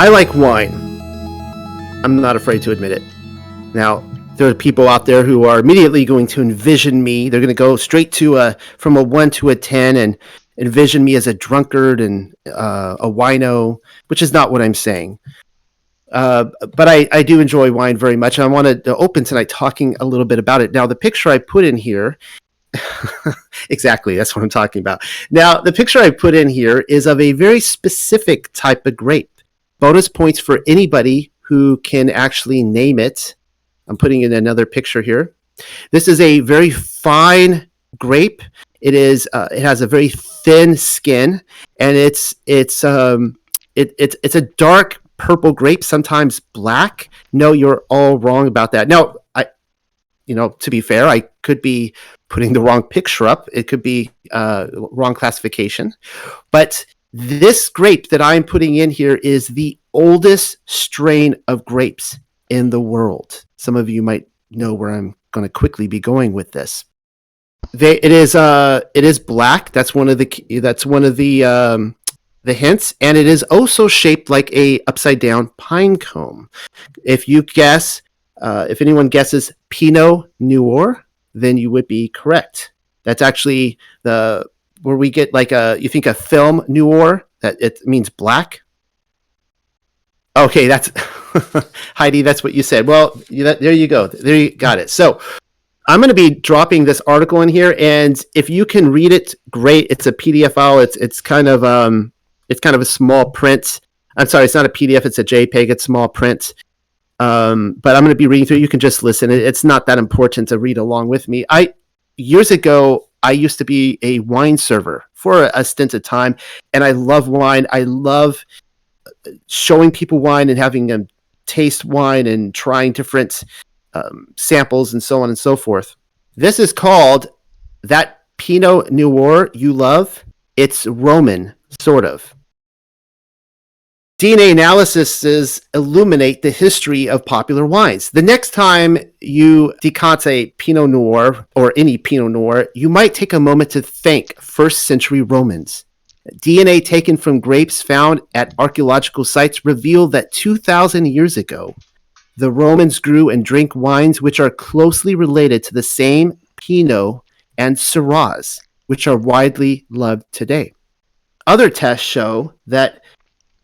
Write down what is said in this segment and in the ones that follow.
I like wine. I'm not afraid to admit it. Now, there are people out there who are immediately going to envision me. They're going to go straight to from a 1 to a 10 and envision me as a drunkard and a wino, which is not what I'm saying. But I do enjoy wine very much. And I wanted to open tonight talking a little bit about it. Now, the picture I put in here, exactly, that's what I'm talking about. Now, the picture I put in here is of a very specific type of grape. Bonus points for anybody who can actually name it. I'm putting in another picture here. This is a very fine grape. It has a very thin skin, and it's a dark purple grape, sometimes black. No, you're all wrong about that. Now, to be fair, I could be putting the wrong picture up. It could be wrong classification, but this grape that I'm putting in here is the oldest strain of grapes in the world. Some of you might know where I'm going to quickly be going with this. It is black. That's one of the hints, and it is also shaped like a upside down pine cone. If anyone guesses Pinot Noir, then you would be correct. That's actually where we get you think a film noir, that it means black. Okay, that's Heidi. That's what you said. Well, there you go. There you got it. So I'm going to be dropping this article in here, and if you can read it, great. It's a PDF file. It's kind of a small print. I'm sorry, it's not a PDF. It's a JPEG. It's small print. But I'm going to be reading through it. You can just listen. It's not that important to read along with me. Years ago, I used to be a wine server for a stint of time, and I love wine. I love showing people wine and having them taste wine and trying different samples and so on and so forth. This is called that Pinot Noir you love. It's Roman, sort of. DNA analyses illuminate the history of popular wines. The next time you decant a Pinot Noir or any Pinot Noir, you might take a moment to thank first century Romans. DNA taken from grapes found at archaeological sites reveal that 2,000 years ago, the Romans grew and drank wines which are closely related to the same Pinot and Syrah, which are widely loved today. Other tests show that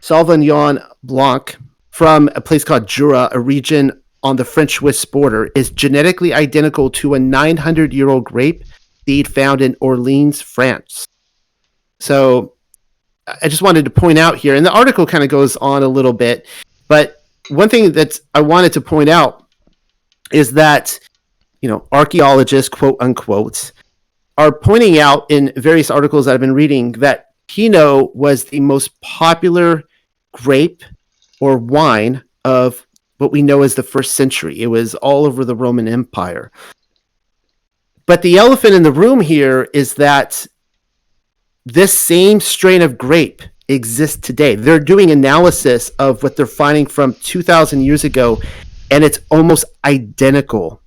Sauvignon Blanc from a place called Jura, a region on the French-Swiss border, is genetically identical to a 900-year-old grape seed found in Orleans, France. So I just wanted to point out here, and the article kind of goes on a little bit, but one thing that I wanted to point out is that, archaeologists, quote unquote, are pointing out in various articles that I've been reading that Pinot was the most popular grape or wine of what we know as the first century. It was all over the Roman Empire. But the elephant in the room here is that this same strain of grape exists today. They're doing analysis of what they're finding from 2,000 years ago, and it's almost identical.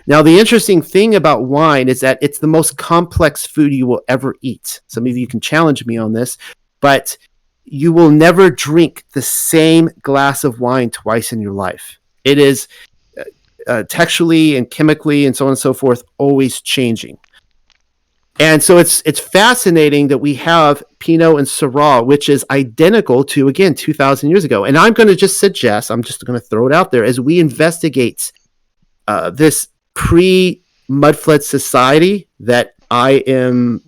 Now, the interesting thing about wine is that it's the most complex food you will ever eat. Some of you can challenge me on this, but you will never drink the same glass of wine twice in your life. It is texturally and chemically and so on and so forth, always changing. And so it's fascinating that we have Pinot and Syrah, which is identical to, again, 2,000 years ago. And I'm going to just suggest, I'm just going to throw it out there, as we investigate this pre-mudflood society that I am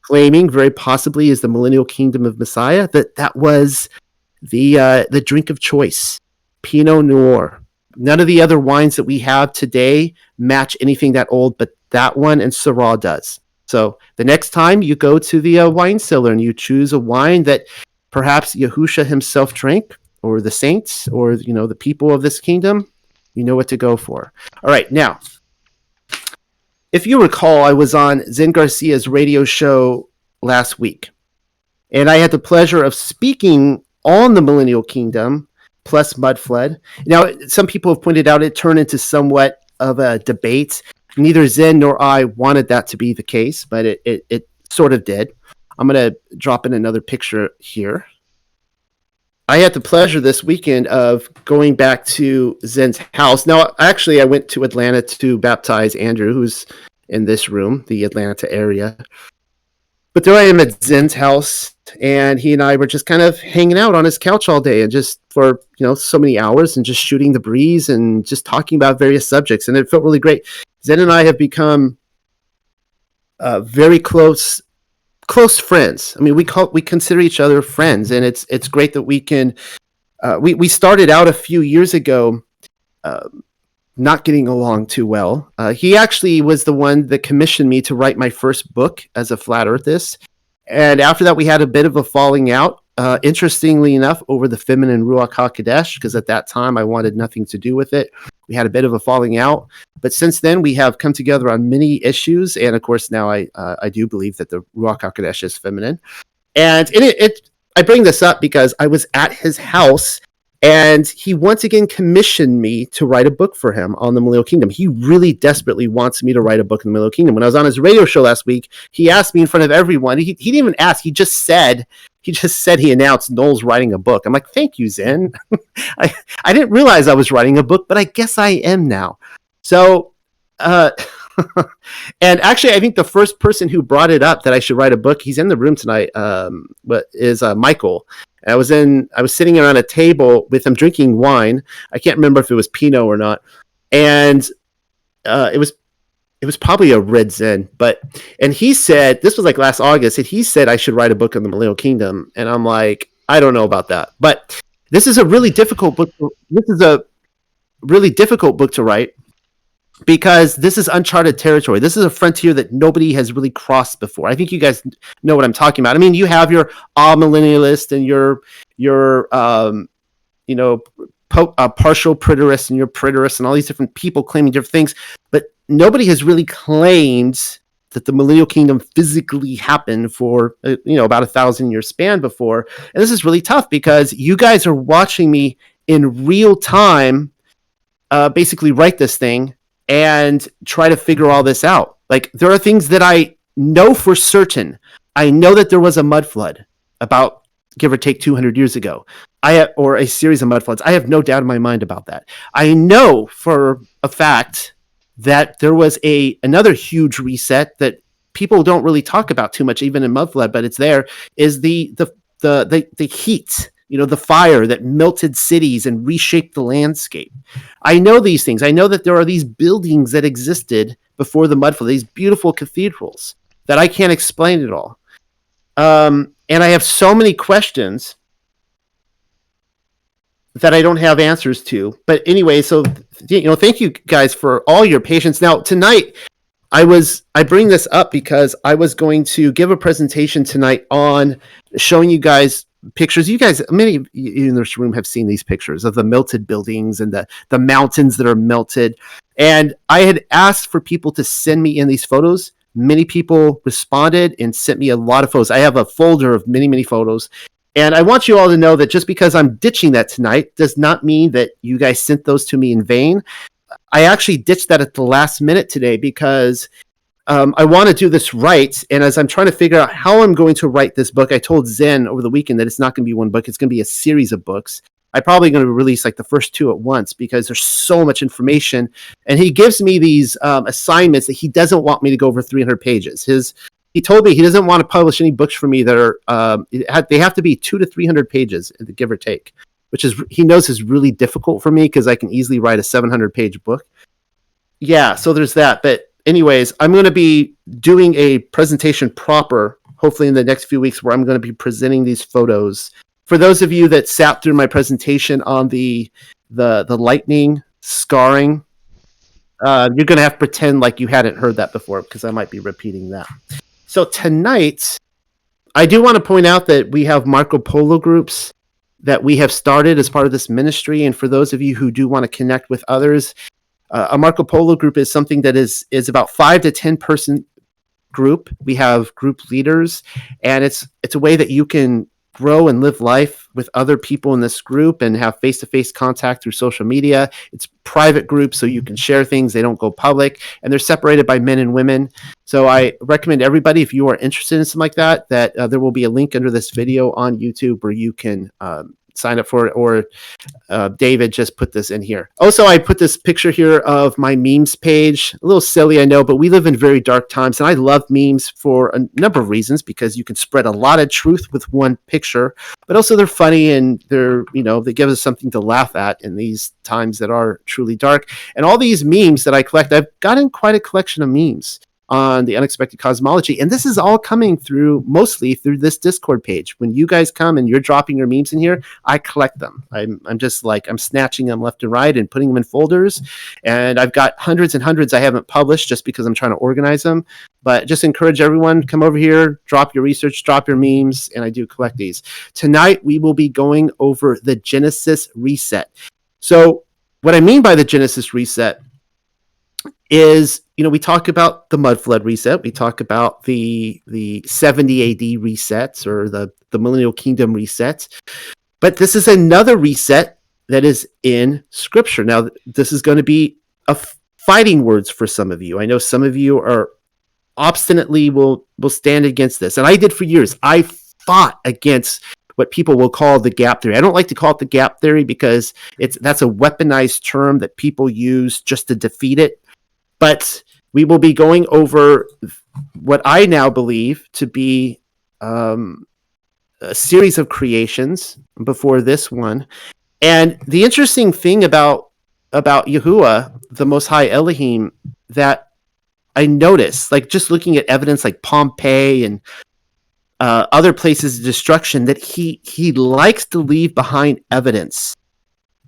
claiming very possibly is the millennial kingdom of Messiah, that was the drink of choice, Pinot Noir. None of the other wines that we have today match anything that old, but that one and Syrah does. So the next time you go to the wine cellar and you choose a wine that perhaps Yahusha himself drank, or the saints, or the people of this kingdom, you know what to go for. All right, now, if you recall, I was on Zen Garcia's radio show last week, and I had the pleasure of speaking on the Millennial Kingdom plus Mudflood. Now, some people have pointed out it turned into somewhat of a debate. Neither Zen nor I wanted that to be the case, but it sort of did. I'm going to drop in another picture here. I had the pleasure this weekend of going back to Zen's house. Now, actually, I went to Atlanta to baptize Andrew, who's in this room, the Atlanta area. But there I am at Zen's house, and he and I were just kind of hanging out on his couch all day, and just for so many hours, and just shooting the breeze and just talking about various subjects, and it felt really great. Zen and I have become very close friends. I mean, we consider each other friends, and it's great that we can. We started out a few years ago. Not getting along too well. He actually was the one that commissioned me to write my first book as a flat earthist. And after that, we had a bit of a falling out, interestingly enough, over the feminine Ruach HaKodesh, because at that time I wanted nothing to do with it. We had a bit of a falling out. But since then, we have come together on many issues. And of course, now I do believe that the Ruach HaKodesh is feminine. And I bring this up because I was at his house, and he once again commissioned me to write a book for him on the Millennial Kingdom. He really desperately wants me to write a book in the Millennial Kingdom. When I was on his radio show last week, he asked me in front of everyone. He didn't even ask. He just said he announced Noel's writing a book. I'm like, thank you, Zen. I didn't realize I was writing a book, but I guess I am now. So, and actually, I think the first person who brought it up that I should write a book, he's in the room tonight, is Michael. I was sitting around a table with him drinking wine. I can't remember if it was Pinot or not. And it was probably a red Zen. And he said, this was like last August, and he said I should write a book on the Millennial Kingdom. And I'm like, I don't know about that. But this is a really difficult book. This is a really difficult book to write, because this is uncharted territory. This is a frontier that nobody has really crossed before. I think you guys know what I'm talking about. I mean, you have your millennialist and your partial preterist and your preterist and all these different people claiming different things, but nobody has really claimed that the Millennial Kingdom physically happened for about 1,000-year span before. And this is really tough because you guys are watching me in real time, basically write this thing and try to figure all this out. Like, there are things that I know for certain. I know that there was a mud flood about, give or take, 200 years ago. Or a series of mud floods. I have no doubt in my mind about that. I know for a fact that there was another huge reset that people don't really talk about too much, even in mud flood, but it's there, is the heat, the fire that melted cities and reshaped the landscape. I know these things. I know that there are these buildings that existed before the mud flood, these beautiful cathedrals that I can't explain at all. And I have so many questions that I don't have answers to. But anyway, so thank you guys for all your patience. Now, tonight, I bring this up because I was going to give a presentation tonight on showing you guys pictures. You guys, many of you in this room have seen these pictures of the melted buildings and the mountains that are melted. And I had asked for people to send me in these photos. Many people responded and sent me a lot of photos. I have a folder of many, many photos. And I want you all to know that just because I'm ditching that tonight does not mean that you guys sent those to me in vain. I actually ditched that at the last minute today because I want to do this right. And as I'm trying to figure out how I'm going to write this book, I told Zen over the weekend that it's not going to be one book. It's going to be a series of books. I'm probably going to release like the first two at once because there's so much information. And he gives me these assignments that he doesn't want me to go over 300 pages. He told me he doesn't want to publish any books for me that are they have to be 200 to 300 pages, give or take, which he knows is really difficult for me because I can easily write a 700-page book. Yeah, so there's that. But anyways, I'm going to be doing a presentation proper, hopefully in the next few weeks, where I'm going to be presenting these photos. For those of you that sat through my presentation on the lightning scarring, you're going to have to pretend like you hadn't heard that before because I might be repeating that. So tonight, I do want to point out that we have Marco Polo groups that we have started as part of this ministry. And for those of you who do want to connect with others, a Marco Polo group is something that is about 5 to 10 person group. We have group leaders, and it's a way that you can grow and live life with other people in this group and have face-to-face contact through social media. It's private groups, so you can share things. They don't go public, and they're separated by men and women. So I recommend everybody, if you are interested in something like that, there will be a link under this video on YouTube where you can sign up for it, or David just put this in here. Also, I put this picture here of my memes page. A little silly, I know, but we live in very dark times, and I love memes for a number of reasons, because you can spread a lot of truth with one picture, but also they're funny, and they're, they give us something to laugh at in these times that are truly dark. And all these memes that I collect, I've gotten quite a collection of memes on the Unexpected Cosmology, and this is all coming mostly through this Discord page. When you guys come and you're dropping your memes in here, I collect them. I'm just like, I'm snatching them left and right and putting them in folders, and I've got hundreds and hundreds I haven't published just because I'm trying to organize them. But just encourage everyone, come over here, drop your research, drop your memes, and I do collect these. Tonight we will be going over the Genesis reset. So what I mean by the Genesis reset is, we talk about the mud flood reset. We talk about the 70 AD resets, or the millennial kingdom resets. But this is another reset that is in Scripture. Now, this is going to be fighting words for some of you. I know some of you are obstinately will stand against this. And I did for years. I fought against what people will call the gap theory. I don't like to call it the gap theory because that's a weaponized term that people use just to defeat it. But we will be going over what I now believe to be a series of creations before this one. And the interesting thing about Yahuwah, the Most High Elohim, that I noticed, like just looking at evidence like Pompeii and other places of destruction, that he likes to leave behind evidence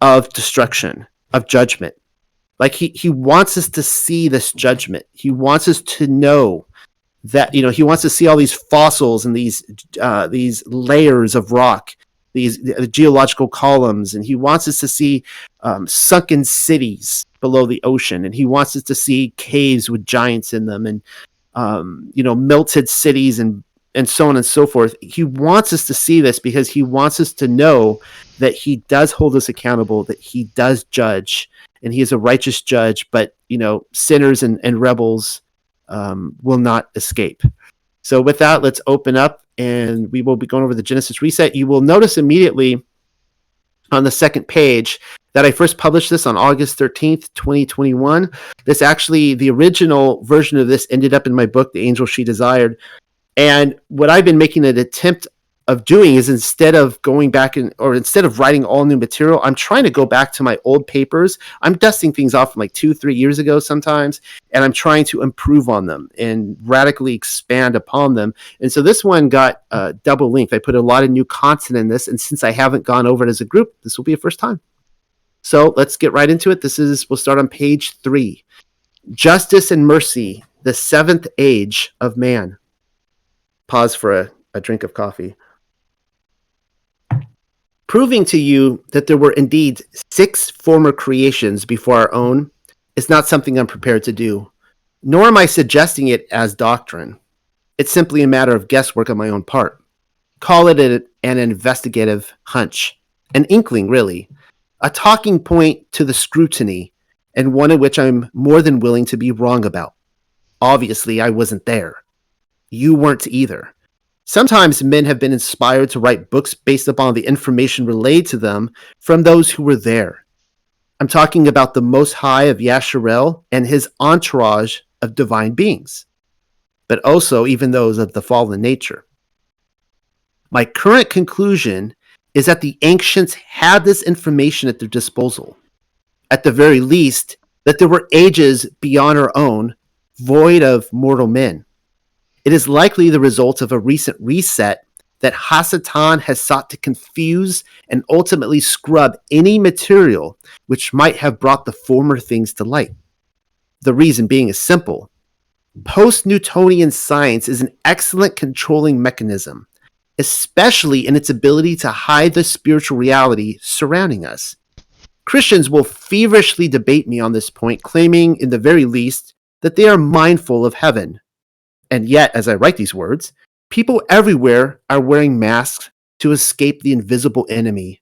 of destruction, of judgment. Like he wants us to see this judgment. He wants us to know that, he wants to see all these fossils and these layers of rock, these geological columns, and he wants us to see sunken cities below the ocean, and he wants us to see caves with giants in them, and melted cities, and so on and so forth. He wants us to see this because he wants us to know that he does hold us accountable, that he does judge, and he is a righteous judge, but sinners and rebels will not escape. So with that, let's open up, and we will be going over the Genesis reset. You will notice immediately on the second page that I first published this on August 13th, 2021. This actually, the original version of this ended up in my book, The Angel She Desired. And what I've been making an attempt of doing is, instead of going back instead of writing all new material, I'm trying to go back to my old papers. I'm dusting things off from like 2-3 years ago sometimes, and I'm trying to improve on them and radically expand upon them. And so this one got double length. I put a lot of new content in this, and since I haven't gone over it as a group, this will be a first time. So let's get right into it. We'll start on page 3. Justice and mercy, the seventh age of man. Pause for a drink of coffee. Proving to you that there were indeed 6 former creations before our own is not something I'm prepared to do, nor am I suggesting it as doctrine. It's simply a matter of guesswork on my own part. Call it an investigative hunch, an inkling really, a talking point to the scrutiny, and one in which I'm more than willing to be wrong about. Obviously, I wasn't there. You weren't either. Sometimes men have been inspired to write books based upon the information relayed to them from those who were there. I'm talking about the Most High of Yasharel and his entourage of divine beings, but also even those of the fallen nature. My current conclusion is that the ancients had this information at their disposal. At the very least, that there were ages beyond our own, void of mortal men. It is likely the result of a recent reset that Hasatan has sought to confuse and ultimately scrub any material which might have brought the former things to light. The reason being is simple. Post-Newtonian science is an excellent controlling mechanism, especially in its ability to hide the spiritual reality surrounding us. Christians will feverishly debate me on this point, claiming, in the very least, that they are mindful of heaven. And yet, as I write these words, people everywhere are wearing masks to escape the invisible enemy,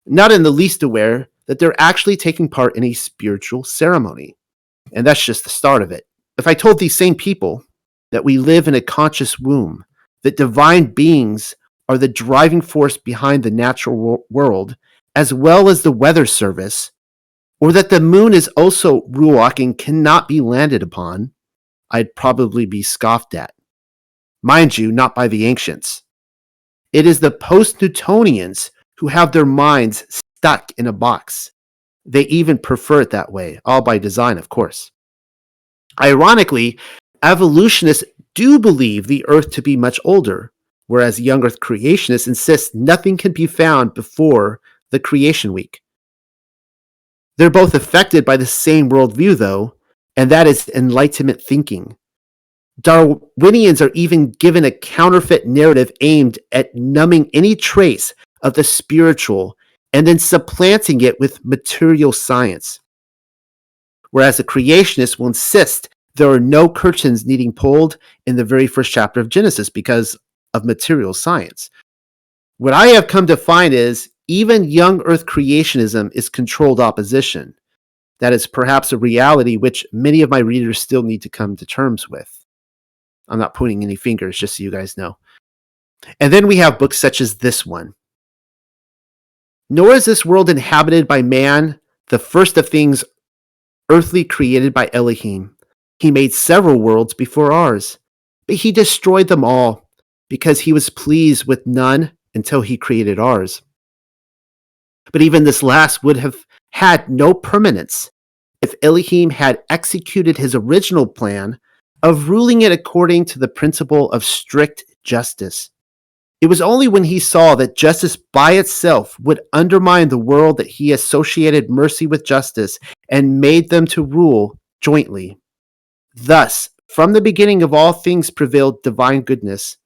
not in the least aware that they're actually taking part in a spiritual ceremony. And that's just the start of it. If I told these same people that we live in a conscious womb, that divine beings are the driving force behind the natural world, as well as the weather service, or that the moon is also ruach and cannot be landed upon, I'd probably be scoffed at. Mind you, not by the ancients. It is the post-Newtonians who have their minds stuck in a box. They even prefer it that way, all by design, of course. Ironically, evolutionists do believe the Earth to be much older, whereas young Earth creationists insist nothing can be found before the creation week. They're both affected by the same worldview, though, and that is Enlightenment thinking. Darwinians are even given a counterfeit narrative aimed at numbing any trace of the spiritual and then supplanting it with material science. Whereas the creationists will insist there are no curtains needing pulled in the very first chapter of Genesis because of material science. What I have come to find is even young Earth creationism is controlled opposition. That is perhaps a reality which many of my readers still need to come to terms with. I'm not pointing any fingers, just so you guys know. And then we have books such as this one. Nor is this world inhabited by man, the first of things earthly created by Elohim. He made several worlds before ours, but he destroyed them all because he was pleased with none until he created ours. But even this last would have had no permanence if Elohim had executed his original plan of ruling it according to the principle of strict justice. It was only when he saw that justice by itself would undermine the world that he associated mercy with justice and made them to rule jointly. Thus, from the beginning of all things prevailed divine goodness,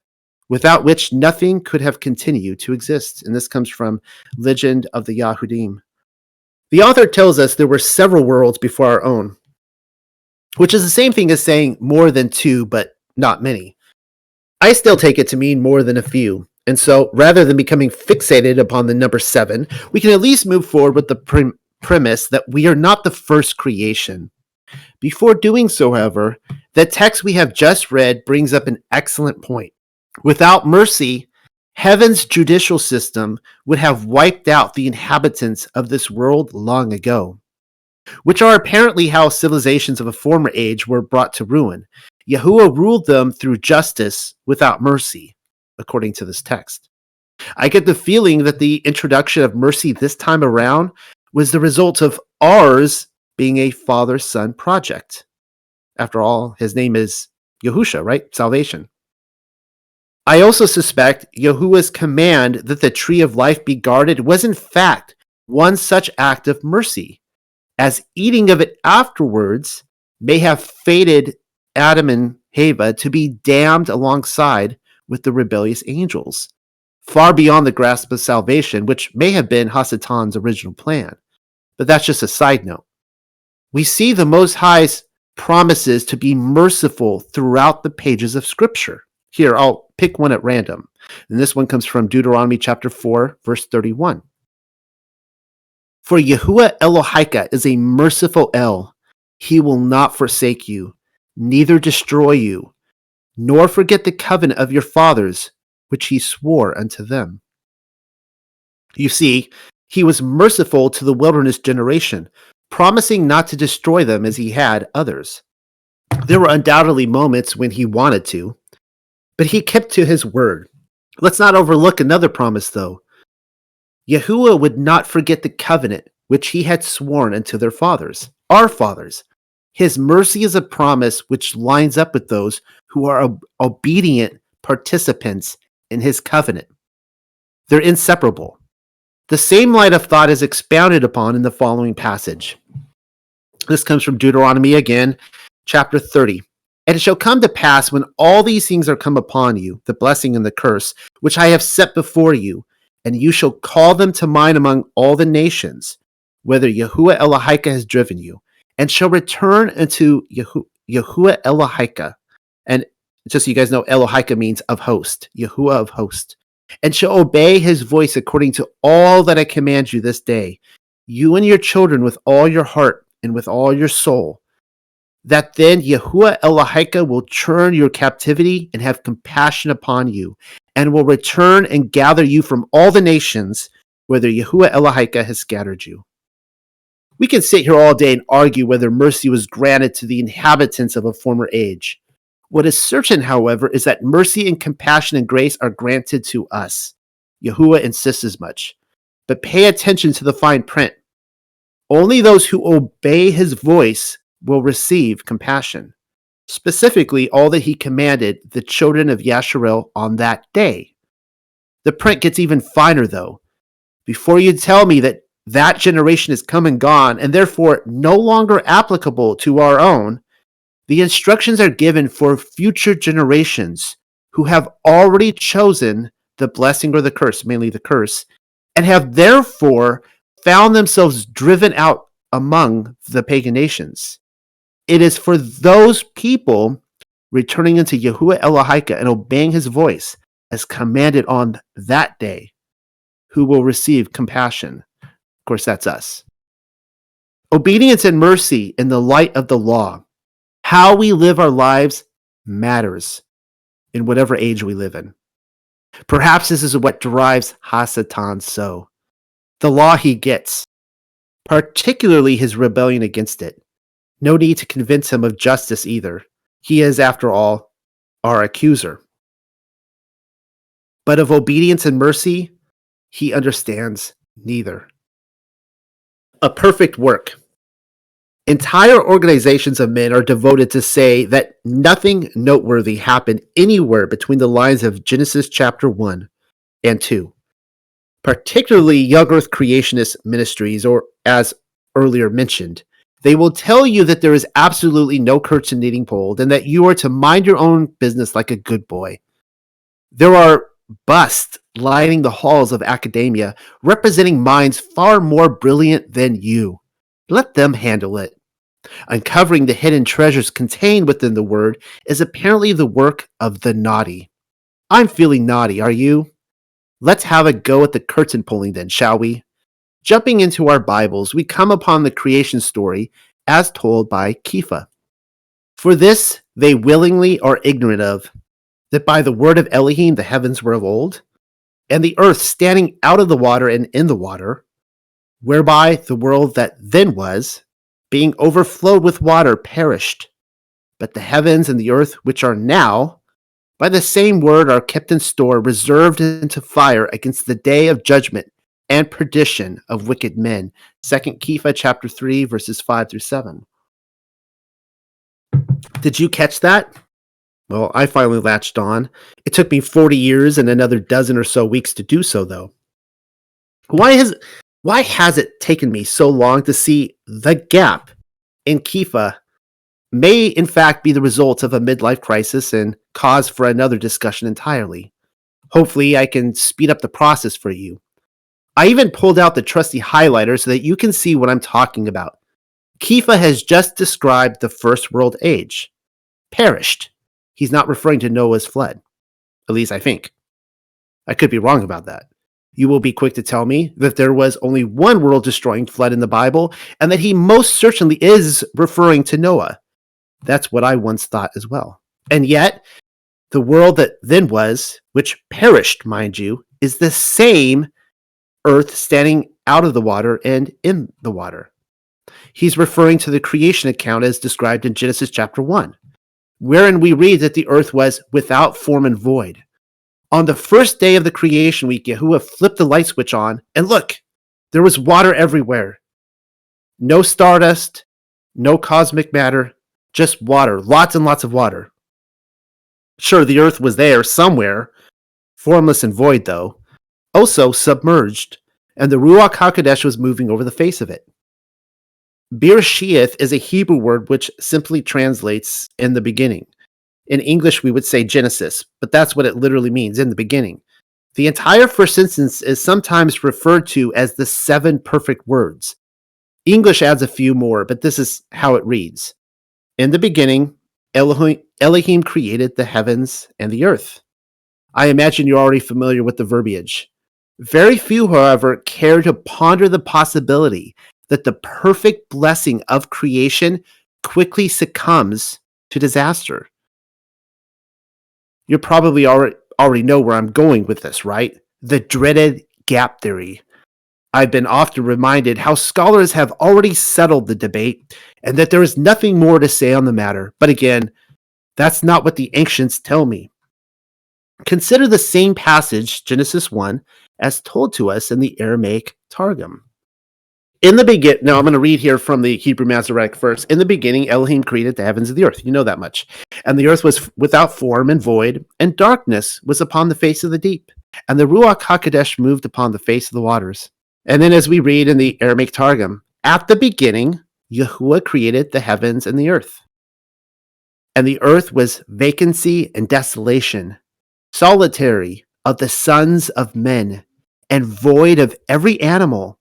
without which nothing could have continued to exist. And this comes from Legend of the Yahudim. The author tells us there were several worlds before our own, which is the same thing as saying more than two, but not many. I still take it to mean more than a few. And so, rather than becoming fixated upon the number 7, we can at least move forward with the premise that we are not the first creation. Before doing so, however, the text we have just read brings up an excellent point. Without mercy, heaven's judicial system would have wiped out the inhabitants of this world long ago, which are apparently how civilizations of a former age were brought to ruin. Yahuwah ruled them through justice without mercy, according to this text. I get the feeling that the introduction of mercy this time around was the result of ours being a father-son project. After all, his name is Yahusha, right? Salvation. I also suspect Yahuwah's command that the tree of life be guarded was in fact one such act of mercy, as eating of it afterwards may have fated Adam and Hava to be damned alongside with the rebellious angels, far beyond the grasp of salvation, which may have been Hasatan's original plan. But that's just a side note. We see the Most High's promises to be merciful throughout the pages of Scripture. Here, I'll pick one at random. And this one comes from Deuteronomy chapter 4, verse 31. For Yahuwah Elohika is a merciful El. He will not forsake you, neither destroy you, nor forget the covenant of your fathers, which he swore unto them. You see, he was merciful to the wilderness generation, promising not to destroy them as he had others. There were undoubtedly moments when he wanted to, but he kept to his word. Let's not overlook another promise, though. Yahuwah would not forget the covenant which he had sworn unto their fathers, our fathers. His mercy is a promise which lines up with those who are obedient participants in his covenant. They're inseparable. The same line of thought is expounded upon in the following passage. This comes from Deuteronomy again, chapter 30. And it shall come to pass when all these things are come upon you, the blessing and the curse, which I have set before you, and you shall call them to mind among all the nations, whether Yahuwah Elohika has driven you, and shall return unto Yahuwah Elohika. And just so you guys know, Elohika means of host, Yahuwah of host. And shall obey his voice according to all that I command you this day, you and your children with all your heart and with all your soul, that then Yahuwah Elohika will turn your captivity and have compassion upon you, and will return and gather you from all the nations, whither Yahuwah Elohika has scattered you. We can sit here all day and argue whether mercy was granted to the inhabitants of a former age. What is certain, however, is that mercy and compassion and grace are granted to us. Yahuwah insists as much. But pay attention to the fine print. Only those who obey his voice will receive compassion. Specifically, all that he commanded the children of Yasharel on that day. The print gets even finer, though. Before you tell me that that generation is come and gone, and therefore no longer applicable to our own, the instructions are given for future generations who have already chosen the blessing or the curse, mainly the curse, and have therefore found themselves driven out among the pagan nations. It is for those people returning into Yahuwah Elohika and obeying his voice as commanded on that day who will receive compassion. Of course, that's us. Obedience and mercy in the light of the law. How we live our lives matters in whatever age we live in. Perhaps this is what drives Hasatan so. The law he gets, particularly his rebellion against it. No need to convince him of justice either. He is, after all, our accuser. But of obedience and mercy, he understands neither. A perfect work. Entire organizations of men are devoted to say that nothing noteworthy happened anywhere between the lines of Genesis chapter 1 and 2. Particularly young earth creationist ministries, or as earlier mentioned, they will tell you that there is absolutely no curtain knitting pulled and that you are to mind your own business like a good boy. There are busts lining the halls of academia representing minds far more brilliant than you. Let them handle it. Uncovering the hidden treasures contained within the word is apparently the work of the naughty. I'm feeling naughty, are you? Let's have a go at the curtain pulling then, shall we? Jumping into our Bibles, we come upon the creation story as told by Kepha. For this they willingly are ignorant of, that by the word of Elohim the heavens were of old, and the earth standing out of the water and in the water, whereby the world that then was, being overflowed with water, perished. But the heavens and the earth which are now, by the same word are kept in store, reserved into fire against the day of judgment and perdition of wicked men. 2 Kepha chapter 3, verses 5 through 7. Did you catch that? Well, I finally latched on. It took me 40 years and another dozen or so weeks to do so, though. Why has it taken me so long to see the gap in Kepha may in fact be the result of a midlife crisis and cause for another discussion entirely? Hopefully I can speed up the process for you. I even pulled out the trusty highlighter so that you can see what I'm talking about. Kepha has just described the first world age. Perished. He's not referring to Noah's flood. At least I think. I could be wrong about that. You will be quick to tell me that there was only one world-destroying flood in the Bible, and that he most certainly is referring to Noah. That's what I once thought as well. And yet, the world that then was, which perished, mind you, is the same earth standing out of the water and in the water. He's referring to the creation account as described in Genesis chapter 1, wherein we read that the earth was without form and void. On the first day of the creation week, Yahuwah flipped the light switch on, and look, there was water everywhere. No stardust, no cosmic matter, just water, lots and lots of water. Sure, the earth was there somewhere, formless and void though, also submerged, and the Ruach HaKodesh was moving over the face of it. Bereshith is a Hebrew word which simply translates in the beginning. In English, we would say Genesis, but that's what it literally means, in the beginning. The entire first instance is sometimes referred to as the 7 perfect words. English adds a few more, but this is how it reads. In the beginning, Elohim created the heavens and the earth. I imagine you're already familiar with the verbiage. Very few, however, care to ponder the possibility that the perfect blessing of creation quickly succumbs to disaster. You're probably already know where I'm going with this, right? The dreaded gap theory. I've been often reminded how scholars have already settled the debate and that there is nothing more to say on the matter. But again, that's not what the ancients tell me. Consider the same passage, Genesis 1, as told to us in the Aramaic Targum. In the beginning, now I'm going to read here from the Hebrew Masoretic first. In the beginning, Elohim created the heavens and the earth. You know that much. And the earth was without form and void, and darkness was upon the face of the deep. And the Ruach HaKodesh moved upon the face of the waters. And then as we read in the Aramaic Targum, at the beginning, Yahuwah created the heavens and the earth. And the earth was vacancy and desolation, solitary of the sons of men, and void of every animal.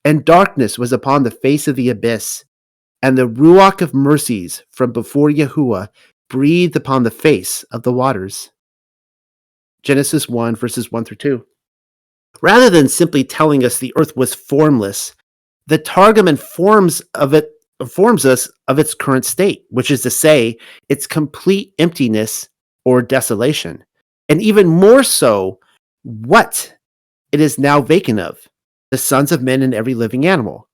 And darkness was upon the face of the abyss, and the Ruach of mercies from before Yahuwah breathed upon the face of the waters. Genesis 1, verses 1 through 2. Rather than simply telling us the earth was formless, the Targum informs us of its current state, which is to say, its complete emptiness or desolation, and even more so, what it is now vacant of. The sons of men and every living animal.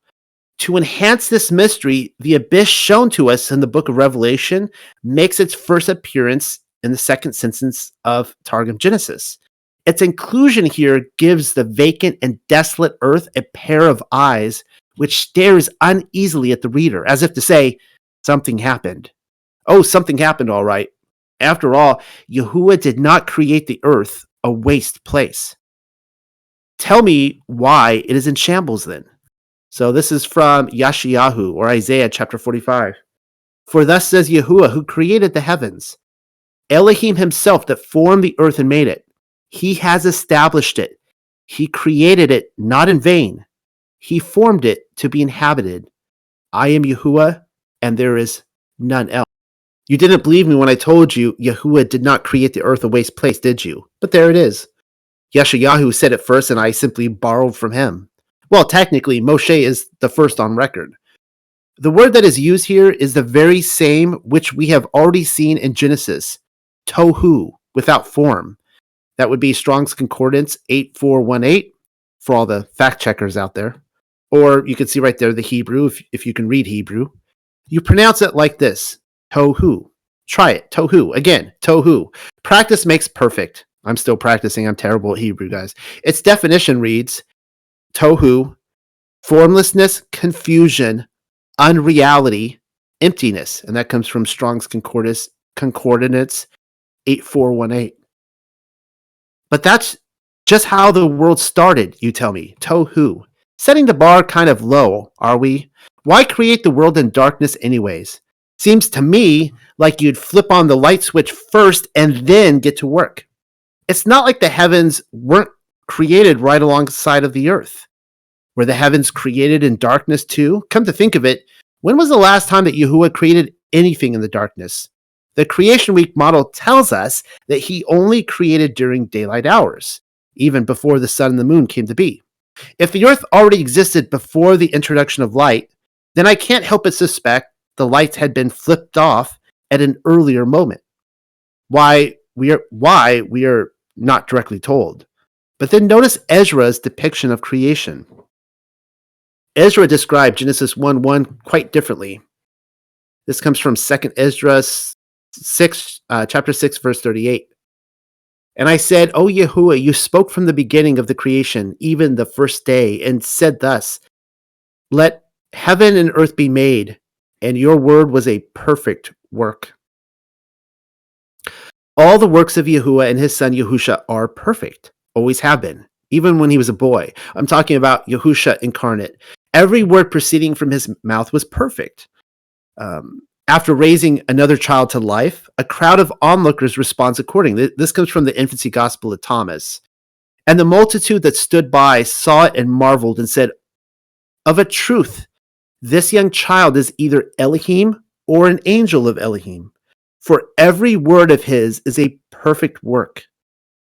To enhance this mystery, the abyss shown to us in the book of Revelation makes its first appearance in the second sentence of Targum Genesis. Its inclusion here gives the vacant and desolate earth a pair of eyes which stares uneasily at the reader, as if to say, something happened. Oh, something happened, all right. After all, Yahuwah did not create the earth a waste place. Tell me why it is in shambles then. So this is from Yeshayahu, or Isaiah chapter 45. For thus says Yahuwah, who created the heavens, Elohim himself that formed the earth and made it. He has established it. He created it not in vain. He formed it to be inhabited. I am Yahuwah, and there is none else. You didn't believe me when I told you Yahuwah did not create the earth a waste place, did you? But there it is. Yeshayahu said it first, and I simply borrowed from him. Well, technically, Moshe is the first on record. The word that is used here is the very same which we have already seen in Genesis, tohu, without form. That would be Strong's Concordance 8418 for all the fact checkers out there. Or you can see right there the Hebrew, if you can read Hebrew. You pronounce it like this, tohu. Try it, tohu. Again, tohu. Practice makes perfect. I'm still practicing. I'm terrible at Hebrew, guys. Its definition reads, tohu, formlessness, confusion, unreality, emptiness. And that comes from Strong's Concordance 8418. But that's just how the world started, you tell me. Tohu. Setting the bar kind of low, are we? Why create the world in darkness anyways? Seems to me like you'd flip on the light switch first and then get to work. It's not like the heavens weren't created right alongside of the earth. Were the heavens created in darkness too? Come to think of it, when was the last time that Yahuwah created anything in the darkness? The Creation Week model tells us that he only created during daylight hours, even before the sun and the moon came to be. If the earth already existed before the introduction of light, then I can't help but suspect the lights had been flipped off at an earlier moment. Why we are not directly told. But then notice Ezra's depiction of creation. Ezra described Genesis 1:1 quite differently. This comes from 2 Ezra 6, chapter 6, verse 38. And I said, O Yahuwah, you spoke from the beginning of the creation, even the first day, and said thus, let heaven and earth be made, and your word was a perfect work. All the works of Yahuwah and his son Yahusha are perfect, always have been, even when he was a boy. I'm talking about Yahusha incarnate. Every word proceeding from his mouth was perfect. After raising another child to life, a crowd of onlookers responds accordingly. This comes from the Infancy Gospel of Thomas. And the multitude that stood by saw it and marveled and said, of a truth, this young child is either Elohim or an angel of Elohim. For every word of his is a perfect work.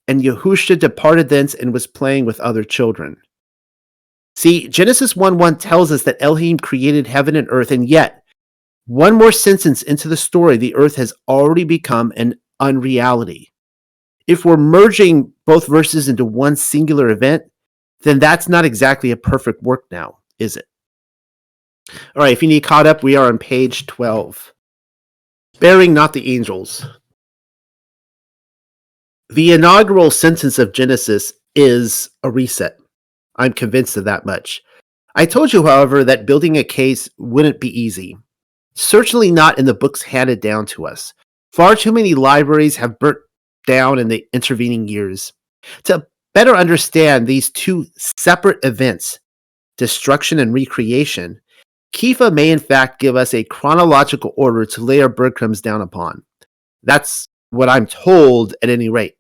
And Yahusha departed thence and was playing with other children. See, Genesis 1:1 tells us that Elohim created heaven and earth, and yet, one more sentence into the story, the earth has already become an unreality. If we're merging both verses into one singular event, then that's not exactly a perfect work now, is it? All right, if you need caught up, we are on page 12. Sparing not the angels. The inaugural sentence of Genesis is a reset. I'm convinced of that much. I told you, however, that building a case wouldn't be easy. Certainly not in the books handed down to us. Far too many libraries have burnt down in the intervening years. To better understand these two separate events, destruction and recreation, Kifa may in fact give us a chronological order to lay our breadcrumbs down upon. That's what I'm told at any rate.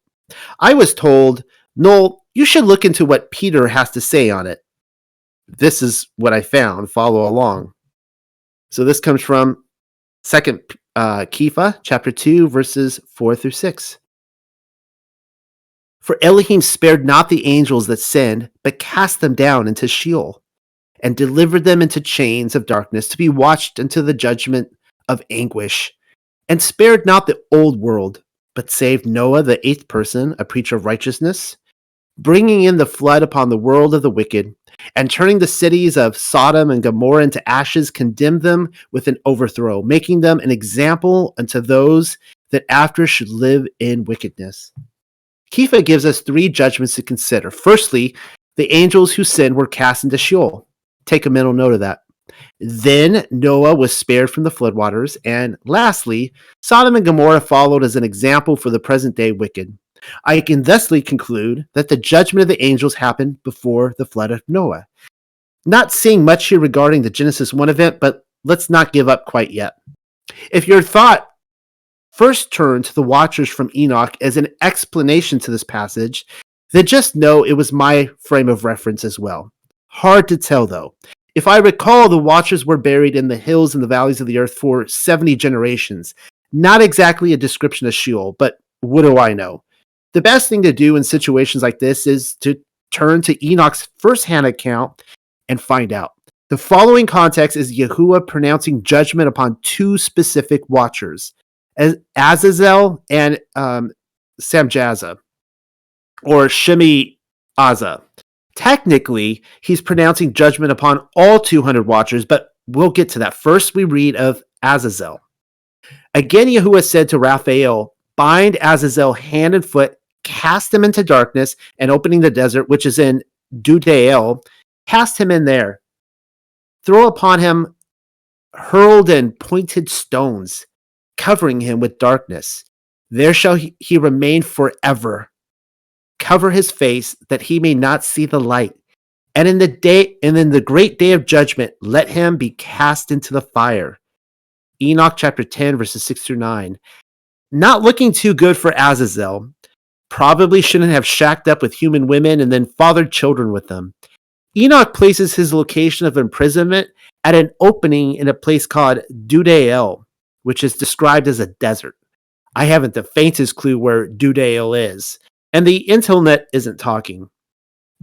I was told, Noel, you should look into what Peter has to say on it. This is what I found. Follow along. So this comes from 2nd Kifa, chapter 2, verses 4 through 6. For Elohim spared not the angels that sinned, but cast them down into Sheol, and delivered them into chains of darkness to be watched unto the judgment of anguish, and spared not the old world, but saved Noah, the 8th person, a preacher of righteousness, bringing in the flood upon the world of the wicked, and turning the cities of Sodom and Gomorrah into ashes, condemned them with an overthrow, making them an example unto those that after should live in wickedness. Kifa gives us 3 judgments to consider. Firstly, the angels who sinned were cast into Sheol. Take a mental note of that. Then Noah was spared from the floodwaters. And lastly, Sodom and Gomorrah followed as an example for the present day wicked. I can thusly conclude that the judgment of the angels happened before the flood of Noah. Not seeing much here regarding the Genesis 1 event, but let's not give up quite yet. If your thought first turned to the watchers from Enoch as an explanation to this passage, then just know it was my frame of reference as well. Hard to tell, though. If I recall, the watchers were buried in the hills and the valleys of the earth for 70 generations. Not exactly a description of Sheol, but what do I know? The best thing to do in situations like this is to turn to Enoch's first-hand account and find out. The following context is Yahuwah pronouncing judgment upon 2 specific watchers, Azazel and Samjaza, or Shemi Azza. Technically, he's pronouncing judgment upon all 200 watchers, but we'll get to that. First, we read of Azazel. Again, Yahuwah said to Raphael, bind Azazel hand and foot, cast him into darkness, and opening the desert, which is in Dudael, cast him in there. Throw upon him hurled and pointed stones, covering him with darkness. There shall he remain forever. Cover his face, that he may not see the light. And in the great day of judgment, let him be cast into the fire. Enoch chapter 10, verses 6 through 9. Not looking too good for Azazel. Probably shouldn't have shacked up with human women and then fathered children with them. Enoch places his location of imprisonment at an opening in a place called Dudael, which is described as a desert. I haven't the faintest clue where Dudael is, and the internet isn't talking.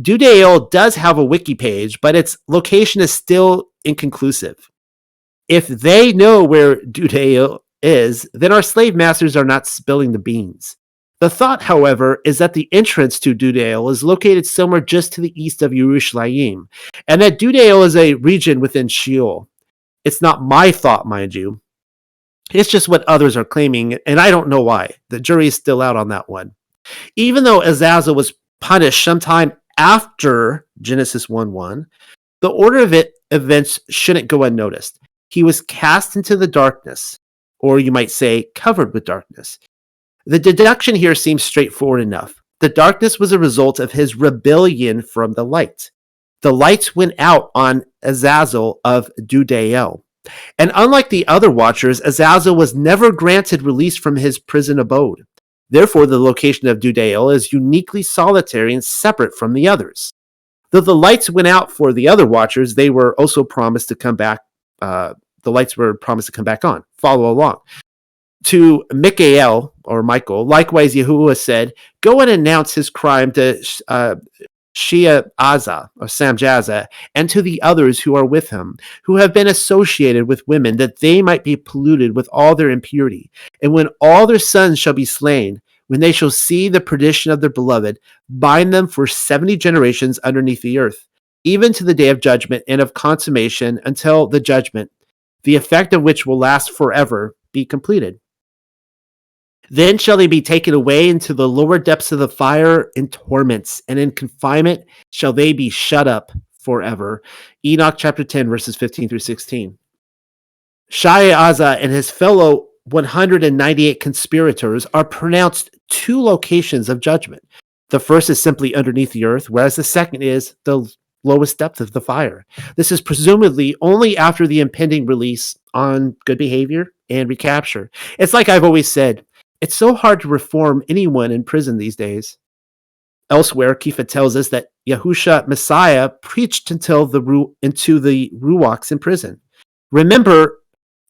Dudael does have a wiki page, but its location is still inconclusive. If they know where Dudael is, then our slave masters are not spilling the beans. The thought, however, is that the entrance to Dudael is located somewhere just to the east of Yerushalayim, and that Dudael is a region within Sheol. It's not my thought, mind you. It's just what others are claiming, and I don't know why. The jury is still out on that one. Even though Azazel was punished sometime after Genesis 1:1, the order of events shouldn't go unnoticed. He was cast into the darkness, or you might say covered with darkness. The deduction here seems straightforward enough. The darkness was a result of his rebellion from the light. The lights went out on Azazel of Dudael. And unlike the other watchers, Azazel was never granted release from his prison abode. Therefore, the location of Dudael is uniquely solitary and separate from the others. Though the lights went out for the other watchers, they were also promised to come back. The lights were promised to come back on. Follow along. To Michael, or Michael, likewise Yahuwah said, go and announce his crime to Sheaza, or Samjaza, and to the others who are with him, who have been associated with women, that they might be polluted with all their impurity. And when all their sons shall be slain, when they shall see the perdition of their beloved, bind them for 70 generations underneath the earth, even to the day of judgment and of consummation until the judgment, the effect of which will last forever, be completed. Then shall they be taken away into the lower depths of the fire in torments, and in confinement shall they be shut up forever. Enoch chapter 10, verses 15 through 16. Shayaza and his fellow 198 conspirators are pronounced 2 locations of judgment. The first is simply underneath the earth, whereas the second is the lowest depth of the fire. This is presumably only after the impending release on good behavior and recapture. It's like I've always said, it's so hard to reform anyone in prison these days. Elsewhere, Kepha tells us that Yahusha Messiah preached into the Ruachs in prison. Remember,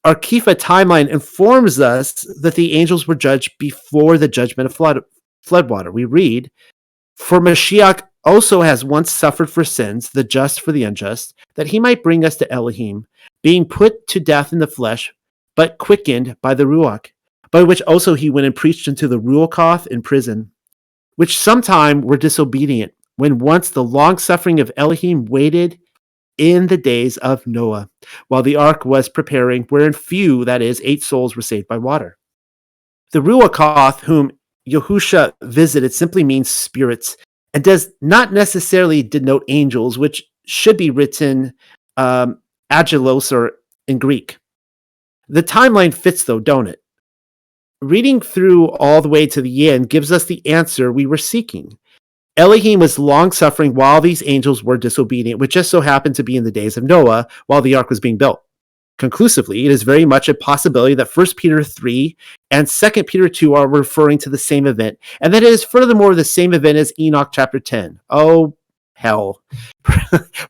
our Kepha timeline informs us that the angels were judged before the judgment of floodwater. We read, "For Mashiach also has once suffered for sins, the just for the unjust, that he might bring us to Elohim, being put to death in the flesh, but quickened by the Ruach, by which also he went and preached unto the Ruachoth in prison, which sometime were disobedient, when once the long suffering of Elohim waited in the days of Noah, while the ark was preparing, wherein few, that is, 8 souls, were saved by water." The Ruachoth, whom Yahusha visited, simply means spirits, and does not necessarily denote angels, which should be written angelos or in Greek. The timeline fits, though, don't it? Reading through all the way to the end gives us the answer we were seeking. Elohim was long suffering while these angels were disobedient, which just so happened to be in the days of Noah while the ark was being built. Conclusively, it is very much a possibility that 1 Peter 3 and 2 Peter 2 are referring to the same event, and that it is furthermore the same event as Enoch chapter 10. Oh, hell.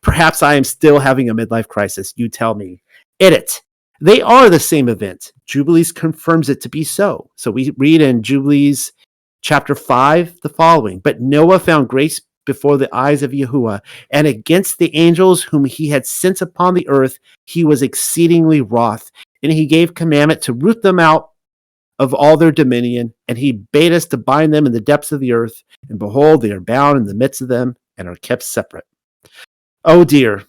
Perhaps I am still having a midlife crisis. You tell me. Edit. They are the same event. Jubilees confirms it to be so. So we read in Jubilees chapter 5 the following, "But Noah found grace before the eyes of Yahuwah, and against the angels whom he had sent upon the earth, he was exceedingly wroth. And he gave commandment to root them out of all their dominion, and he bade us to bind them in the depths of the earth. And behold, they are bound in the midst of them, and are kept separate." Oh dear.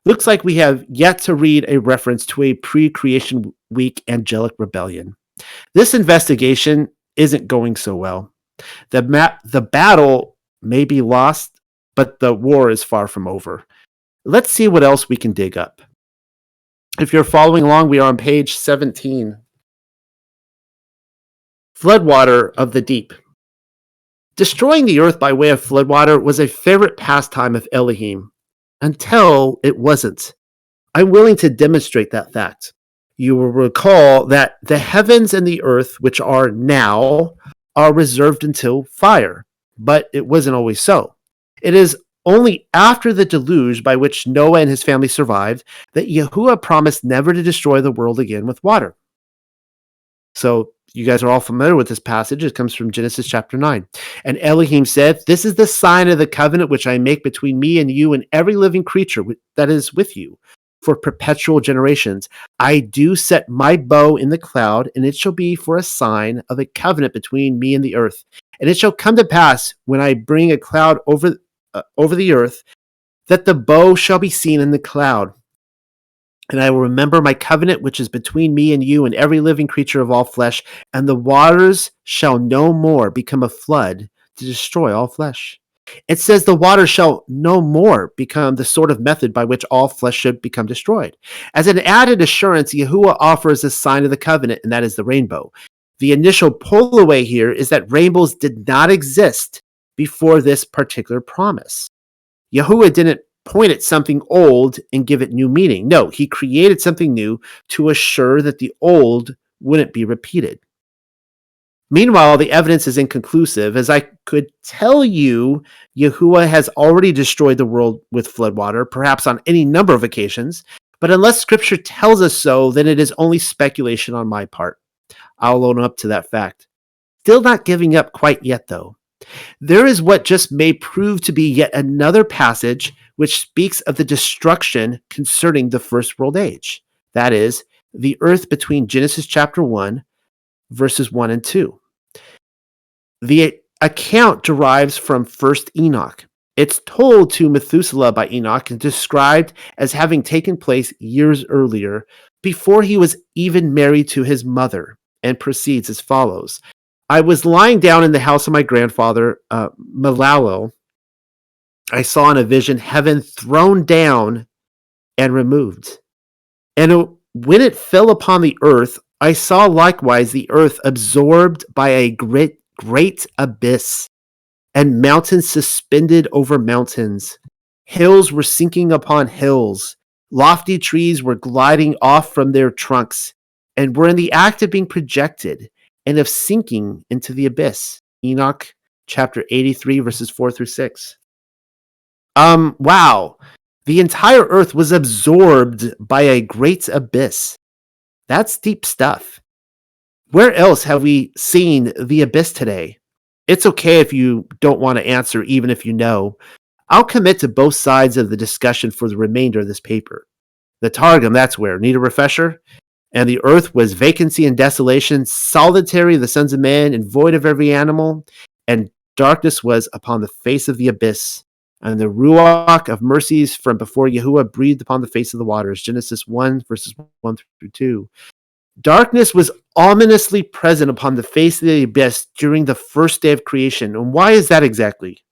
Looks like we have yet to read a reference to a pre-creation week angelic rebellion. This investigation isn't going so well. The battle may be lost, but the war is far from over. Let's see what else we can dig up. If you're following along, we are on page 17. Floodwater of the deep. Destroying the earth by way of floodwater was a favorite pastime of Elohim, until it wasn't. I'm willing to demonstrate that fact. You will recall that the heavens and the earth, which are now, are reserved until fire, but it wasn't always so. It is only after the deluge, by which Noah and his family survived, that Yahuwah promised never to destroy the world again with water. So you guys are all familiar with this passage. It comes from Genesis chapter 9. "And Elohim said, This is the sign of the covenant which I make between me and you and every living creature that is with you for perpetual generations. I do set my bow in the cloud, and it shall be for a sign of a covenant between me and the earth. And it shall come to pass, when I bring a cloud over the earth, that the bow shall be seen in the cloud. And I will remember my covenant which is between me and you and every living creature of all flesh, and the waters shall no more become a flood to destroy all flesh." It says the water shall no more become the sort of method by which all flesh should become destroyed. As an added assurance, Yahuwah offers a sign of the covenant, and that is the rainbow. The initial pull away here is that rainbows did not exist before this particular promise. Yahuwah didn't point at something old and give it new meaning. No, he created something new to assure that the old wouldn't be repeated. Meanwhile, the evidence is inconclusive. As I could tell you, Yahuwah has already destroyed the world with floodwater, perhaps on any number of occasions, but unless scripture tells us so, then it is only speculation on my part. I'll own up to that fact. Still not giving up quite yet, though. There is what just may prove to be yet another passage which speaks of the destruction concerning the first world age. That is, the earth between Genesis chapter 1, verses 1 and 2. The account derives from First Enoch. It's told to Methuselah by Enoch and described as having taken place years earlier, before he was even married to his mother, and proceeds as follows. I was lying down in the house of my grandfather, Malalo. I saw in a vision heaven thrown down and removed. And when it fell upon the earth, I saw likewise the earth absorbed by a great abyss, and mountains suspended over mountains. Hills were sinking upon hills. Lofty trees were gliding off from their trunks, and were in the act of being projected and of sinking into the abyss. Enoch chapter 83, verses 4 through 6. Wow. The entire earth was absorbed by a great abyss. That's deep stuff. Where else have we seen the abyss today? It's okay if you don't want to answer, even if you know. I'll commit to both sides of the discussion for the remainder of this paper. The Targum, that's where. Need a refresher? And the earth was vacancy and desolation, solitary of the sons of men, and void of every animal, and darkness was upon the face of the abyss. And the ruach of mercies from before Yahuwah breathed upon the face of the waters. Genesis 1, verses 1 through 2. Darkness was ominously present upon the face of the abyss during the first day of creation. And why is that exactly?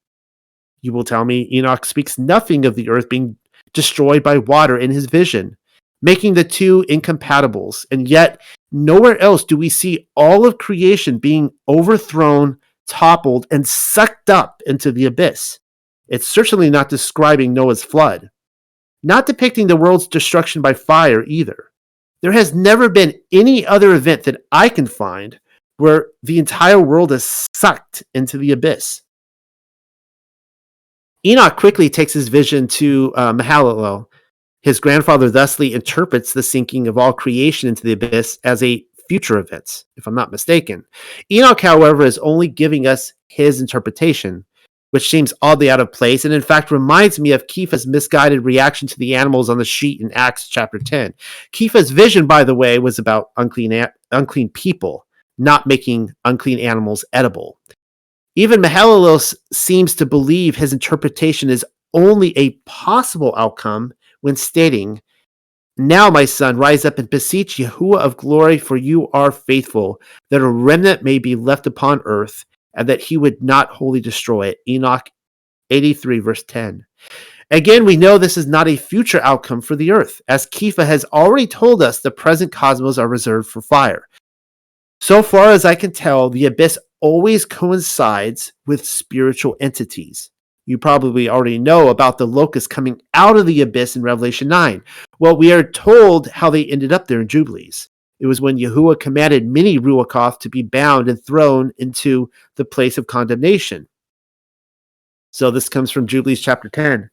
You will tell me. Enoch speaks nothing of the earth being destroyed by water in his vision, making the two incompatibles. And yet, nowhere else do we see all of creation being overthrown, toppled, and sucked up into the abyss. It's certainly not describing Noah's flood, not depicting the world's destruction by fire either. There has never been any other event that I can find where the entire world is sucked into the abyss. Enoch quickly takes his vision to Mahalalel. His grandfather thusly interprets the sinking of all creation into the abyss as a future event, if I'm not mistaken. Enoch, however, is only giving us his interpretation, which seems oddly out of place, and in fact reminds me of Kepha's misguided reaction to the animals on the sheet in Acts chapter 10. Kepha's vision, by the way, was about unclean people, not making unclean animals edible. Even Mahalalel seems to believe his interpretation is only a possible outcome when stating, "Now, my son, rise up and beseech Yahuwah of glory, for you are faithful, that a remnant may be left upon earth, and that he would not wholly destroy it." Enoch 83, verse 10. Again, we know this is not a future outcome for the earth, as Kepha has already told us the present cosmos are reserved for fire. So far as I can tell, the abyss always coincides with spiritual entities. You probably already know about the locusts coming out of the abyss in Revelation 9. Well, we are told how they ended up there in Jubilees. It was when Yahuwah commanded many Ruachoth to be bound and thrown into the place of condemnation. So this comes from Jubilees chapter 10.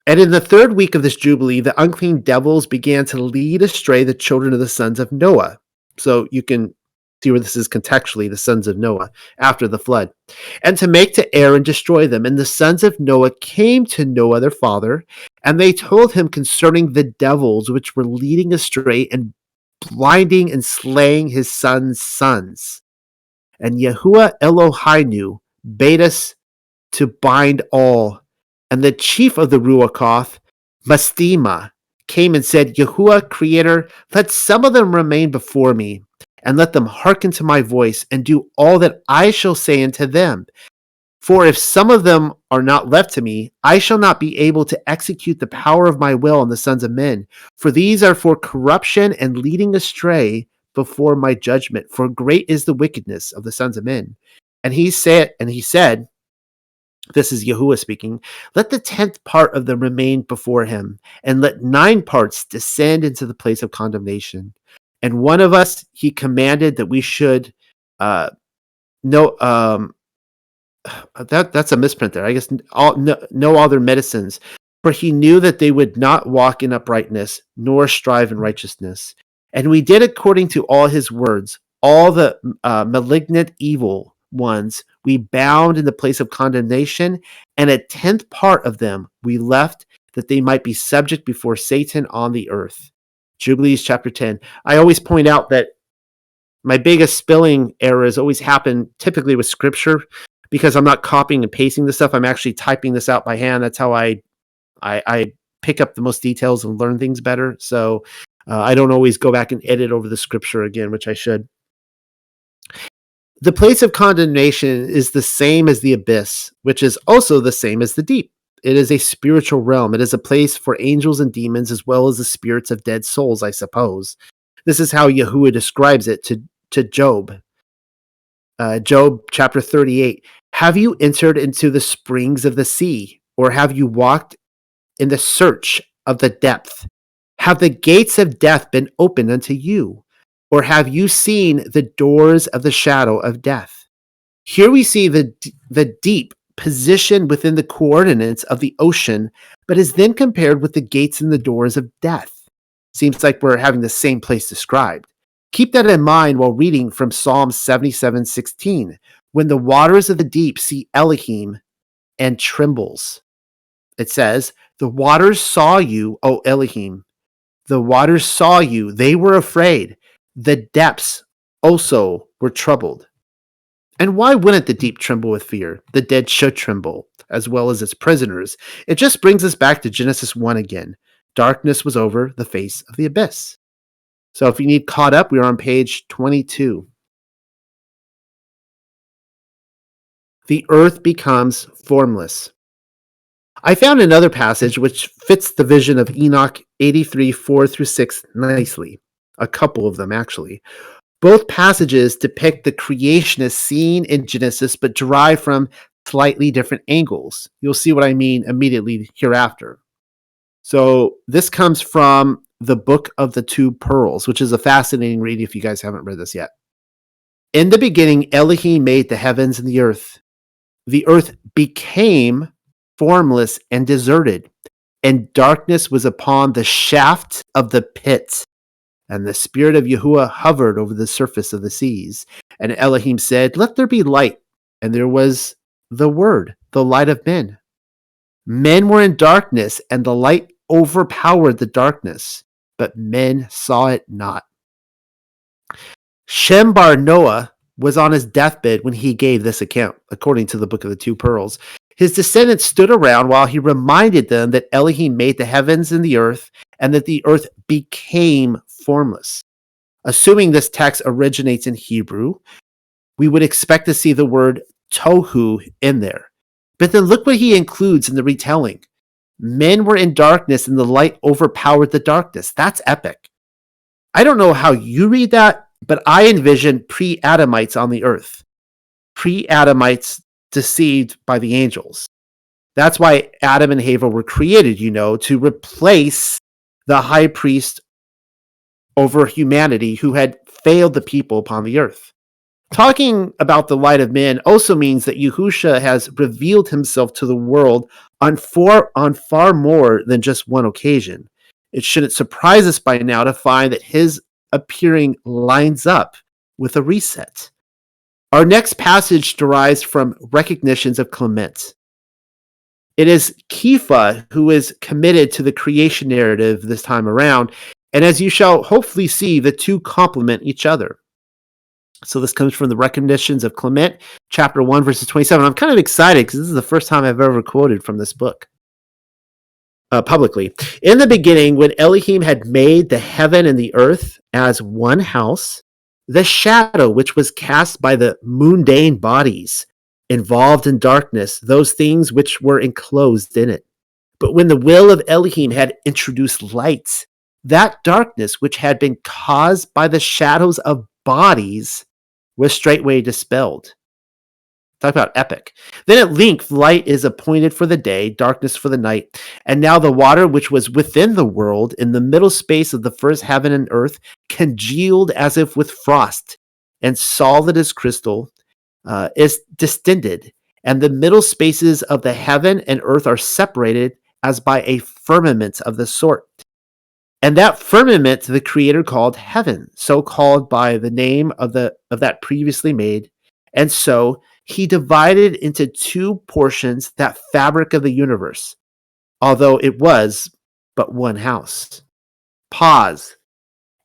And in the third week of this Jubilee, the unclean devils began to lead astray the children of the sons of Noah. So you can see where this is contextually, the sons of Noah, after the flood. And to make to err and destroy them. And the sons of Noah came to Noah, their father, and they told him concerning the devils which were leading astray and blinding and slaying his sons' sons. And Yahuwah Eloheinu bade us to bind all. And the chief of the Ruachoth, Mastema, came and said, Yahuwah, Creator, let some of them remain before me, and let them hearken to my voice, and do all that I shall say unto them. For if some of them are not left to me, I shall not be able to execute the power of my will on the sons of men. For these are for corruption and leading astray before my judgment. For great is the wickedness of the sons of men. And he said, this is Yahuwah speaking, let the 10th part of them remain before him, and let 9 parts descend into the place of condemnation. And one of us he commanded that we should that's a misprint there. I guess no other medicines, for he knew that they would not walk in uprightness, nor strive in righteousness. And we did according to all his words. All the malignant evil ones we bound in the place of condemnation, and a 10th part of them we left, that they might be subject before Satan on the earth. Jubilees chapter 10. I always point out that My biggest spelling errors always happen typically with scripture because I'm not copying and pasting the stuff. I'm actually typing this out by hand. That's how I pick up the most details and learn things better. So I don't always go back and edit over the scripture again, which I should. The place of condemnation is the same as the abyss, which is also the same as the deep. It is a spiritual realm. It is a place for angels and demons as well as the spirits of dead souls, I suppose. This is how Yahuwah describes it to Job. Job chapter 38. Have you entered into the springs of the sea, or have you walked in the search of the depth? Have the gates of death been opened unto you? Or have you seen the doors of the shadow of death? Here we see the deep positioned within the coordinates of the ocean, but is then compared with the gates and the doors of death. Seems like we're having the same place described. Keep that in mind while reading from Psalm 77:16. When the waters of the deep see Elohim and trembles. It says, the waters saw you, O Elohim. The waters saw you. They were afraid. The depths also were troubled. And why wouldn't the deep tremble with fear? The dead should tremble, as well as its prisoners. It just brings us back to Genesis 1 again. Darkness was over the face of the abyss. So if you need caught up, we are on page 22. The earth becomes formless. I found another passage which fits the vision of Enoch 83, 4-6 nicely. A couple of them, actually. Both passages depict the creation as seen in Genesis, but derived from slightly different angles. You'll see what I mean immediately hereafter. So this comes from the Book of the Two Pearls, which is a fascinating read if you guys haven't read this yet. In the beginning, Elohim made the heavens and the earth. The earth became formless and deserted, and darkness was upon the shaft of the pit. And the spirit of Yahuwah hovered over the surface of the seas. And Elohim said, let there be light. And there was the word, the light of men. Men were in darkness, and the light overpowered the darkness, but men saw it not. Shem bar Noah was on his deathbed when he gave this account, according to the Book of the Two Pearls. His descendants stood around while he reminded them that Elohim made the heavens and the earth, and that the earth became formless. Assuming this text originates in Hebrew, we would expect to see the word tohu in there. But then look what he includes in the retelling. Men were in darkness, and the light overpowered the darkness. That's epic. I don't know how you read that, but I envision pre-Adamites on the earth. Pre-Adamites deceived by the angels. That's why Adam and Eva were created, to replace the high priest over humanity who had failed the people upon the earth. Talking about the light of men also means that Yahusha has revealed himself to the world on far more than just one occasion. It shouldn't surprise us by now to find that his appearing lines up with a reset. Our next passage derives from recognitions of Clement. It is Kepha who is committed to the creation narrative this time around, and as you shall hopefully see, the two complement each other. So this comes from the recognitions of Clement, chapter 1, verses 27. I'm kind of excited because this is the first time I've ever quoted from this book publicly. In the beginning, when Elohim had made the heaven and the earth as one house, the shadow which was cast by the mundane bodies involved in darkness, those things which were enclosed in it. But when the will of Elohim had introduced light, that darkness which had been caused by the shadows of bodies was straightway dispelled. Talk about epic. Then at length light is appointed for the day, darkness for the night. And now the water which was within the world, in the middle space of the first heaven and earth, congealed as if with frost, and solid as crystal, is distended. And the middle spaces of the heaven and earth are separated as by a firmament of the sort. And that firmament the Creator called heaven, so called by the name of that previously made. And so he divided into two portions that fabric of the universe, although it was but one house. Pause.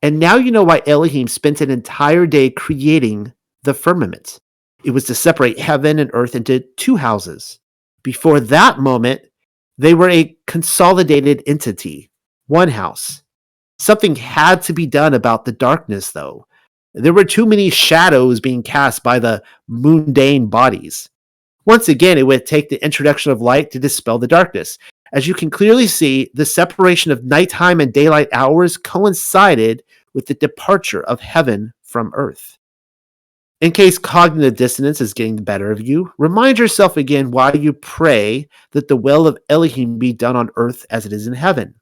And now you know why Elohim spent an entire day creating the firmament. It was to separate heaven and earth into two houses. Before that moment, they were a consolidated entity, one house. Something had to be done about the darkness, though. There were too many shadows being cast by the mundane bodies. Once again, it would take the introduction of light to dispel the darkness. As you can clearly see, the separation of nighttime and daylight hours coincided with the departure of heaven from earth. In case cognitive dissonance is getting the better of you, remind yourself again why you pray that the will of Elohim be done on earth as it is in heaven.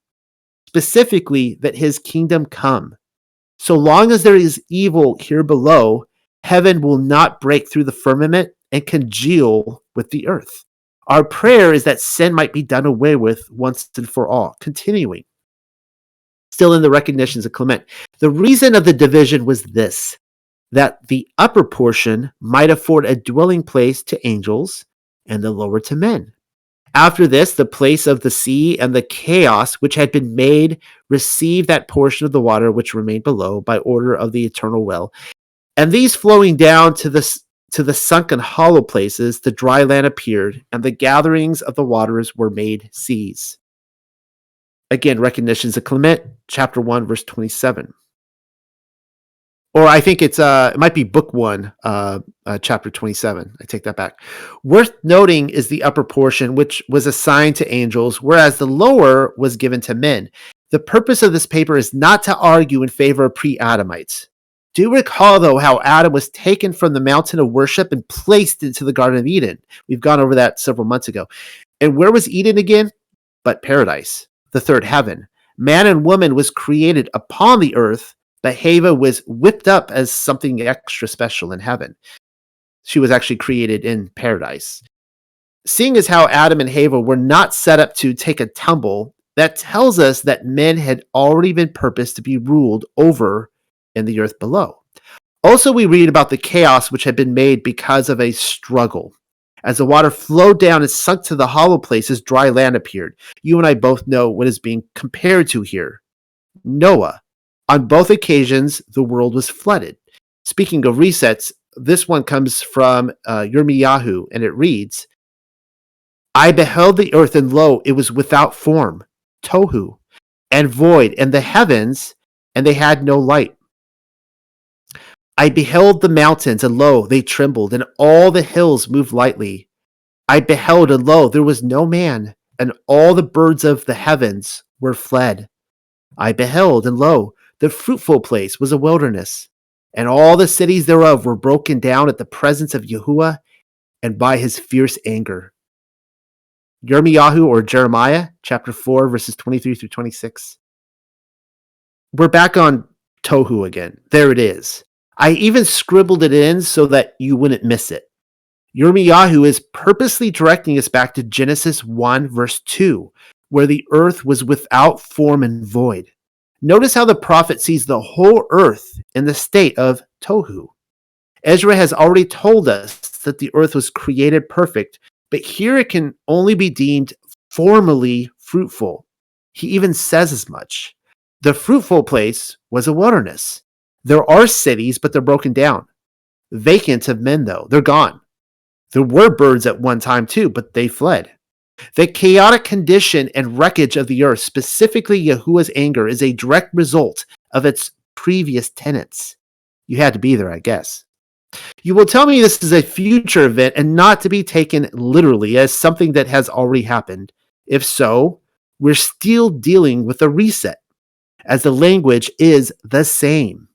Specifically, that his kingdom come. So long as there is evil here below, heaven will not break through the firmament and congeal with the earth. Our prayer is that sin might be done away with once and for all. Continuing. Still in the recognitions of Clement. The reason of the division was this, that the upper portion might afford a dwelling place to angels and the lower to men. After this, the place of the sea and the chaos which had been made received that portion of the water which remained below by order of the eternal will. And these flowing down to the sunken hollow places, the dry land appeared, and the gatherings of the waters were made seas. Again, recognitions of Clement, chapter 1, verse 27. Or I think it might be book 1, chapter 27. I take that back. Worth noting is the upper portion, which was assigned to angels, whereas the lower was given to men. The purpose of this paper is not to argue in favor of pre-Adamites. Do recall, though, how Adam was taken from the mountain of worship and placed into the Garden of Eden. We've gone over that several months ago. And where was Eden again? But paradise, the third heaven. Man and woman was created upon the earth, but Hava was whipped up as something extra special in heaven. She was actually created in paradise. Seeing as how Adam and Hava were not set up to take a tumble, that tells us that men had already been purposed to be ruled over in the earth below. Also, we read about the chaos which had been made because of a struggle. As the water flowed down and sunk to the hollow places, dry land appeared. You and I both know what is being compared to here. Noah. On both occasions, the world was flooded. Speaking of resets, this one comes from Yirmiyahu, and it reads, I beheld the earth, and lo, it was without form, tohu, and void, and the heavens, and they had no light. I beheld the mountains, and lo, they trembled, and all the hills moved lightly. I beheld, and lo, there was no man, and all the birds of the heavens were fled. I beheld, and lo, the fruitful place was a wilderness, and all the cities thereof were broken down at the presence of Yahuwah and by his fierce anger. Yirmiyahu, or Jeremiah, chapter 4, verses 23 through 26. We're back on Tohu again. There it is. I even scribbled it in so that you wouldn't miss it. Yirmiyahu is purposely directing us back to Genesis 1, verse 2, where the earth was without form and void. Notice how the prophet sees the whole earth in the state of Tohu. Ezra has already told us that the earth was created perfect, but here it can only be deemed formally fruitful. He even says as much. The fruitful place was a wilderness. There are cities, but they're broken down. Vacant of men, though. They're gone. There were birds at one time, too, but they fled. The chaotic condition and wreckage of the earth, specifically Yahuwah's anger, is a direct result of its previous tenets. You had to be there, I guess. You will tell me this is a future event and not to be taken literally as something that has already happened. If so, we're still dealing with a reset, as the language is the same.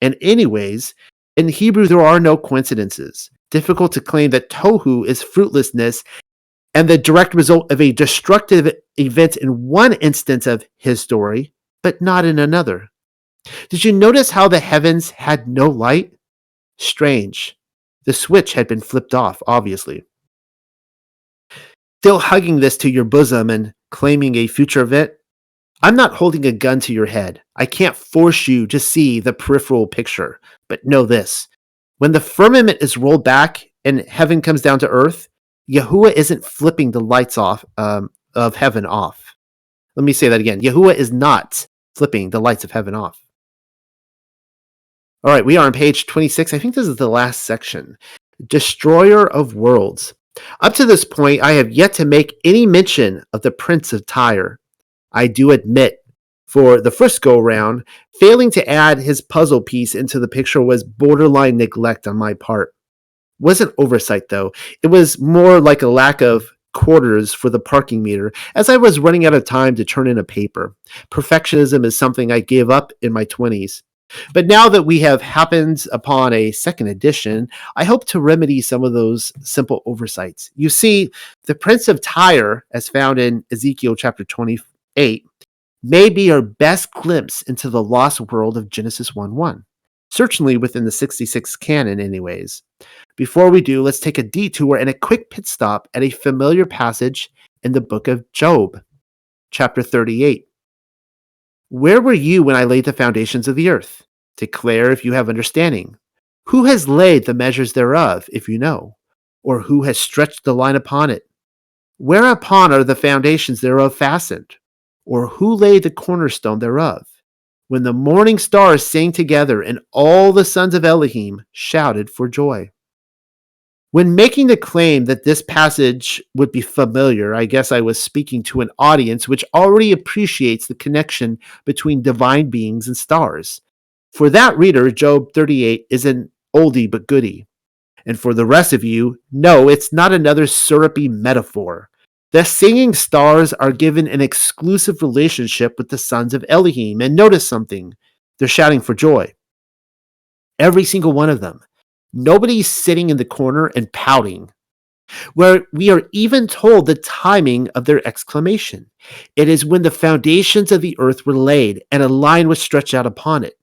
And anyways, in Hebrew there are no coincidences. Difficult to claim that Tohu is fruitlessness and the direct result of a destructive event in one instance of his story, but not in another. Did you notice how the heavens had no light? Strange. The switch had been flipped off, obviously. Still hugging this to your bosom and claiming a future event? I'm not holding a gun to your head. I can't force you to see the peripheral picture, but know this. When the firmament is rolled back and heaven comes down to earth, Yahuwah isn't flipping the lights off of heaven off. Let me say that again. Yahuwah is not flipping the lights of heaven off. All right, we are on page 26. I think this is the last section. Destroyer of worlds. Up to this point, I have yet to make any mention of the Prince of Tyre. I do admit, for the first go round, failing to add his puzzle piece into the picture was borderline neglect on my part. Wasn't oversight, though. It was more like a lack of quarters for the parking meter, as I was running out of time to turn in a paper. Perfectionism is something I gave up in my 20s. But now that we have happened upon a second edition, I hope to remedy some of those simple oversights. You see, the Prince of Tyre, as found in Ezekiel chapter 28, may be our best glimpse into the lost world of Genesis 1:1. Certainly within the 66 canon, anyways. Before we do, let's take a detour and a quick pit stop at a familiar passage in the book of Job, chapter 38. Where were you when I laid the foundations of the earth? Declare if you have understanding. Who has laid the measures thereof, if you know? Or who has stretched the line upon it? Whereupon are the foundations thereof fastened? Or who laid the cornerstone thereof? When the morning stars sang together and all the sons of Elohim shouted for joy. When making the claim that this passage would be familiar, I guess I was speaking to an audience which already appreciates the connection between divine beings and stars. For that reader, Job 38 is an oldie but goodie. And for the rest of you, no, it's not another syrupy metaphor. The singing stars are given an exclusive relationship with the sons of Elohim. And notice something, they're shouting for joy. Every single one of them. Nobody's sitting in the corner and pouting. Where we are even told the timing of their exclamation. It is when the foundations of the earth were laid and a line was stretched out upon it.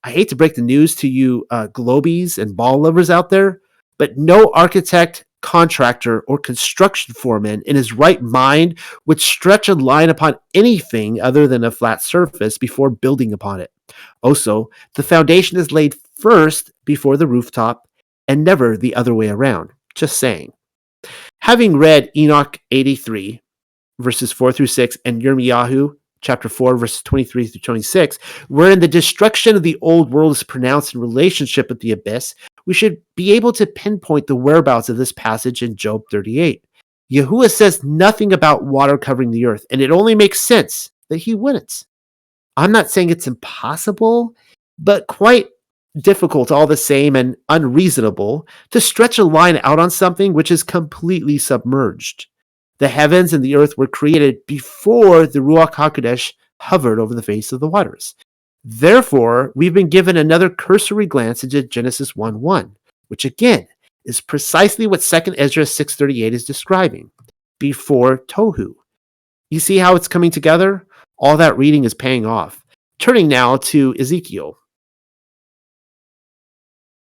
I hate to break the news to you globies and ball lovers out there, but no architect, contractor, or construction foreman in his right mind would stretch a line upon anything other than a flat surface before building upon it. Also, the foundation is laid first before the rooftop and never the other way around. Just saying. Having read Enoch 83, verses 4 through 6, and Yirmiyahu chapter 4, verses 23 through 26, wherein the destruction of the old world is pronounced in relationship with the abyss, we should be able to pinpoint the whereabouts of this passage in Job 38. Yahuwah says nothing about water covering the earth, and it only makes sense that he wouldn't. I'm not saying it's impossible, but quite difficult all the same and unreasonable to stretch a line out on something which is completely submerged. The heavens and the earth were created before the Ruach HaKodesh hovered over the face of the waters. Therefore, we've been given another cursory glance into Genesis 1:1, which again is precisely what 2nd Ezra 6:38 is describing, before Tohu. You see how it's coming together? All that reading is paying off. Turning now to Ezekiel.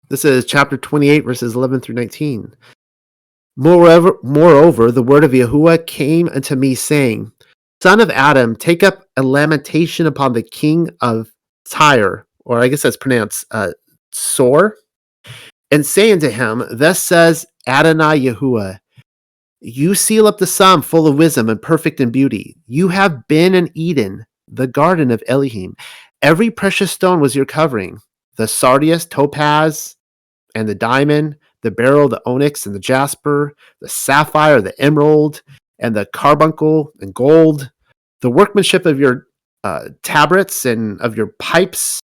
This is chapter 28, verses 11 through 19. Moreover, the word of Yahuwah came unto me, saying, Son of Adam, take up a lamentation upon the king of Tyre, or I guess that's pronounced Sor, and say unto him, Thus says Adonai Yahuwah, you seal up the sum full of wisdom and perfect in beauty. You have been in Eden, the garden of Elohim. Every precious stone was your covering, the sardius, topaz, and the diamond, the beryl, the onyx, and the jasper, the sapphire, the emerald, and the carbuncle, and gold. The workmanship of your tabrets and of your pipes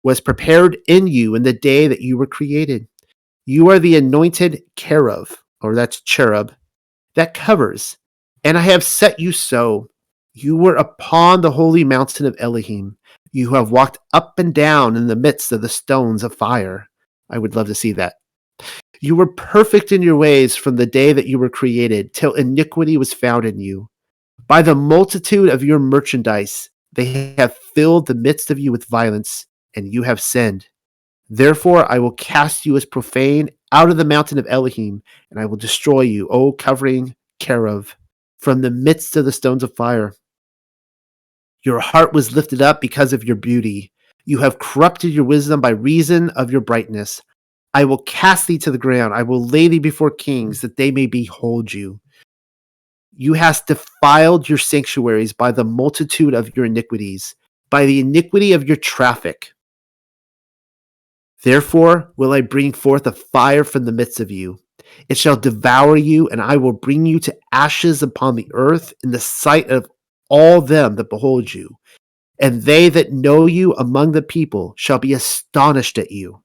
was prepared in you in the day that you were created. You are the anointed cherub, or that's cherub, that covers, and I have set you so. You were upon the holy mountain of Elohim. You have walked up and down in the midst of the stones of fire. I would love to see that. You were perfect in your ways from the day that you were created, till iniquity was found in you. By the multitude of your merchandise, they have filled the midst of you with violence, and you have sinned. Therefore, I will cast you as profane out of the mountain of Elohim, and I will destroy you, O covering cherub, from the midst of the stones of fire. Your heart was lifted up because of your beauty. You have corrupted your wisdom by reason of your brightness. I will cast thee to the ground. I will lay thee before kings, that they may behold you. You hast defiled your sanctuaries by the multitude of your iniquities, by the iniquity of your traffic. Therefore will I bring forth a fire from the midst of you. It shall devour you, and I will bring you to ashes upon the earth in the sight of all them that behold you. And they that know you among the people shall be astonished at you.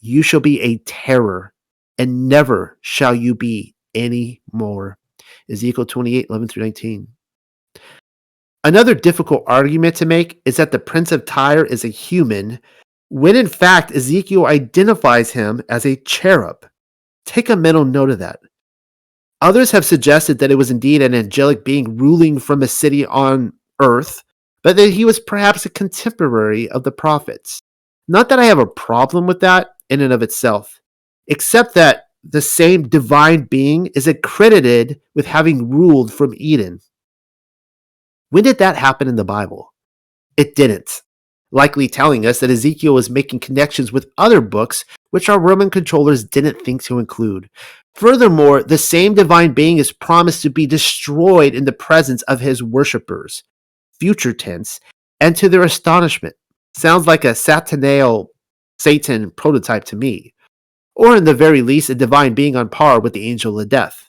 You shall be a terror, and never shall you be any more. Ezekiel 28:11-19. Another difficult argument to make is that the prince of Tyre is a human, when in fact Ezekiel identifies him as a cherub. Take a mental note of that. Others have suggested that it was indeed an angelic being ruling from a city on earth, but that he was perhaps a contemporary of the prophets. Not that I have a problem with that in and of itself, except that the same divine being is accredited with having ruled from Eden. When did that happen in the Bible? It didn't, likely telling us that Ezekiel was making connections with other books which our Roman controllers didn't think to include. Furthermore, the same divine being is promised to be destroyed in the presence of his worshippers, future tense, and to their astonishment. Sounds like a Satanale Satan prototype to me, or in the very least a divine being on par with the angel of death.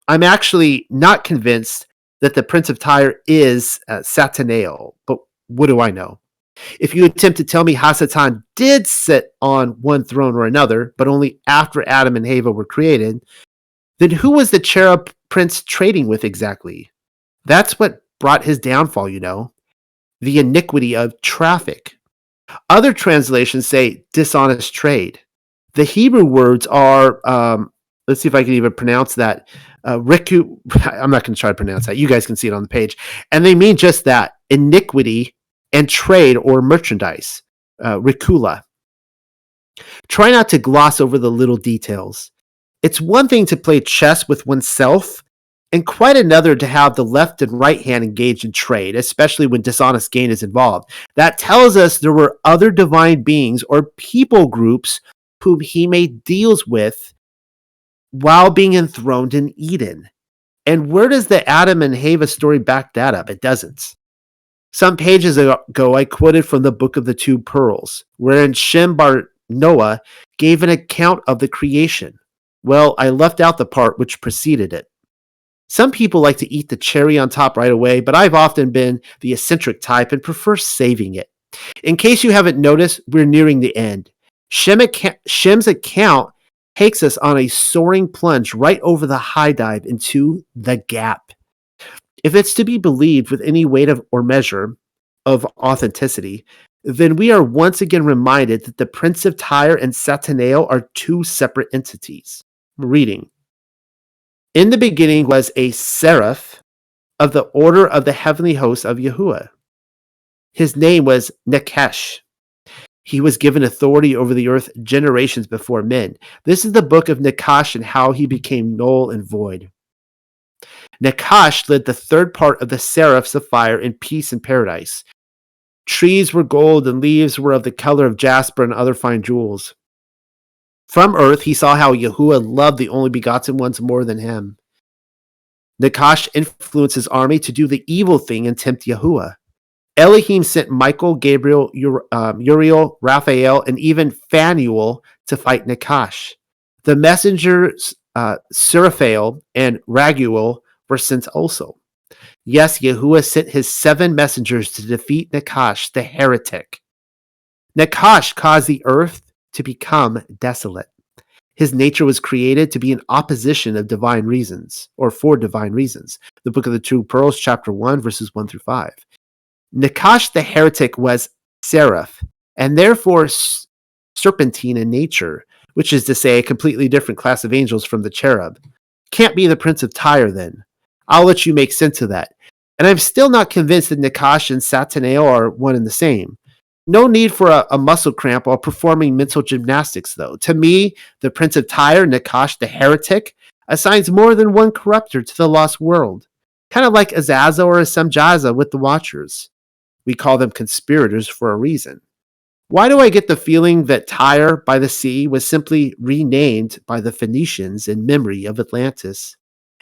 I'm actually not convinced that the Prince of Tyre is Satanale, but what do I know? If you attempt to tell me Hasatan did sit on one throne or another, but only after Adam and Eva were created, then who was the cherub prince trading with exactly? That's what brought his downfall, the iniquity of traffic. Other translations say dishonest trade. The Hebrew words are, let's see if I can even pronounce that. Riku, I'm not going to try to pronounce that. You guys can see it on the page. And they mean just that, iniquity and trade or merchandise, ricula. Try not to gloss over the little details. It's one thing to play chess with oneself, and quite another to have the left and right hand engaged in trade, especially when dishonest gain is involved. That tells us there were other divine beings or people groups whom he made deals with while being enthroned in Eden. And where does the Adam and Eva story back that up? It doesn't. Some pages ago, I quoted from the Book of the Two Pearls, wherein Shem bar Noah gave an account of the creation. Well, I left out the part which preceded it. Some people like to eat the cherry on top right away, but I've often been the eccentric type and prefer saving it. In case you haven't noticed, we're nearing the end. Shem's account takes us on a soaring plunge right over the high dive into the gap. If it's to be believed with any weight or measure of authenticity, then we are once again reminded that the Prince of Tyre and Satanale are two separate entities. Reading. In the beginning was a seraph of the order of the heavenly host of Yahuwah. His name was Nakash. He was given authority over the earth generations before men. This is the book of Nakash and how he became null and void. Nakash led the third part of the seraphs of fire in peace and paradise. Trees were gold and leaves were of the color of jasper and other fine jewels. From earth he saw how Yahuwah loved the only begotten ones more than him. Nakash influenced his army to do the evil thing and tempt Yahuwah. Elohim sent Michael, Gabriel, Uriel, Raphael, and even Phanuel to fight Nakash. The messengers Seraphim and Raguel were sent also. Yes, Yahuwah sent his 7 messengers to defeat Nakash, the heretic. Nakash caused the earth to become desolate. His nature was created to be in opposition of divine reasons, or for divine reasons. The Book of the Two Pearls, chapter 1, verses 1 through 5. Nakash the heretic was seraph, and therefore serpentine in nature, which is to say a completely different class of angels from the cherub. Can't be the Prince of Tyre then. I'll let you make sense of that. And I'm still not convinced that Nakash and Satanale are one and the same. No need for a muscle cramp while performing mental gymnastics, though. To me, the Prince of Tyre, Nakash the heretic, assigns more than one corrupter to the lost world. Kind of like Azazel or Samjaza with the Watchers. We call them conspirators for a reason. Why do I get the feeling that Tyre by the sea was simply renamed by the Phoenicians in memory of Atlantis,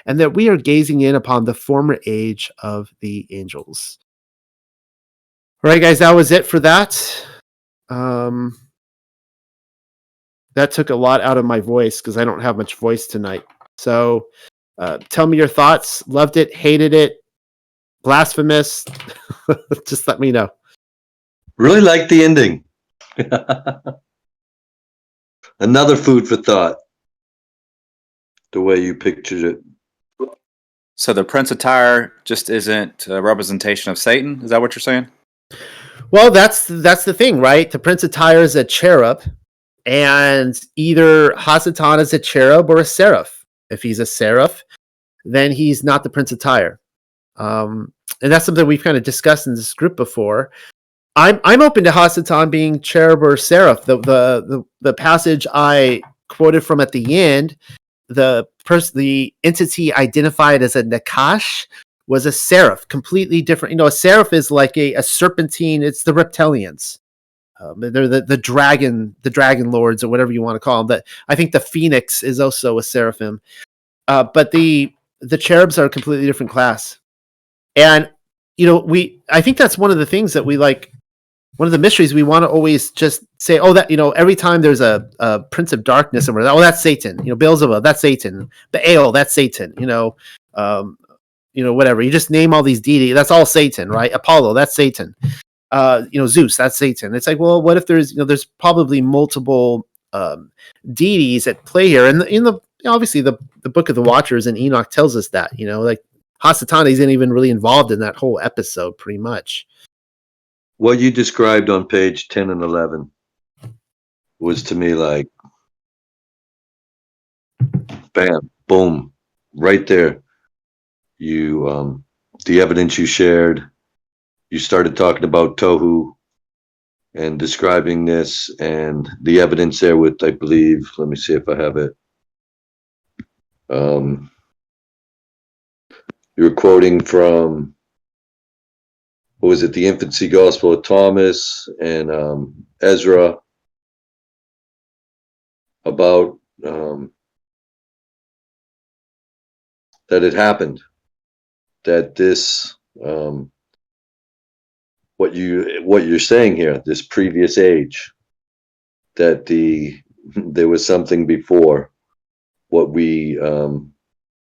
and that we are gazing in upon the former age of the angels? All right, guys, that was it for that. that took a lot out of my voice because I don't have much voice tonight. So tell me your thoughts. Loved it, hated it, blasphemous. Just let me know. Really liked the ending. Another food for thought. The way you pictured it. So the Prince of Tyre just isn't a representation of Satan? Is that what you're saying? Well, that's the thing, right? The Prince of Tyre is a cherub, and either Hasatan is a cherub or a seraph. If he's a seraph, then he's not the Prince of Tyre. And that's something we've kind of discussed in this group before. I'm open to Hasatan being cherub or seraph. The passage I quoted from at the end, the entity identified as a Nakash was a seraph, completely different. A seraph is like a serpentine. It's the reptilians. They're the dragon lords, or whatever you want to call them. I think the phoenix is also a seraphim. But the cherubs are a completely different class. And I think that's one of the things that we like. One of the mysteries we want to always just say, that every time there's a prince of darkness somewhere, that's Satan. Beelzebub, that's Satan. Baal, that's Satan. Whatever. You just name all these deities. That's all Satan, right? Apollo, that's Satan. Zeus, that's Satan. It's like, well, what if there's probably multiple deities at play here? And obviously the Book of the Watchers and Enoch tells us that. Like Hasatan isn't even really involved in that whole episode, pretty much. What you described on page 10 and 11 was to me like, bam, boom, right there. You, the evidence you shared, you started talking about Tohu and describing this, and the evidence there with, I believe, let me see if I have it. You were quoting from, what was it, the Infancy Gospel of Thomas and Ezra about that it happened, that this what you're saying here, this previous age, that there was something before what we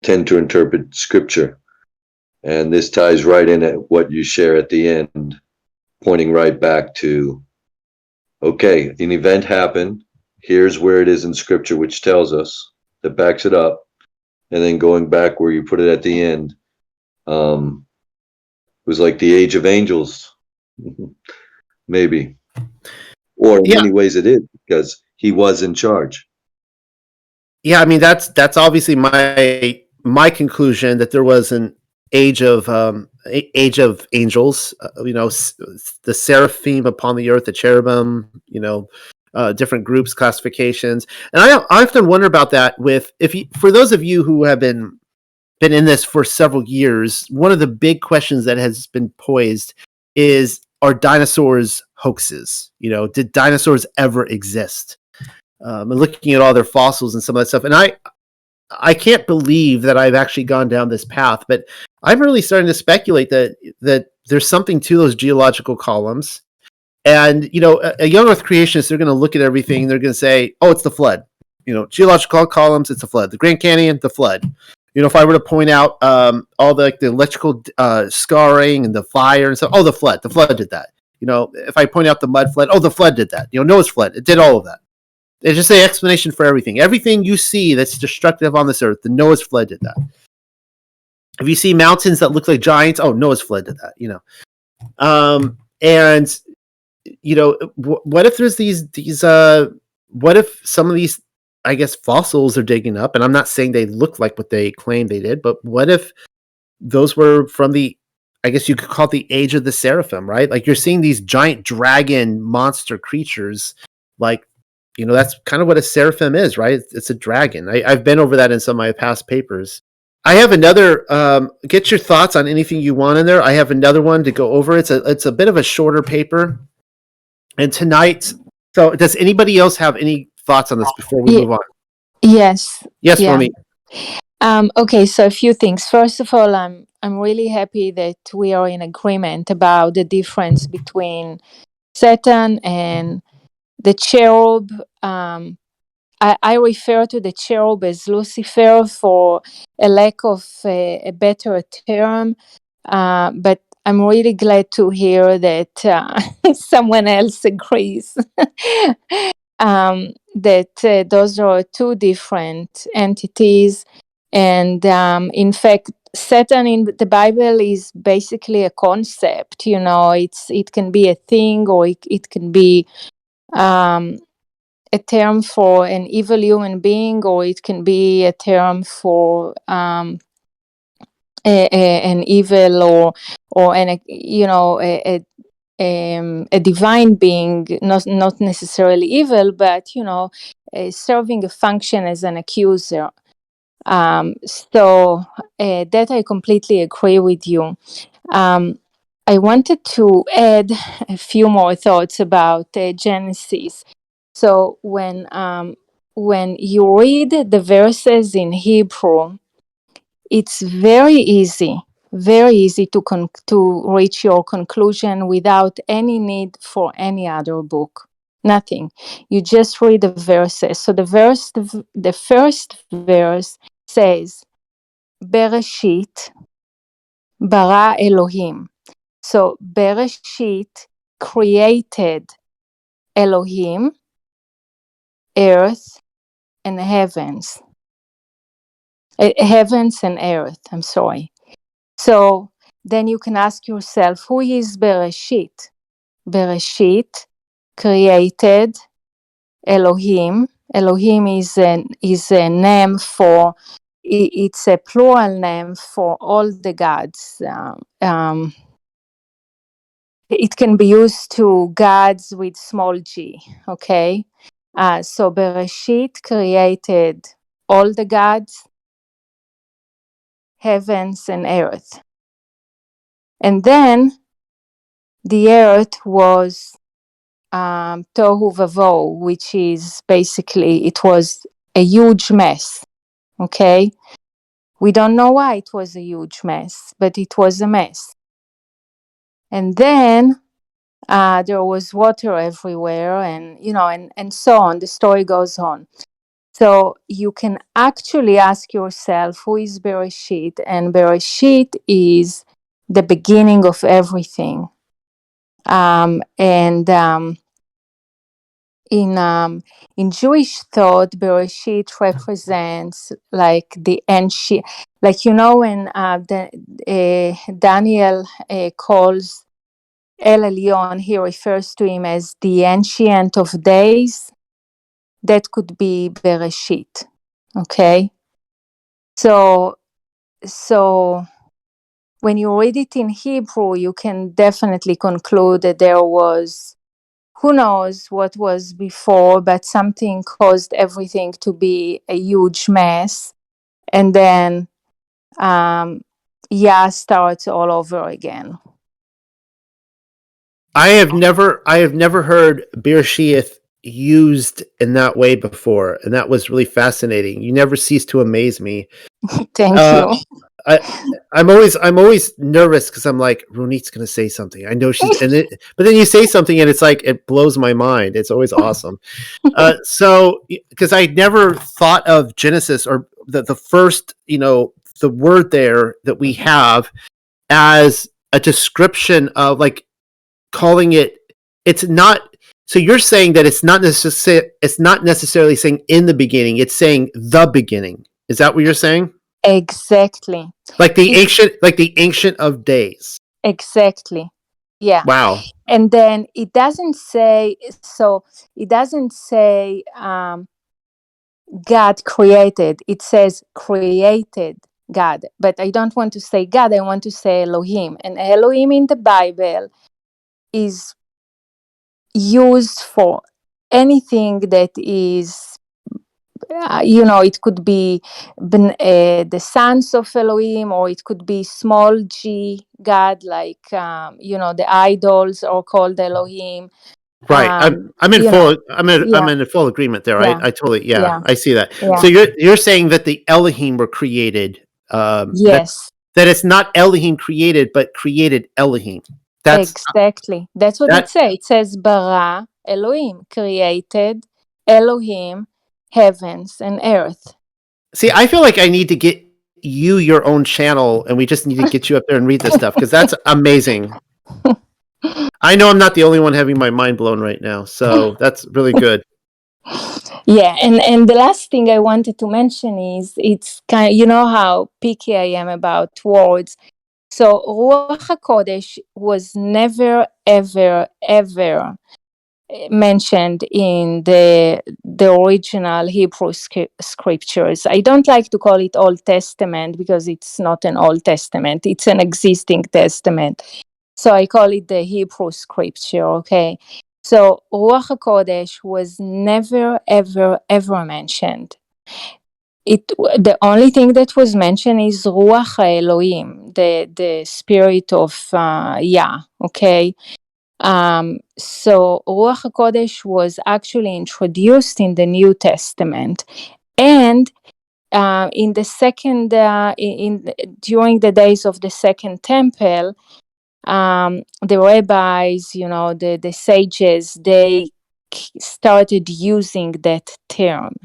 tend to interpret scripture. And this ties right in at what you share at the end, pointing right back to, okay, an event happened. Here's where it is in scripture, which tells us, that backs it up. And then going back where you put it at the end, it was like the age of angels, maybe. Or in many ways it is, because he was in charge. Yeah, I mean, that's obviously my conclusion, that there was an age of angels, the seraphim upon the earth, the cherubim, different groups, classifications. And I often wonder about that for those of you who have been in this for several years, one of the big questions that has been posed is, are dinosaurs hoaxes? Did dinosaurs ever exist? And looking at all their fossils and some of that stuff. And I can't believe that I've actually gone down this path, but I'm really starting to speculate that there's something to those geological columns. And, a young earth creationist, they're going to look at everything. They're going to say, oh, it's the flood. Geological columns, it's the flood. The Grand Canyon, the flood. If I were to point out all the electrical scarring and the fire and stuff, oh, the flood did that. If I point out the mud flood, oh, the flood did that. Noah's flood, it did all of that. It's just an explanation for everything. Everything you see that's destructive on this earth, the Noah's flood did that. If you see mountains that look like giants, oh, Noah's flood did that. And what if there's these what if some of these, I guess, fossils are digging up, and I'm not saying they look like what they claim they did, but what if those were from I guess you could call it the age of the seraphim, right? Like you're seeing these giant dragon monster creatures, like, that's kind of what a seraphim is, right? It's a dragon. I've been over that in some of my past papers. I have another, get your thoughts on anything you want in there. I have another one to go over. It's a bit of a shorter paper. And tonight, so does anybody else have any thoughts on this before we move on? Yes. Yes, Romy. Okay, so a few things. First of all, I'm really happy that we are in agreement about the difference between Satan and the cherub. I refer to the cherub as Lucifer for a lack of a better term, but I'm really glad to hear that someone else agrees that those are two different entities. And in fact, Satan in the Bible is basically a concept. It can be a thing, or it can be a term for an evil human being, or it can be a term for an evil or a divine being, not necessarily evil, but serving a function as an accuser. So that I completely agree with you. I wanted to add a few more thoughts about Genesis. So when you read the verses in Hebrew, it's very easy to reach your conclusion without any need for any other book. Nothing. You just read the verses. So the first verse says, Bereshit bara Elohim. So Bereshit created Elohim, earth, and heavens. Heavens and earth, I'm sorry. So then you can ask yourself, who is Bereshit? Bereshit created Elohim. Elohim is a name for, it's a plural name for all the gods. It can be used to gods with small g, okay? So Bereshit created all the gods, heavens and earth. And then the earth was tohu vavohu, which is basically, it was a huge mess, okay? We don't know why it was a huge mess, but it was a mess. And then there was water everywhere, and so on. The story goes on. So you can actually ask yourself, who is Bereshit? And Bereshit is the beginning of everything. In Jewish thought, Bereshit represents like the ancient, like when Daniel calls El Elyon, he refers to him as the Ancient of Days. That could be Bereshit. Okay, so when you read it in Hebrew, you can definitely conclude that there was, who knows what was before, but something caused everything to be a huge mess, and then starts all over again. I have never heard Bereshith used in that way before, and that was really fascinating. You never cease to amaze me. Thank you. I'm always nervous because I'm like, Ronit's gonna say something. I know she's, but then you say something and it's like it blows my mind. It's always awesome. So because I never thought of Genesis or the first, the word there that we have as a description of like calling it. It's not. So you're saying that it's not necessarily saying in the beginning. It's saying the beginning. Is that what you're saying? Exactly. Like the ancient of days. Exactly. Yeah. Wow. And then it doesn't say God created. It says created God. But I don't want to say God, I want to say Elohim. And Elohim in the Bible is used for anything that is, it could be the sons of Elohim, or it could be small g God, like the idols are called Elohim. Right. I'm in full agreement there. Yeah. I totally Yeah. I see that. Yeah. So you're saying that the Elohim were created. Yes. That it's not Elohim created, but created Elohim. That's exactly. That's what it says. It says bara Elohim, created Elohim, heavens and earth. See, I feel like I need to get you your own channel, and we just need to get you up there and read this stuff because that's amazing. I know I'm not the only one having my mind blown right now, so that's really good. Yeah, and the last thing I wanted to mention is it's kind you know how picky I am about words. So Ruach HaKodesh was never, ever, ever mentioned in the original Hebrew scriptures. I don't like to call it Old Testament because it's not an Old Testament. It's an existing testament. So I call it the Hebrew scripture, okay? So Ruach HaKodesh was never, ever, ever mentioned. The only thing that was mentioned is Ruach Elohim, the spirit of Yah, okay? So Ruach HaKodesh was actually introduced in the New Testament, and in the second, during the days of the Second Temple, the rabbis, the sages, they started using that term.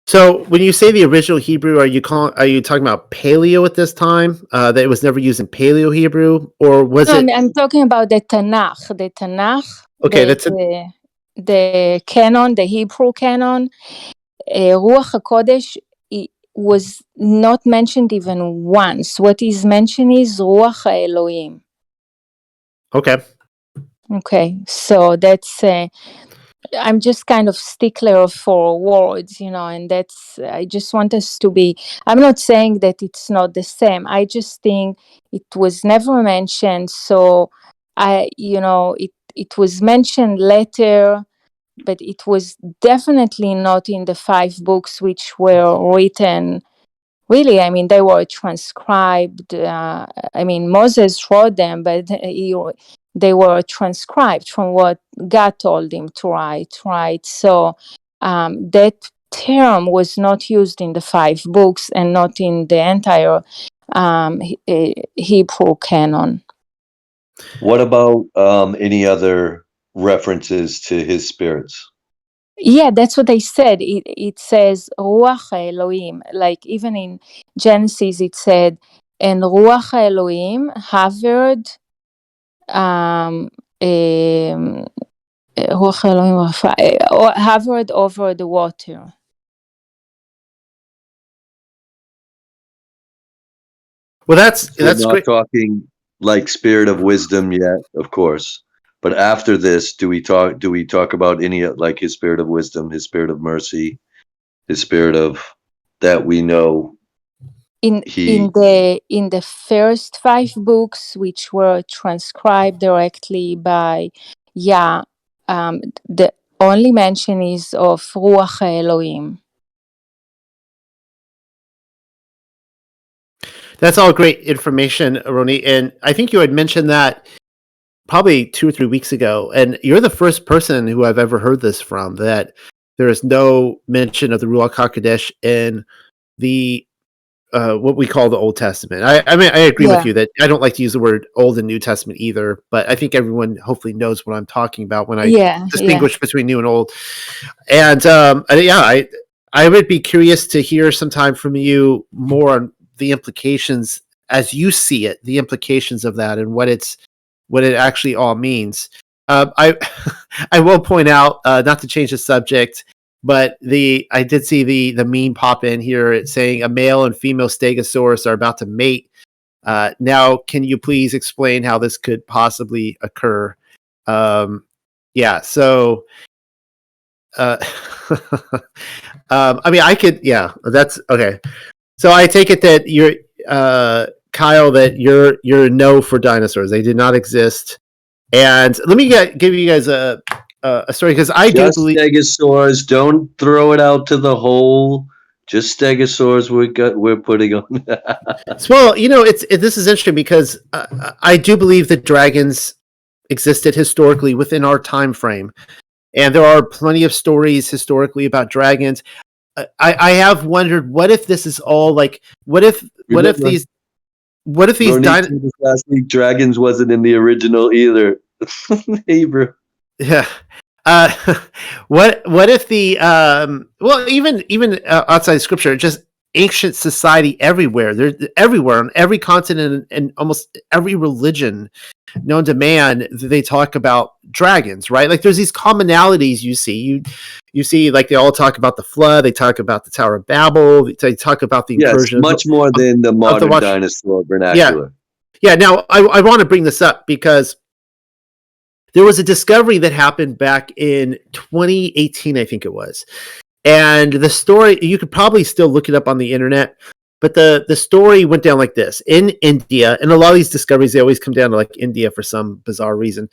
So when you say the original Hebrew, are you talking about Paleo at this time? That it was never used in Paleo Hebrew, or was No, it? I'm talking about the Tanakh. The Tanakh, Okay, the canon, the Hebrew canon. Ruach HaKodesh was not mentioned even once. What is mentioned is Ruach Elohim. okay. Okay, so that's I'm just kind of stickler for words, and I just want us to be, I'm not saying that it's not the same. I just think it was never mentioned. So it was mentioned later, but it was definitely not in the 5 books which were written. Really, I mean, they were transcribed. Moses wrote them, but they were transcribed from what God told him to write, right? So that term was not used in the 5 books and not in the entire Hebrew canon. What about any other references to his spirits? Yeah, that's what I said. It says Ruach Elohim. Like even in Genesis, it said, and Ruach Elohim hovered, Ruach Elohim hovered over the water. Well, that's We're not great. talking like spirit of wisdom yet, of course. But after this, do we talk about any like his spirit of wisdom, his spirit of mercy, his spirit of that we know In the first 5 books, which were transcribed directly by Yah, the only mention is of Ruach Elohim. That's all great information, Roni. And I think you had mentioned that probably 2 or 3 weeks ago. And you're the first person who I've ever heard this from, that there is no mention of the Ruach HaKodesh in the what we call the Old Testament. I mean, I agree with you that I don't like to use the word Old and New Testament either, but I think everyone hopefully knows what I'm talking about when I distinguish between New and Old. And I would be curious to hear sometime from you more on the implications as you see it, the implications of that and what it actually all means. I I will point out, not to change the subject, but I did see the meme pop in here. It's saying a male and female stegosaurus are about to mate. Now, can you please explain how this could possibly occur? Yeah. So, I mean, I could. Yeah, that's okay. So I take it that you're, Kyle, that you're no for dinosaurs. They did not exist. And let me give you guys a story, because I do believe stegosaurs. Don't throw it out to the whole. Just stegosaurs. We're putting on. Well, this is interesting because I do believe that dragons existed historically within our time frame, and there are plenty of stories historically about dragons. I have wondered, what if this is all like, what if these last week dragons wasn't in the original either. Hebrew. Yeah. Uh, what if the well, even outside scripture, just ancient society everywhere. They're everywhere on every continent and almost every religion known to man. They talk about dragons, right? Like there's these commonalities you see. You see, like they all talk about the flood. They talk about the Tower of Babel. They talk about the Yes, incursion. much more than the modern watch- dinosaur vernacular. Yeah. Now I want to bring this up because there was a discovery that happened back in 2018, I think it was. And the story, you could probably still look it up on the internet, but the story went down like this. In India, and a lot of these discoveries, they always come down to like India for some bizarre reason.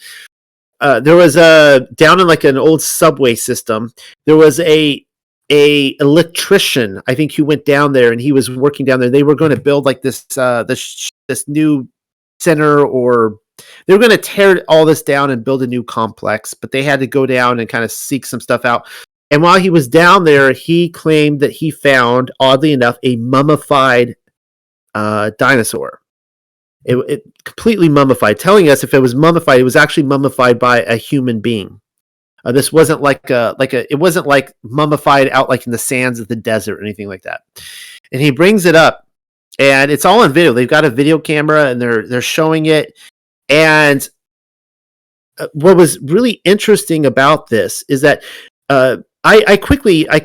There was down in like an old subway system, there was a electrician, I think, who went down there and he was working down there. They were going to build like this new center, or they were going to tear all this down and build a new complex, but they had to go down and kind of seek some stuff out. And while he was down there, he claimed that he found, oddly enough, a mummified dinosaur. It completely mummified, telling us if it was mummified, it was actually mummified by a human being. This wasn't it wasn't like mummified out like in the sands of the desert or anything like that. And he brings it up, and it's all on video. They've got a video camera, and they're showing it. And what was really interesting about this is that I quickly I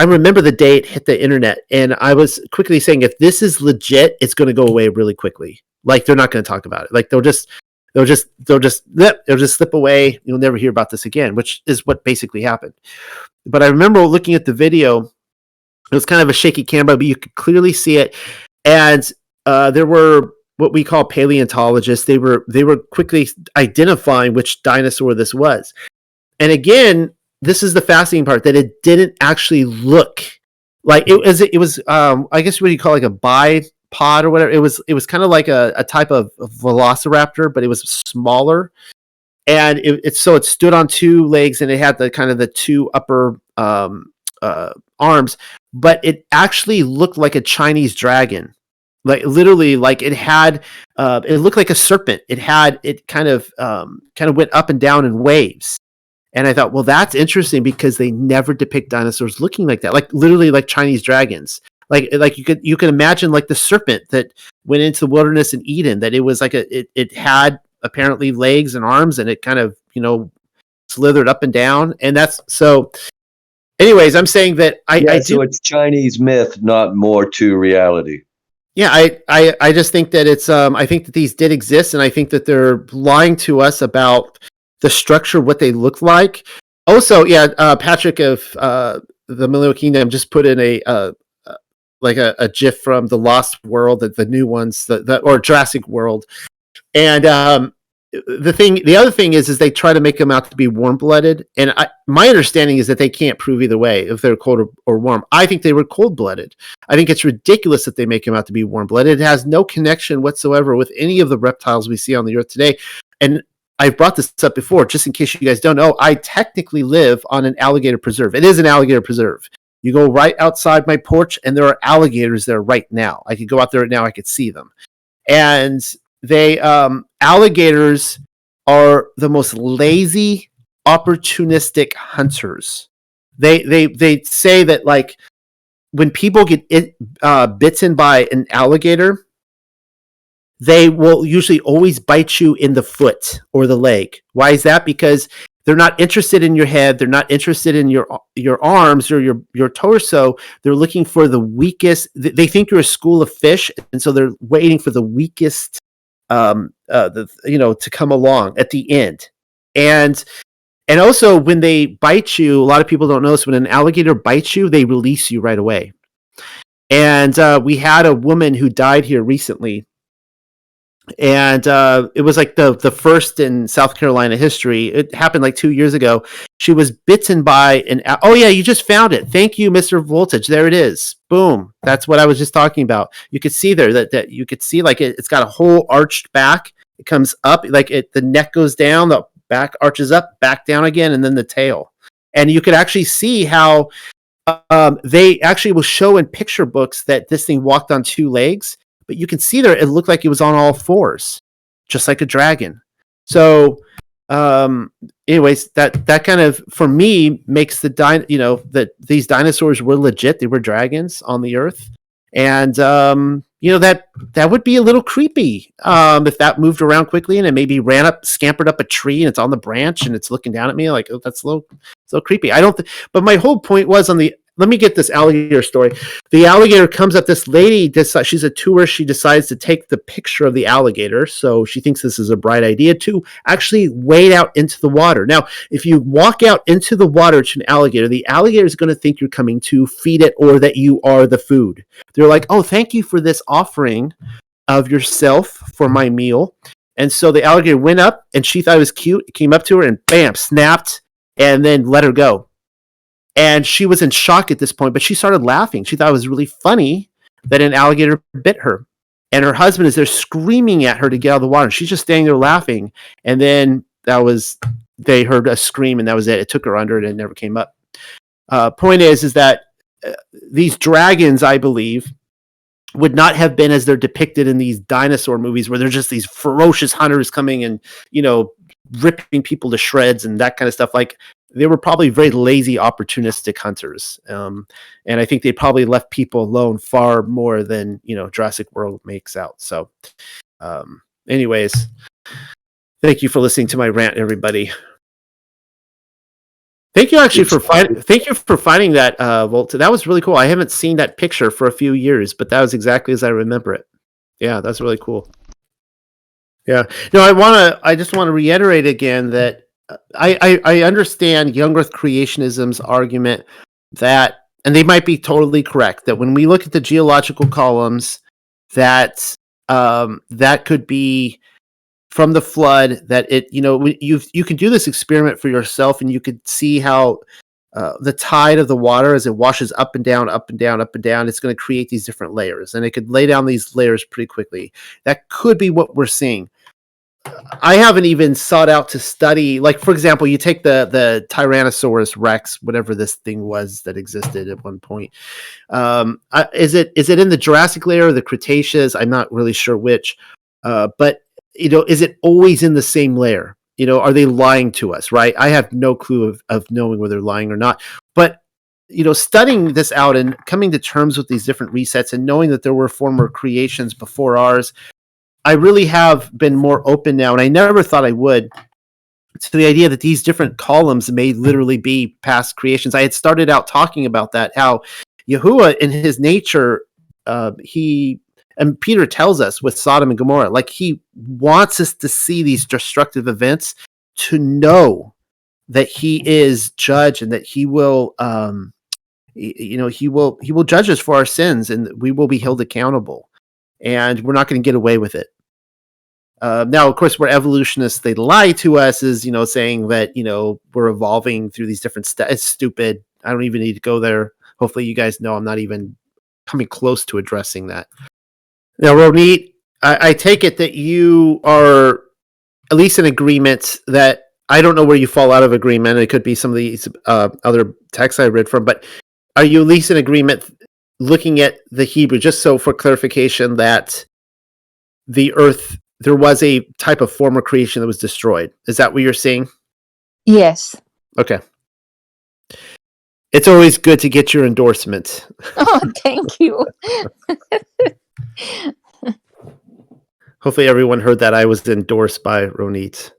remember the day it hit the internet, and I was quickly saying, if this is legit, it's going to go away really quickly. Like they're not going to talk about it. Like they'll just slip away. You'll never hear about this again, which is what basically happened. But I remember looking at the video. It was kind of a shaky camera, but you could clearly see it. And there were what we call paleontologists. They were quickly identifying which dinosaur this was. And again, this is the fascinating part, that it didn't actually look like it was I guess what you call like a bipod or whatever. It was kind of like a type of velociraptor, but it was smaller. And it stood on two legs, and it had the kind of the two upper arms, but it actually looked like a Chinese dragon. Like literally, like it had it looked like a serpent. It kind of went up and down in waves. And I thought, well, that's interesting because they never depict dinosaurs looking like that. Like literally like Chinese dragons. Like you could imagine like the serpent that went into the wilderness in Eden, that it was like it had apparently legs and arms, and it kind of, slithered up and down. And that's so anyways, I'm saying that so it's Chinese myth, not more to reality. Yeah, I just think that it's I think that these did exist, and I think that they're lying to us about the structure, what they look like. Also, Patrick of the Millennial Kingdom just put in a GIF from the Lost World, the new ones, or Jurassic World, and the other thing is they try to make them out to be warm-blooded, and my understanding is that they can't prove either way if they're cold or warm. I think they were cold-blooded. I think it's ridiculous that they make them out to be warm-blooded. It has no connection whatsoever with any of the reptiles we see on the earth today. And I've brought this up before, just in case you guys don't know, I technically live on an alligator preserve. It is an alligator preserve. You go right outside my porch, and there are alligators there right now. I could go out there right now. I could see them. And they alligators are the most lazy, opportunistic hunters. They say that, like, when people get bitten by an alligator, they will usually always bite you in the foot or the leg. Why is that? Because they're not interested in your head. They're not interested in your arms or your torso. They're looking for the weakest. They think you're a school of fish, and so they're waiting for the weakest, to come along at the end. And also, when they bite you, a lot of people don't know this. When an alligator bites you, they release you right away. And we had a woman who died here recently. And it was like the first in South Carolina history. It happened like 2 years ago. She was bitten by oh yeah, you just found it. Thank you, Mr. Voltage. There it is. Boom. That's what I was just talking about. You could see there that you could see, like, it's got a whole arched back. It comes up, like the neck goes down, the back arches up, back down again, and then the tail. And you could actually see how they actually will show in picture books that this thing walked on two legs. But you can see there, it looked like it was on all fours, just like a dragon. So anyways, that kind of for me makes that these dinosaurs were legit. They were dragons on the earth, and that would be a little creepy if that moved around quickly and it maybe scampered up a tree and it's on the branch and it's looking down at me like, oh, that's a little creepy. But my whole point was let me get this alligator story. The alligator comes up, this lady, she's a tourist. She decides to take the picture of the alligator. So she thinks this is a bright idea to actually wade out into the water. Now, if you walk out into the water to an alligator, the alligator is going to think you're coming to feed it or that you are the food. They're like, oh, thank you for this offering of yourself for my meal. And so the alligator went up and she thought it was cute. It came up to her and bam, snapped and then let her go. And she was in shock at this point, but she started laughing. She thought it was really funny that an alligator bit her. And her husband is there screaming at her to get out of the water. She's just standing there laughing. And then they heard a scream and that was it. It took her under and it never came up. Point is that these dragons, I believe, would not have been as they're depicted in these dinosaur movies where they're just these ferocious hunters coming and, ripping people to shreds and that kind of stuff. Like, they were probably very lazy, opportunistic hunters. And I think they probably left people alone far more than, Jurassic World makes out. So anyways, thank you for listening to my rant, everybody. Thank you actually for finding that, Volta. That was really cool. I haven't seen that picture for a few years, but that was exactly as I remember it. Yeah, that's really cool. Yeah. No, I just want to reiterate again that I understand young Earth creationism's argument that, and they might be totally correct, that when we look at the geological columns, that could be from the flood, that you can do this experiment for yourself and you could see how the tide of the water, as it washes up and down, up and down, up and down, it's going to create these different layers, and it could lay down these layers pretty quickly. That could be what we're seeing. I haven't even sought out to study, like, for example, you take the Tyrannosaurus Rex, whatever this thing was that existed at one point. Is it in the Jurassic layer or the Cretaceous? I'm not really sure which. But is it always in the same layer? Are they lying to us? Right? I have no clue of knowing whether they're lying or not. But studying this out and coming to terms with these different resets and knowing that there were former creations before ours, I really have been more open now, and I never thought I would, to the idea that these different columns may literally be past creations. I had started out talking about that, how Yahuwah in his nature, and Peter tells us with Sodom and Gomorrah, like, he wants us to see these destructive events to know that he is judge and that he will, he will judge us for our sins and we will be held accountable. And we're not going to get away with it. Now, of course, where evolutionists, they lie to us is, saying that, we're evolving through these different steps. It's stupid. I don't even need to go there. Hopefully you guys know I'm not even coming close to addressing that. Now, Ronit, I take it that you are at least in agreement that, I don't know where you fall out of agreement. It could be some of these other texts I read from, but are you at least in agreement looking at the Hebrew, just so for clarification, that the earth, there was a type of former creation that was destroyed? Is that what you're saying? Yes. Okay. It's always good to get your endorsement. Oh, thank you. Hopefully everyone heard that I was endorsed by Ronit.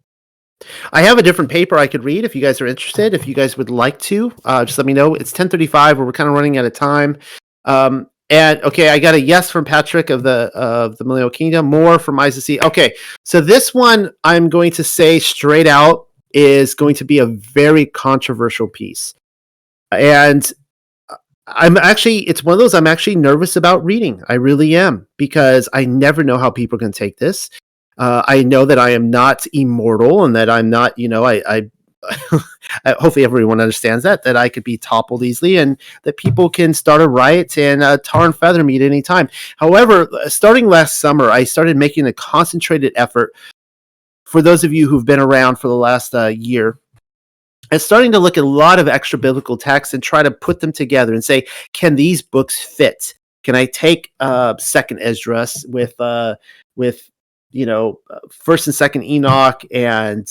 I have a different paper I could read if you guys are interested. If you guys would like to, just let me know. It's 10:35, where we're kind of running out of time. And okay, I got a yes from Patrick of the Millennial Kingdom, more from Isaac C. Okay, so this one I'm going to say straight out is going to be a very controversial piece, and it's one of those I'm actually nervous about reading. I really am, because I never know how people can take this. I know that I am not immortal and that I'm not, I hopefully everyone understands that I could be toppled easily and that people can start a riot and tar and feather me at any time. However, starting last summer, I started making a concentrated effort, for those of you who've been around for the last year, and starting to look at a lot of extra biblical texts and try to put them together and say, can these books fit? Can I take Second Esdras with First and Second Enoch, and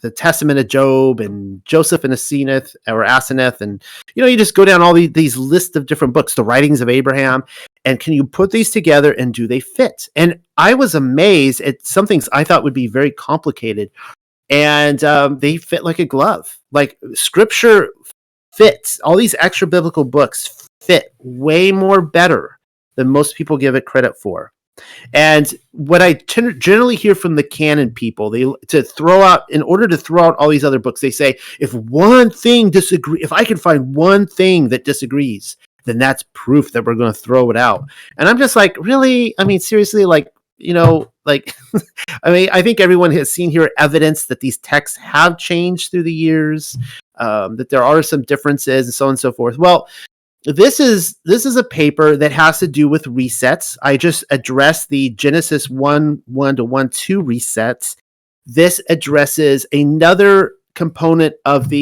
the Testament of Job, and Joseph and Aseneth, and you just go down all these lists of different books, the writings of Abraham, and can you put these together and do they fit? And I was amazed at some things I thought would be very complicated, and they fit like a glove. Like Scripture fits. All these extra biblical books fit way more better than most people give it credit for. And what I generally hear from the canon people, in order to throw out all these other books, they say, if I can find one thing that disagrees, then that's proof that we're going to throw it out. And I'm just like, really? I mean, seriously, I think everyone has seen here evidence that these texts have changed through the years, that there are some differences and so on and so forth. Well, this is a paper that has to do with resets. I just addressed the Genesis 1:1 to 1:2 resets. This addresses another component of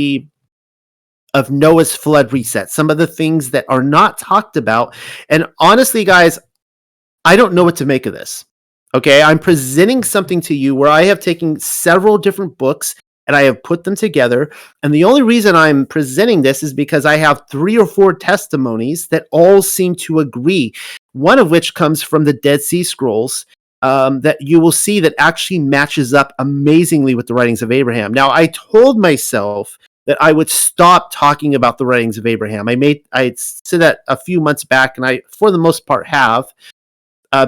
Noah's flood reset. Some of the things that are not talked about. And honestly, guys, I don't know what to make of this. Okay, I'm presenting something to you where I have taken several different books and I have put them together. And the only reason I'm presenting this is because I have 3 or 4 testimonies that all seem to agree. One of which comes from the Dead Sea Scrolls, that you will see that actually matches up amazingly with the writings of Abraham. Now, I told myself that I would stop talking about the writings of Abraham. I said that a few months back, and I, for the most part, have,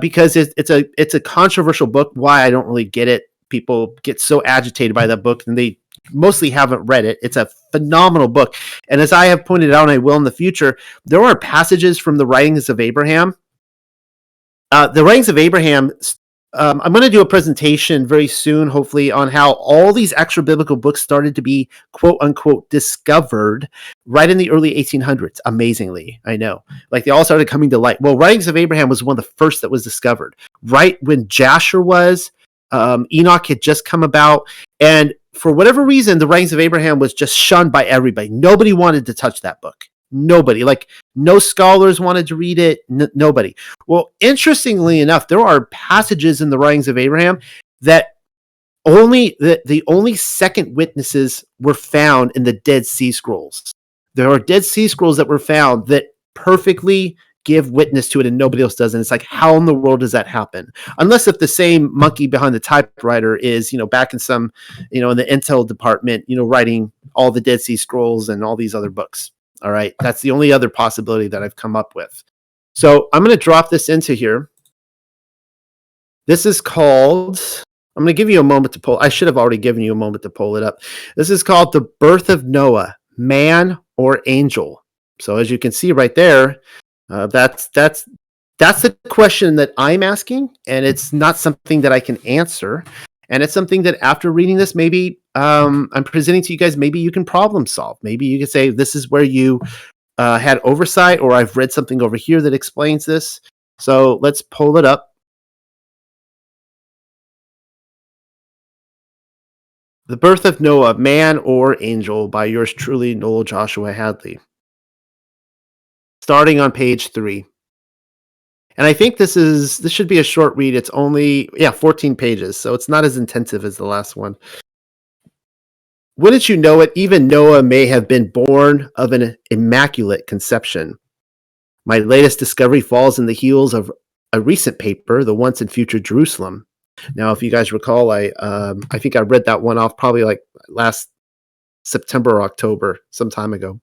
because it's a controversial book. Why, I don't really get it. People get so agitated by that book, and they mostly haven't read it. It's a phenomenal book. And as I have pointed out, and I will in the future, there are passages from the writings of Abraham. The writings of Abraham, I'm going to do a presentation very soon, hopefully, on how all these extra biblical books started to be, quote unquote, discovered right in the early 1800s. Amazingly, I know. Like, they all started coming to light. Well, writings of Abraham was one of the first that was discovered. Right when Jasher was, Enoch had just come about, and for whatever reason, the writings of Abraham was just shunned by everybody. Nobody wanted to touch that book. Nobody. Like, no scholars wanted to read it. Nobody. Well, interestingly enough, there are passages in the writings of Abraham that the only second witnesses were found in the Dead Sea Scrolls. There are Dead Sea Scrolls that were found that perfectly give witness to it, and nobody else does. And it's like, how in the world does that happen? Unless if the same monkey behind the typewriter is, back in some, in the Intel department, writing all the Dead Sea Scrolls and all these other books. All right. That's the only other possibility that I've come up with. So I'm going to drop this into here. This is called, I'm going to give you a moment to pull. I should have already given you a moment to pull it up. This is called The Birth of Noah, Man or Angel. So as you can see right there, that's the question that I'm asking, and it's not something that I can answer. And it's something that after reading this, maybe I'm presenting to you guys, maybe you can problem solve. Maybe you can say, this is where you had oversight, or I've read something over here that explains this. So let's pull it up. The Birth of Noah, Man or Angel, by yours truly, Noel Joshua Hadley. Starting on page 3. And I think this should be a short read. It's only 14 pages, so it's not as intensive as the last one. Wouldn't you know it, even Noah may have been born of an immaculate conception. My latest discovery falls in the heels of a recent paper, The Once and Future Jerusalem. Now, if you guys recall, I think I read that one off probably like last September or October, some time ago.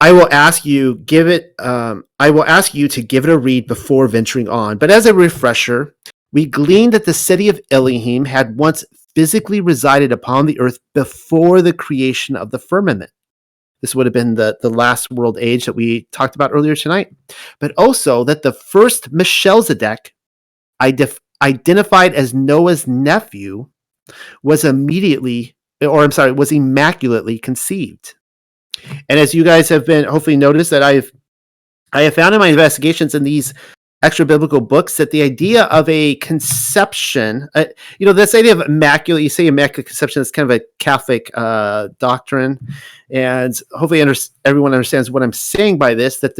I will ask you to give it a read before venturing on. But as a refresher, we gleaned that the city of Elohim had once physically resided upon the earth before the creation of the firmament. This would have been the last world age that we talked about earlier tonight. But also that the first Melchizedek, identified as Noah's nephew, was immaculately conceived. And as you guys have been hopefully noticed, that I have found in my investigations in these extra biblical books that the idea of a conception, this idea of immaculate, you say immaculate conception, is kind of a Catholic doctrine, and hopefully everyone understands what I'm saying by this. That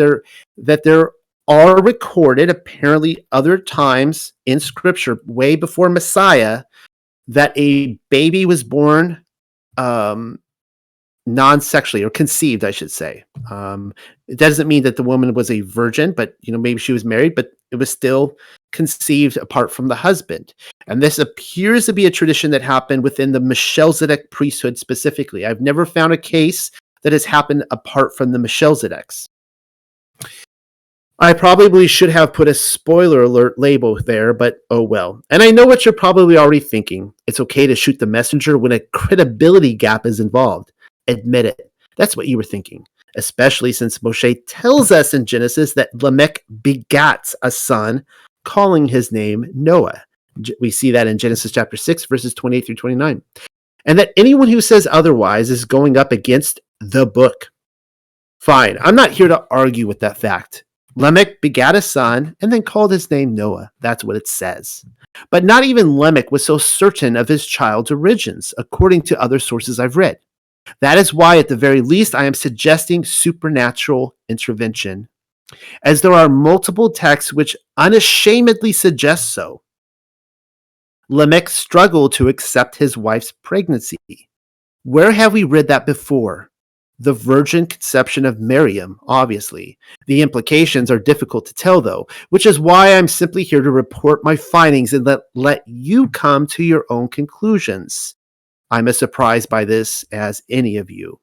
there are recorded, apparently other times in Scripture, way before Messiah, that a baby was born non-sexually, or conceived, I should say. It doesn't mean that the woman was a virgin, but maybe she was married, but it was still conceived apart from the husband. And this appears to be a tradition that happened within the Melchizedek priesthood specifically. I've never found a case that has happened apart from the Melchizedeks. I probably should have put a spoiler alert label there, but oh well. And I know what you're probably already thinking. It's okay to shoot the messenger when a credibility gap is involved. Admit it. That's what you were thinking, especially since Moshe tells us in Genesis that Lamech begats a son, calling his name Noah. We see that in Genesis chapter 6, verses 28 through 29. And that anyone who says otherwise is going up against the book. Fine, I'm not here to argue with that fact. Lamech begat a son and then called his name Noah. That's what it says. But not even Lamech was so certain of his child's origins, according to other sources I've read. That is why, at the very least, I am suggesting supernatural intervention, as there are multiple texts which unashamedly suggest so. Lamech struggled to accept his wife's pregnancy. Where have we read that before? The virgin conception of Miriam, obviously. The implications are difficult to tell, though, which is why I'm simply here to report my findings and let you come to your own conclusions. I'm as surprised by this as any of you.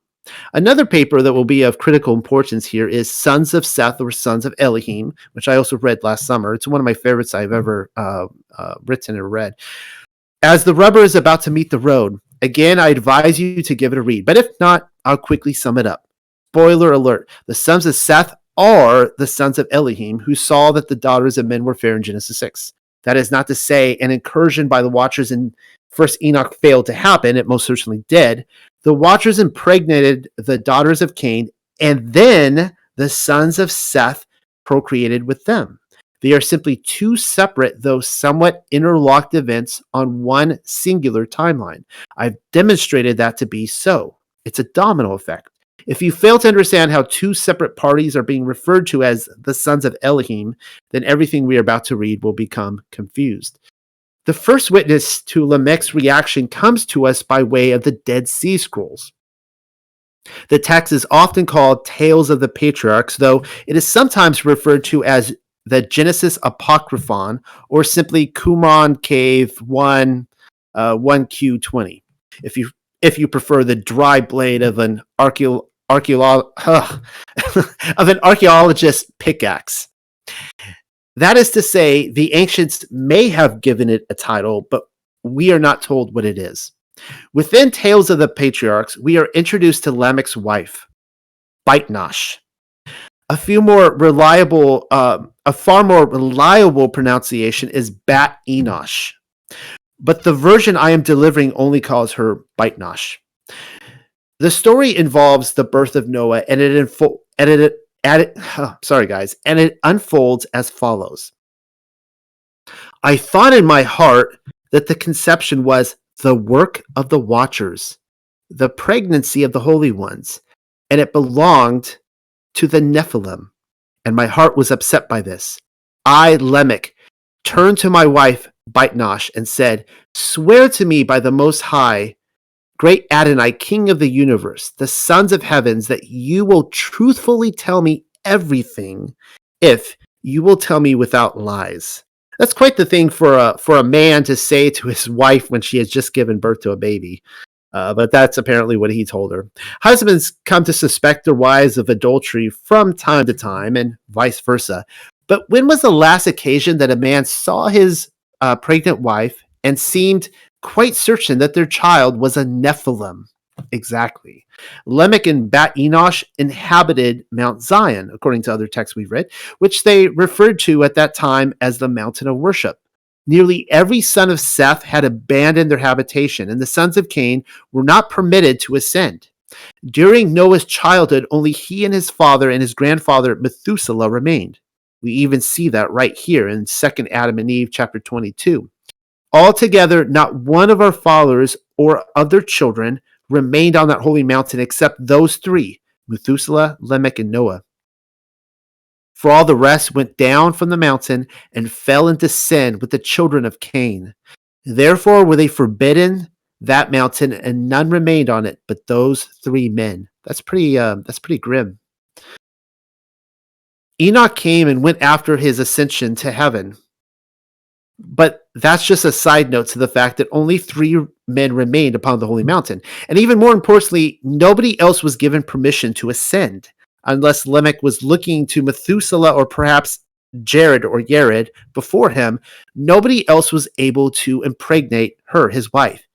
Another paper that will be of critical importance here is Sons of Seth or Sons of Elohim, which I also read last summer. It's one of my favorites I've ever written or read. As the rubber is about to meet the road, again, I advise you to give it a read. But if not, I'll quickly sum it up. Spoiler alert. The sons of Seth are the sons of Elohim, who saw that the daughters of men were fair in Genesis 6. That is not to say an incursion by the watchers in First Enoch failed to happen. It most certainly did. The watchers impregnated the daughters of Cain, and then the sons of Seth procreated with them. They are simply two separate, though somewhat interlocked events on one singular timeline. I've demonstrated that to be so. It's a domino effect. If you fail to understand how two separate parties are being referred to as the sons of Elohim, then everything we are about to read will become confused. The first witness to Lamech's reaction comes to us by way of the Dead Sea Scrolls. The text is often called Tales of the Patriarchs, though it is sometimes referred to as the Genesis Apocryphon, or simply Qumran Cave 1Q20, if you prefer the dry blade of an archaeologist's pickaxe. That is to say, the ancients may have given it a title, but we are not told what it is. Within Tales of the Patriarchs, we are introduced to Lamech's wife, Baitnash. A far more reliable pronunciation is Bat Enosh, but the version I am delivering only calls her Baitnash. The story involves the birth of Noah, and it unfolds as follows. I thought in my heart that the conception was the work of the watchers, the pregnancy of the holy ones, and it belonged to the Nephilim, and my heart was upset by this. I, Lamech, turned to my wife, Baitnash, and said, swear to me by the Most High, great Adonai, King of the universe, the sons of heavens, that you will truthfully tell me everything if you will tell me without lies. That's quite the thing for a man to say to his wife when she has just given birth to a baby. But that's apparently what he told her. Husbands come to suspect their wives of adultery from time to time, and vice versa. But when was the last occasion that a man saw his pregnant wife and seemed quite certain that their child was a Nephilim? Exactly. Lamech and Bat Enosh inhabited Mount Zion, according to other texts we've read, which they referred to at that time as the mountain of worship. Nearly every son of Seth had abandoned their habitation, and the sons of Cain were not permitted to ascend. During Noah's childhood, only he and his father and his grandfather Methuselah remained. We even see that right here in 2 Adam and Eve, chapter 22. Altogether, not one of our fathers or other children remained on that holy mountain except those three, Methuselah, Lamech, and Noah. For all the rest went down from the mountain and fell into sin with the children of Cain. Therefore were they forbidden that mountain, and none remained on it but those 3 men. That's pretty grim. Enoch came and went after his ascension to heaven. But that's just a side note to the fact that only 3 men remained upon the holy mountain. And even more importantly, nobody else was given permission to ascend, unless Lamech was looking to Methuselah or perhaps Jared or Yared before him. Nobody else was able to impregnate her, his wife.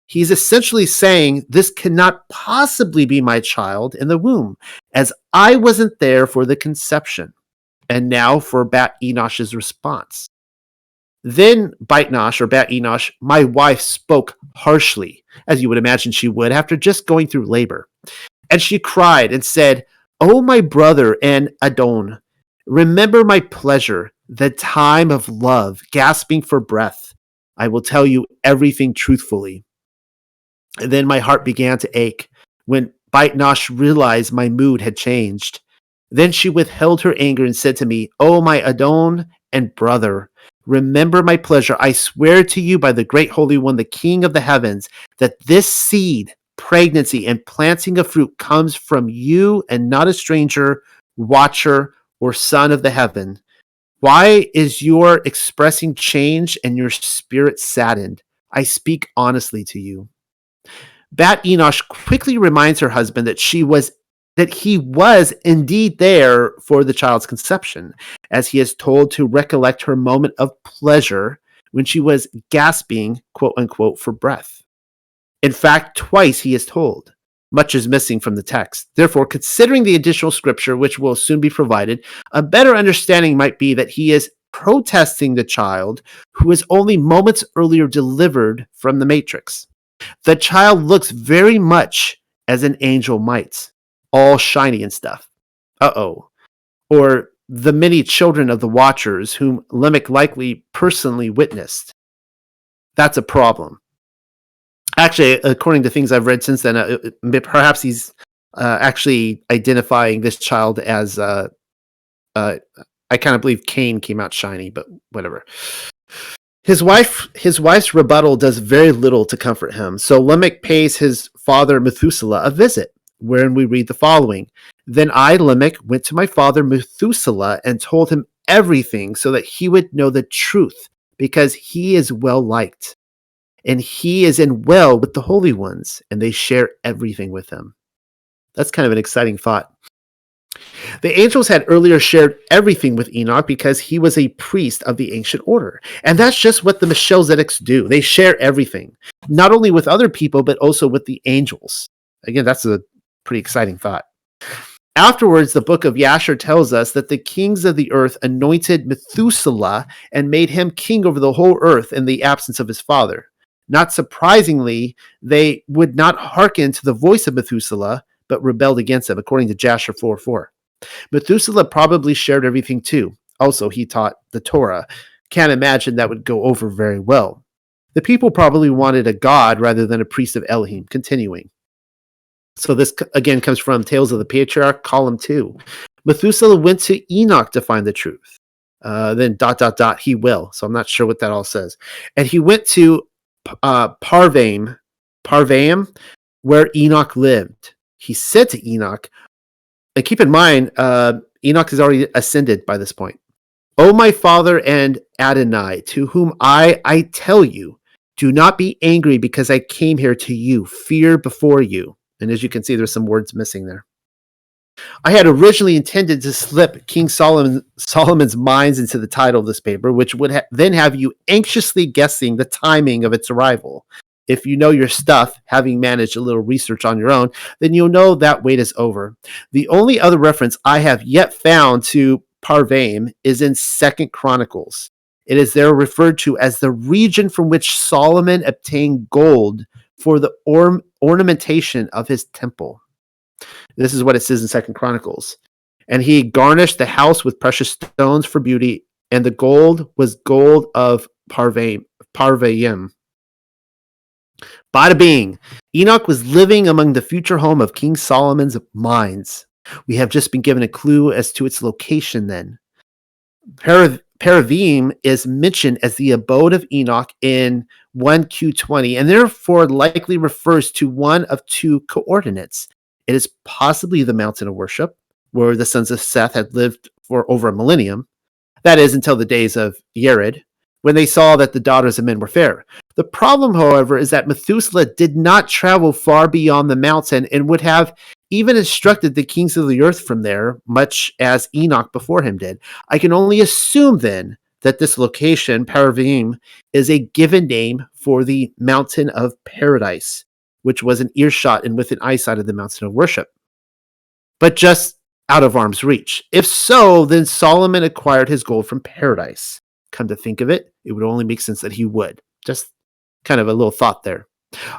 He's essentially saying, this cannot possibly be my child in the womb, as I wasn't there for the conception. And now for Bat Enosh's response. Then Bat Enosh, my wife, spoke harshly, as you would imagine she would after just going through labor. And she cried and said, "O my brother and Adon, remember my pleasure, the time of love, gasping for breath. I will tell you everything truthfully." And then my heart began to ache when Bat Enosh realized my mood had changed. Then she withheld her anger and said to me, "O my Adon and brother, remember my pleasure. I swear to you by the great Holy One, the King of the heavens, that this seed, pregnancy, and planting of fruit comes from you and not a stranger, watcher, or son of the heaven. Why is your expressing change and your spirit saddened? I speak honestly to you." Bat Enosh quickly reminds her husband that he was indeed there for the child's conception, as he is told to recollect her moment of pleasure when she was gasping, quote unquote, for breath. In fact, twice he is told. Much is missing from the text. Therefore, considering the additional scripture, which will soon be provided, a better understanding might be that he is protesting the child who was only moments earlier delivered from the matrix. The child looks very much as an angel might, all shiny and stuff. Uh-oh. Or the many children of the Watchers whom Lamech likely personally witnessed. That's a problem. Actually, according to things I've read since then, perhaps he's actually identifying this child as, I kind of believe Cain came out shiny, but whatever. His wife's rebuttal does very little to comfort him, so Lamech pays his father Methuselah a visit, wherein we read the following. Then I, Lamech, went to my father Methuselah and told him everything so that he would know the truth, because he is well liked. And he is in well with the holy ones, and they share everything with him. That's kind of an exciting thought. The angels had earlier shared everything with Enoch because he was a priest of the ancient order. And that's just what the Melchizedeks do. They share everything, not only with other people, but also with the angels. Again, that's a pretty exciting thought. Afterwards, the book of Yasher tells us that the kings of the earth anointed Methuselah and made him king over the whole earth in the absence of his father. Not surprisingly, they would not hearken to the voice of Methuselah, but rebelled against him, according to Jasher 4:4. Methuselah probably shared everything too. Also, he taught the Torah. Can't imagine that would go over very well. The people probably wanted a god rather than a priest of Elohim. Continuing. So this, again, comes from Tales of the Patriarch, column 2. Methuselah went to Enoch to find the truth. Then ... he will. So I'm not sure what that all says. And he went to Parvaim, where Enoch lived. He said to Enoch, and keep in mind, Enoch is already ascended by this point. "O my father and Adonai, to whom I tell you, do not be angry because I came here to you, fear before you." And as you can see, there's some words missing there. I had originally intended to slip King Solomon's minds into the title of this paper, which would then have you anxiously guessing the timing of its arrival. If you know your stuff, having managed a little research on your own, then you'll know that wait is over. The only other reference I have yet found to Parvaim is in 2 Chronicles. It is there referred to as the region from which Solomon obtained gold for the ornamentation of his temple. This is what it says in 2 Chronicles. "And he garnished the house with precious stones for beauty, and the gold was gold of Parvaim. Bada bing, Enoch was living among the future home of King Solomon's mines. We have just been given a clue as to its location then. Paravim is mentioned as the abode of Enoch in 1Q20, and therefore likely refers to one of two coordinates. It is possibly the mountain of worship, where the sons of Seth had lived for over a millennium. That is, until the days of Yered, when they saw that the daughters of men were fair. The problem, however, is that Methuselah did not travel far beyond the mountain and would have even instructed the kings of the earth from there, much as Enoch before him did. I can only assume then that this location, Paravim, is a given name for the mountain of paradise, which was an earshot and within eyesight of the mountain of worship, but just out of arm's reach. If so, then Solomon acquired his gold from paradise. Come to think of it, it would only make sense that he would. Just kind of a little thought there.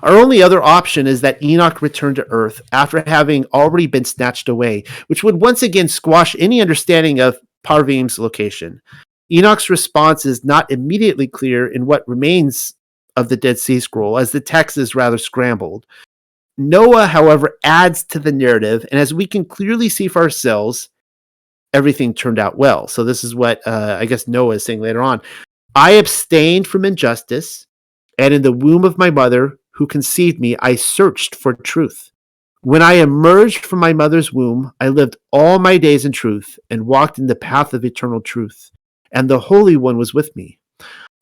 Our only other option is that Enoch returned to earth after having already been snatched away, which would once again squash any understanding of Paravim's location. Enoch's response is not immediately clear in what remains of the Dead Sea Scroll, as the text is rather scrambled. Noah, however, adds to the narrative, and as we can clearly see for ourselves, everything turned out well. So this is what I guess Noah is saying later on. I abstained from injustice, and in the womb of my mother, who conceived me, I searched for truth. When I emerged from my mother's womb, I lived all my days in truth and walked in the path of eternal truth, and the Holy One was with me.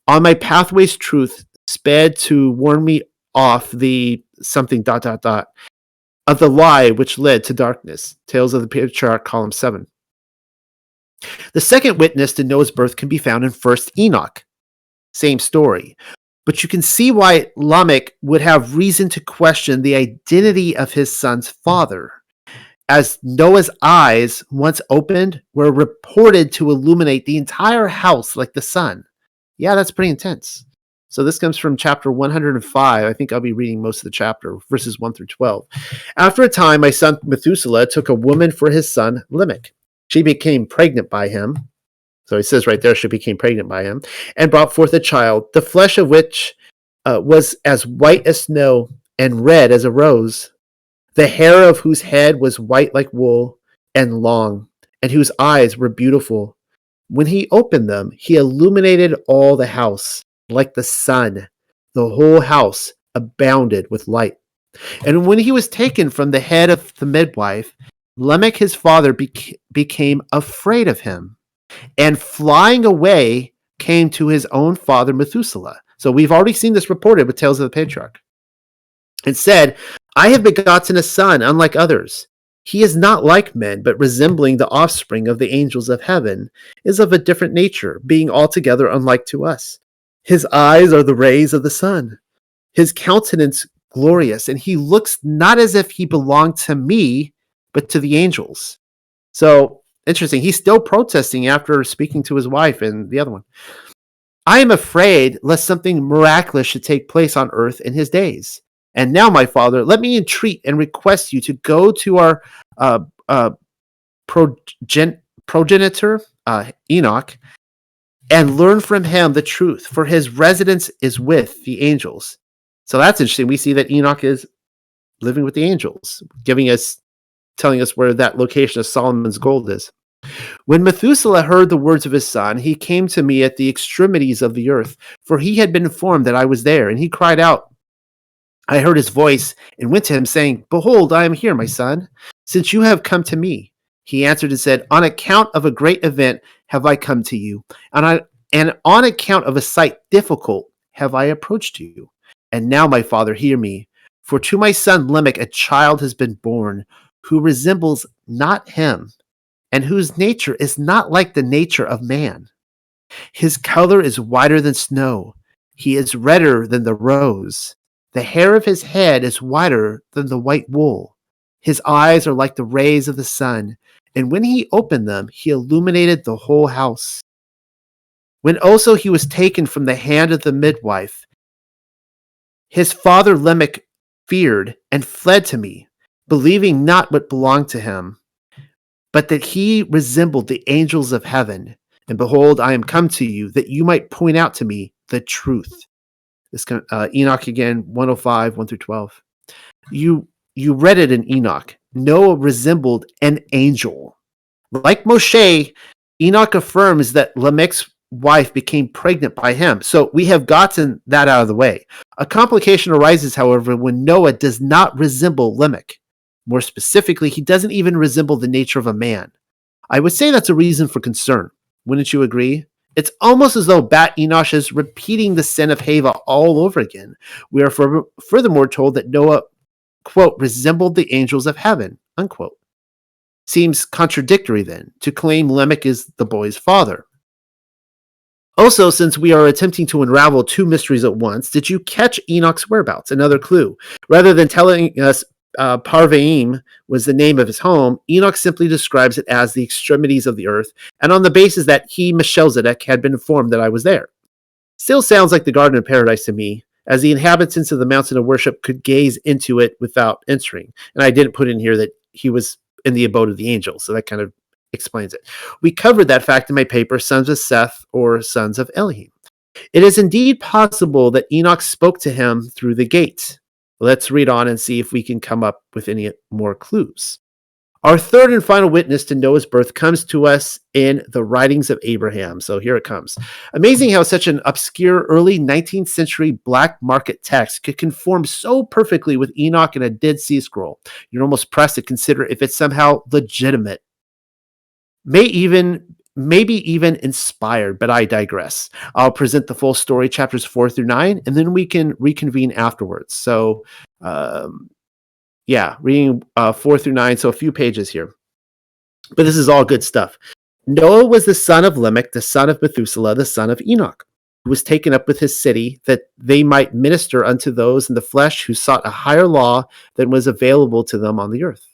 On my pathways, truth sped to warn me off the something ... of the lie which led to darkness. Tales of the Patriarch, column 7. The second witness to Noah's birth can be found in 1st Enoch. Same story. But you can see why Lamech would have reason to question the identity of his son's father, as Noah's eyes, once opened, were reported to illuminate the entire house like the sun. Yeah, that's pretty intense. So this comes from chapter 105. I think I'll be reading most of the chapter, verses 1 through 12. After a time, my son Methuselah took a woman for his son Lamech. She became pregnant by him. So he says right there, she became pregnant by him, and brought forth a child, the flesh of which was as white as snow and red as a rose, the hair of whose head was white like wool and long, and whose eyes were beautiful. When he opened them, he illuminated all the house like the sun. The whole house abounded with light. And when he was taken from the head of the midwife, Lamech his father became afraid of him, and flying away came to his own father Methuselah. So we've already seen this reported with Tales of the Patriarch. And said, I have begotten a son unlike others. He is not like men, but resembling the offspring of the angels of heaven, is of a different nature, being altogether unlike to us. His eyes are the rays of the sun, his countenance glorious, and he looks not as if he belonged to me, but to the angels. So, interesting. He's still protesting after speaking to his wife and the other one. I am afraid lest something miraculous should take place on earth in his days. And now, my father, let me entreat and request you to go to our progenitor, Enoch, and learn from him the truth, for his residence is with the angels. So that's interesting. We see that Enoch is living with the angels, telling us where that location of Solomon's gold is. When Methuselah heard the words of his son, he came to me at the extremities of the earth, for he had been informed that I was there, and he cried out. I heard his voice and went to him, saying, Behold, I am here, my son, since you have come to me. He answered and said, On account of a great event have I come to you, and on account of a sight difficult have I approached you. And now, my father, hear me, for to my son Lamech a child has been born, who resembles not him, and whose nature is not like the nature of man. His color is whiter than snow. He is redder than the rose. The hair of his head is whiter than the white wool. His eyes are like the rays of the sun, and when he opened them, he illuminated the whole house. When also he was taken from the hand of the midwife, his father Lamech feared and fled to me, believing not what belonged to him, but that he resembled the angels of heaven. And behold, I am come to you, that you might point out to me the truth. This Enoch again, 105, 1 through 12. You read it in Enoch. Noah resembled an angel. Like Moshe, Enoch affirms that Lamech's wife became pregnant by him. So we have gotten that out of the way. A complication arises, however, when Noah does not resemble Lamech. More specifically, he doesn't even resemble the nature of a man. I would say that's a reason for concern. Wouldn't you agree? It's almost as though Bat Enosh is repeating the sin of Hava all over again. We are furthermore told that Noah, quote, resembled the angels of heaven, unquote. Seems contradictory then to claim Lamech is the boy's father. Also, since we are attempting to unravel two mysteries at once, did you catch Enoch's whereabouts? Another clue. Rather than telling us Parvaim was the name of his home, Enoch simply describes it as the extremities of the earth, and on the basis that he, Melchizedek, had been informed that I was there. Still sounds like the Garden of Paradise to me, as the inhabitants of the mountain of worship could gaze into it without entering. And I didn't put in here that he was in the abode of the angels, so that kind of explains it. We covered that fact in my paper, Sons of Seth or Sons of Elohim. It is indeed possible that Enoch spoke to him through the gate. Let's read on and see if we can come up with any more clues. Our third and final witness to Noah's birth comes to us in the writings of Abraham. So here it comes. Amazing how such an obscure early 19th century black market text could conform so perfectly with Enoch and a Dead Sea Scroll. You're almost pressed to consider if it's somehow legitimate. Maybe even inspired, but I digress. I'll present the full story, chapters 4 through 9, and then we can reconvene afterwards. So, reading 4 through 9, so a few pages here. But this is all good stuff. Noah was the son of Lamech, the son of Methuselah, the son of Enoch, who was taken up with his city, that they might minister unto those in the flesh who sought a higher law than was available to them on the earth.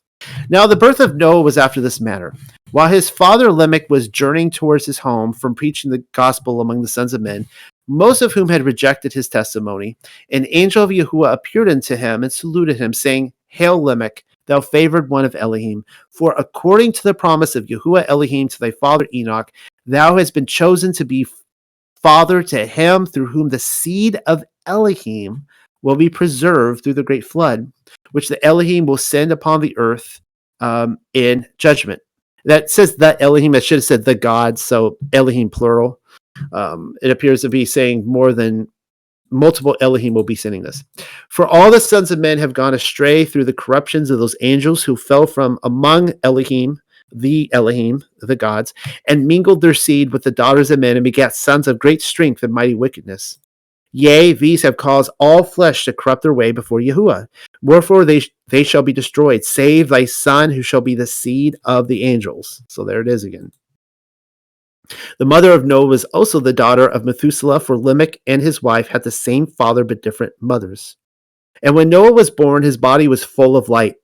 Now the birth of Noah was after this manner. While his father Lamech was journeying towards his home from preaching the gospel among the sons of men, most of whom had rejected his testimony, an angel of Yahuwah appeared unto him and saluted him, saying, Hail Lamech, thou favored one of Elohim, for according to the promise of Yahuwah Elohim to thy father Enoch, thou hast been chosen to be father to him through whom the seed of Elohim will be preserved through the great flood, which the Elohim will send upon the earth in judgment. That says the Elohim. I should have said the gods, so Elohim plural. It appears to be saying more than multiple Elohim will be sending this. For all the sons of men have gone astray through the corruptions of those angels who fell from among Elohim, the gods, and mingled their seed with the daughters of men and begat sons of great strength and mighty wickedness. Yea, these have caused all flesh to corrupt their way before Yahuwah. Wherefore they shall be destroyed, save thy son, who shall be the seed of the angels. So there it is again. The mother of Noah was also the daughter of Methuselah, for Lamech and his wife had the same father but different mothers. And when Noah was born, his body was full of light,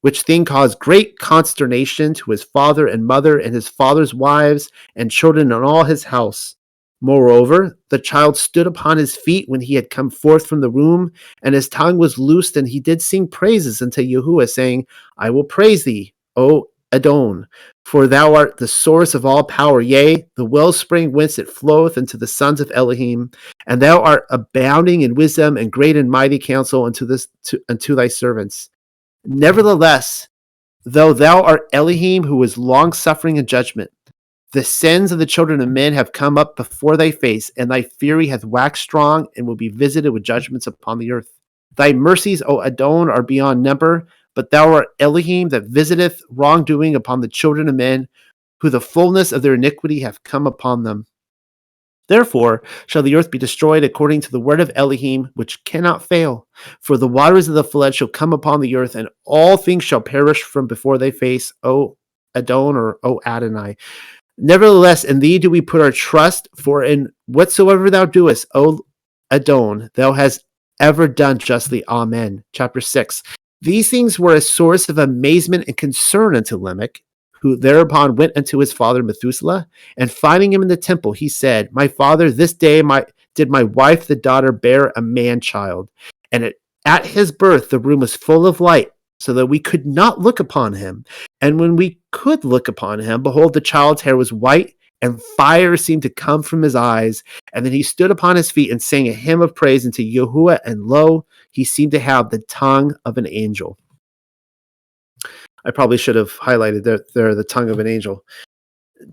which thing caused great consternation to his father and mother and his father's wives and children and all his house. Moreover, the child stood upon his feet when he had come forth from the womb, and his tongue was loosed, and he did sing praises unto Yahuwah, saying, I will praise thee, O Adon, for thou art the source of all power, yea, the wellspring whence it floweth unto the sons of Elohim, and thou art abounding in wisdom and great and mighty counsel unto thy servants. Nevertheless, though thou art Elohim, who is long-suffering in judgment, the sins of the children of men have come up before thy face, and thy fury hath waxed strong, and will be visited with judgments upon the earth. Thy mercies, O Adon, are beyond number, but thou art Elohim that visiteth wrongdoing upon the children of men, who the fullness of their iniquity hath come upon them. Therefore shall the earth be destroyed according to the word of Elohim, which cannot fail. For the waters of the flood shall come upon the earth, and all things shall perish from before thy face, O Adon, or O Adonai. Nevertheless, in thee do we put our trust, for in whatsoever thou doest, O Adon, thou hast ever done justly. Amen. Chapter 6. These things were a source of amazement and concern unto Lamech, who thereupon went unto his father Methuselah, and finding him in the temple, he said, My father, this day did my wife the daughter bear a man-child, and at his birth the room was full of light, so that we could not look upon him. And when we could look upon him, behold, the child's hair was white, and fire seemed to come from his eyes. And then he stood upon his feet and sang a hymn of praise unto Yahuwah, and lo, he seemed to have the tongue of an angel. I probably should have highlighted that they're the tongue of an angel.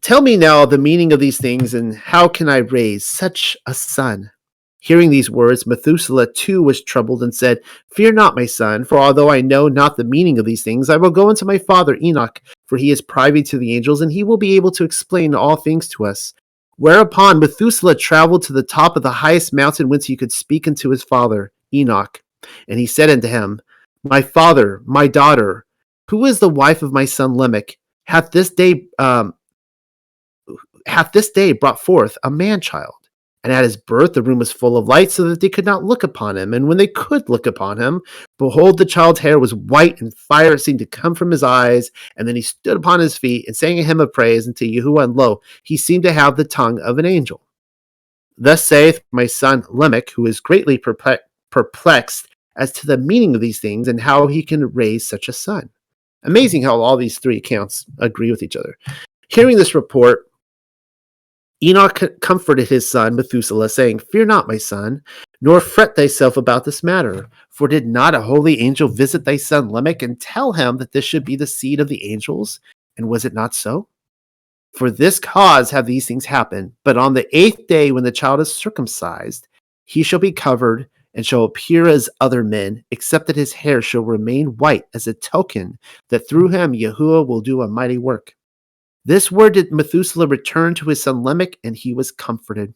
Tell me now the meaning of these things, and how can I raise such a son? Hearing these words, Methuselah too was troubled and said, Fear not, my son, for although I know not the meaning of these things, I will go unto my father Enoch, for he is privy to the angels, and he will be able to explain all things to us. Whereupon Methuselah traveled to the top of the highest mountain whence he could speak unto his father Enoch. And he said unto him, My father, my daughter, who is the wife of my son Lamech, hath this day brought forth a man-child. And at his birth the room was full of light, so that they could not look upon him. And when they could look upon him, behold, the child's hair was white, and fire seemed to come from his eyes. And then he stood upon his feet, and sang a hymn of praise unto Yahuwah, and lo, he seemed to have the tongue of an angel. Thus saith my son Lamech, who is greatly perplexed as to the meaning of these things, and how he can raise such a son. Amazing how all these three accounts agree with each other. Hearing this report, Enoch comforted his son Methuselah, saying, Fear not, my son, nor fret thyself about this matter. For did not a holy angel visit thy son Lamech, and tell him that this should be the seed of the angels? And was it not so? For this cause have these things happened. But on the 8th day, when the child is circumcised, he shall be covered, and shall appear as other men, except that his hair shall remain white, as a token that through him Yahuwah will do a mighty work. This word did Methuselah return to his son Lamech, and he was comforted.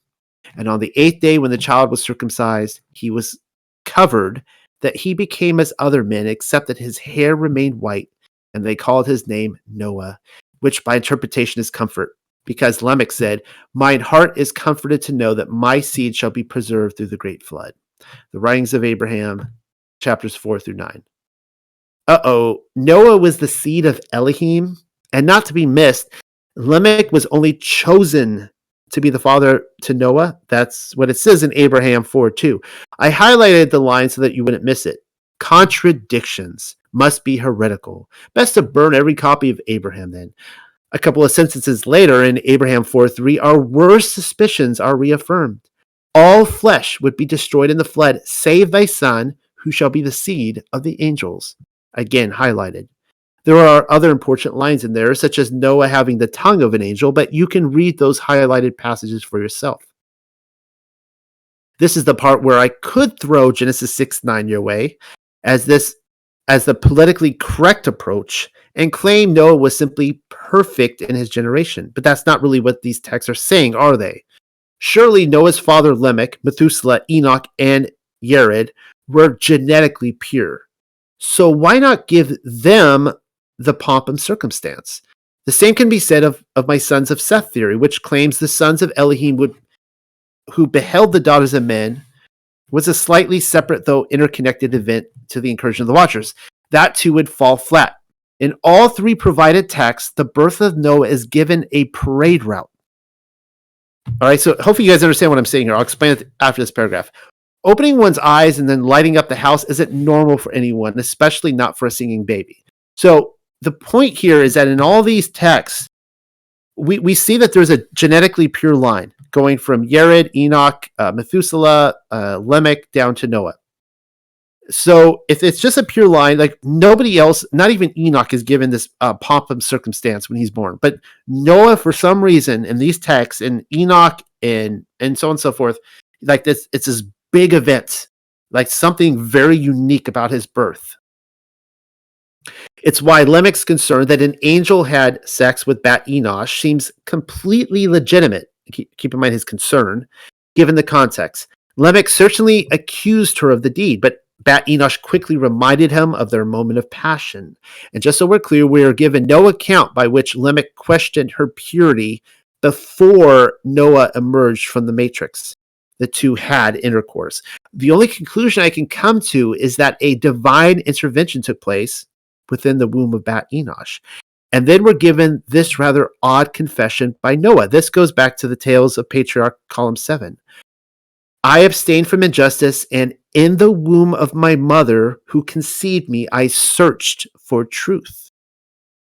And on the 8th day, when the child was circumcised, he was covered, that he became as other men, except that his hair remained white. And they called his name Noah, which by interpretation is comfort, because Lamech said, Mine heart is comforted to know that my seed shall be preserved through the great flood. The writings of Abraham, chapters 4-9. Noah was the seed of Elohim, and not to be missed, Lamech was only chosen to be the father to Noah. That's what it says in Abraham 4:2. I highlighted the line so that you wouldn't miss it. Contradictions must be heretical. Best to burn every copy of Abraham then. A couple of sentences later in Abraham 4:3, our worst suspicions are reaffirmed. All flesh would be destroyed in the flood, save thy son, who shall be the seed of the angels. Again highlighted. There are other important lines in there, such as Noah having the tongue of an angel, but you can read those highlighted passages for yourself. This is the part where I could throw Genesis 6:9 your way as the politically correct approach and claim Noah was simply perfect in his generation. But that's not really what these texts are saying, are they? Surely Noah's father Lamech, Methuselah, Enoch, and Yared were genetically pure. So why not give them the pomp and circumstance? The same can be said of my sons of Seth theory, which claims the sons of Elohim who beheld the daughters of men was a slightly separate, though interconnected event to the incursion of the Watchers. That too would fall flat. In all three provided texts, the birth of Noah is given a parade route. All right, so hopefully you guys understand what I'm saying here. I'll explain it after this paragraph. Opening one's eyes and then lighting up the house isn't normal for anyone, especially not for a singing baby. So the point here is that in all these texts, we see that there's a genetically pure line going from Yared, Enoch, Methuselah, Lamech down to Noah. So if it's just a pure line, like nobody else, not even Enoch is given this pomp and circumstance when he's born. But Noah, for some reason, in these texts, and Enoch and so on and so forth, like this, it's this big event, like something very unique about his birth. It's why Lamech's concern that an angel had sex with Bat Enosh seems completely legitimate. Keep in mind his concern, given the context. Lamech certainly accused her of the deed, but Bat Enosh quickly reminded him of their moment of passion. And just so we're clear, we are given no account by which Lamech questioned her purity before Noah emerged from the matrix. The two had intercourse. The only conclusion I can come to is that a divine intervention took place within the womb of Bat Enosh. And then we're given this rather odd confession by Noah. This goes back to the Tales of Patriarch, column 7. I abstained from injustice, and in the womb of my mother who conceived me, I searched for truth.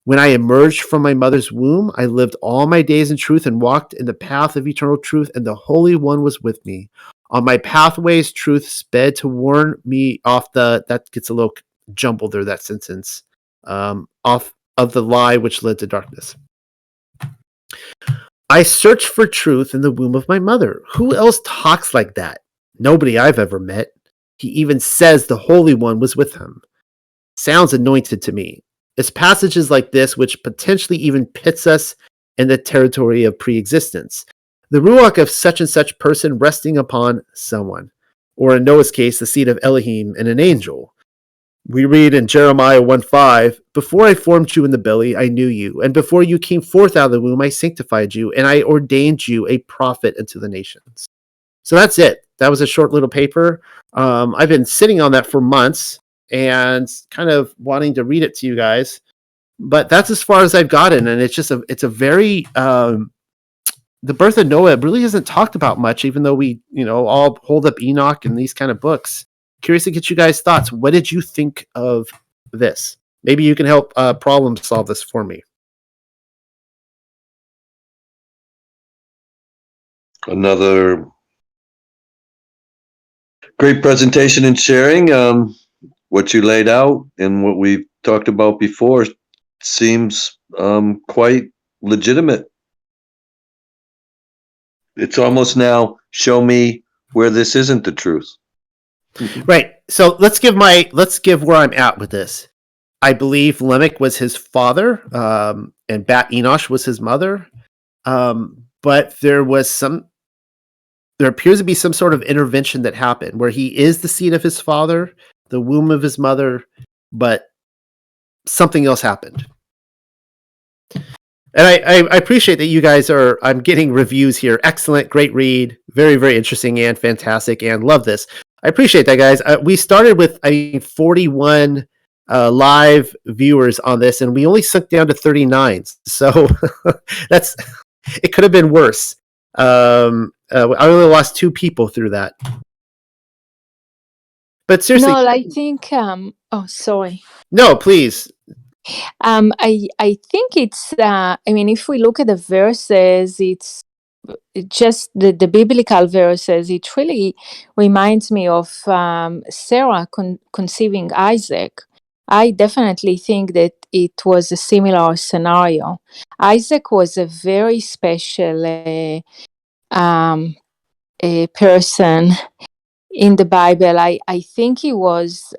When I emerged from my mother's womb, I lived all my days in truth and walked in the path of eternal truth, and the Holy One was with me. On my pathways, truth sped to warn me off that gets a little jumbled there, that sentence. off of the lie which led to darkness. I searched for truth in the womb of my mother. Who else talks like that? Nobody I've ever met. He even says the Holy One was with him. Sounds anointed to me. It's passages like this which potentially even pits us in the territory of pre-existence. The ruach of such and such person resting upon someone. Or in Noah's case, the seed of Elohim and an angel. We read in Jeremiah 1:5, before I formed you in the belly, I knew you. And before you came forth out of the womb, I sanctified you. And I ordained you a prophet unto the nations. So that's it. That was a short little paper. I've been sitting on that for months and kind of wanting to read it to you guys. But that's as far as I've gotten. And it's just it's a very, the birth of Noah really isn't talked about much, even though we, all hold up Enoch and these kind of books. Curious to get you guys' thoughts. What did you think of this? Maybe you can help problem solve this for me. Another great presentation and sharing. What you laid out and what we talked about before seems quite legitimate. It's almost now show me where this isn't the truth. Right. So let's give where I'm at with this. I believe Lamech was his father, and Bat Enosh was his mother. But there appears to be some sort of intervention that happened where he is the seed of his father, the womb of his mother, but something else happened. And I appreciate that you guys I'm getting reviews here. Excellent, great read, very, very interesting and fantastic, and love this. I appreciate that, guys. We started with 41 live viewers on this, and we only sunk down to 39. So it could have been worse. I only lost 2 people through that. But seriously, No, I think. Oh, sorry. No, please. I think it's. If we look at the verses, it's just the biblical verses. It really reminds me of Sarah conceiving Isaac. I definitely think that it was a similar scenario. Isaac was a very special a person in the Bible. I think he was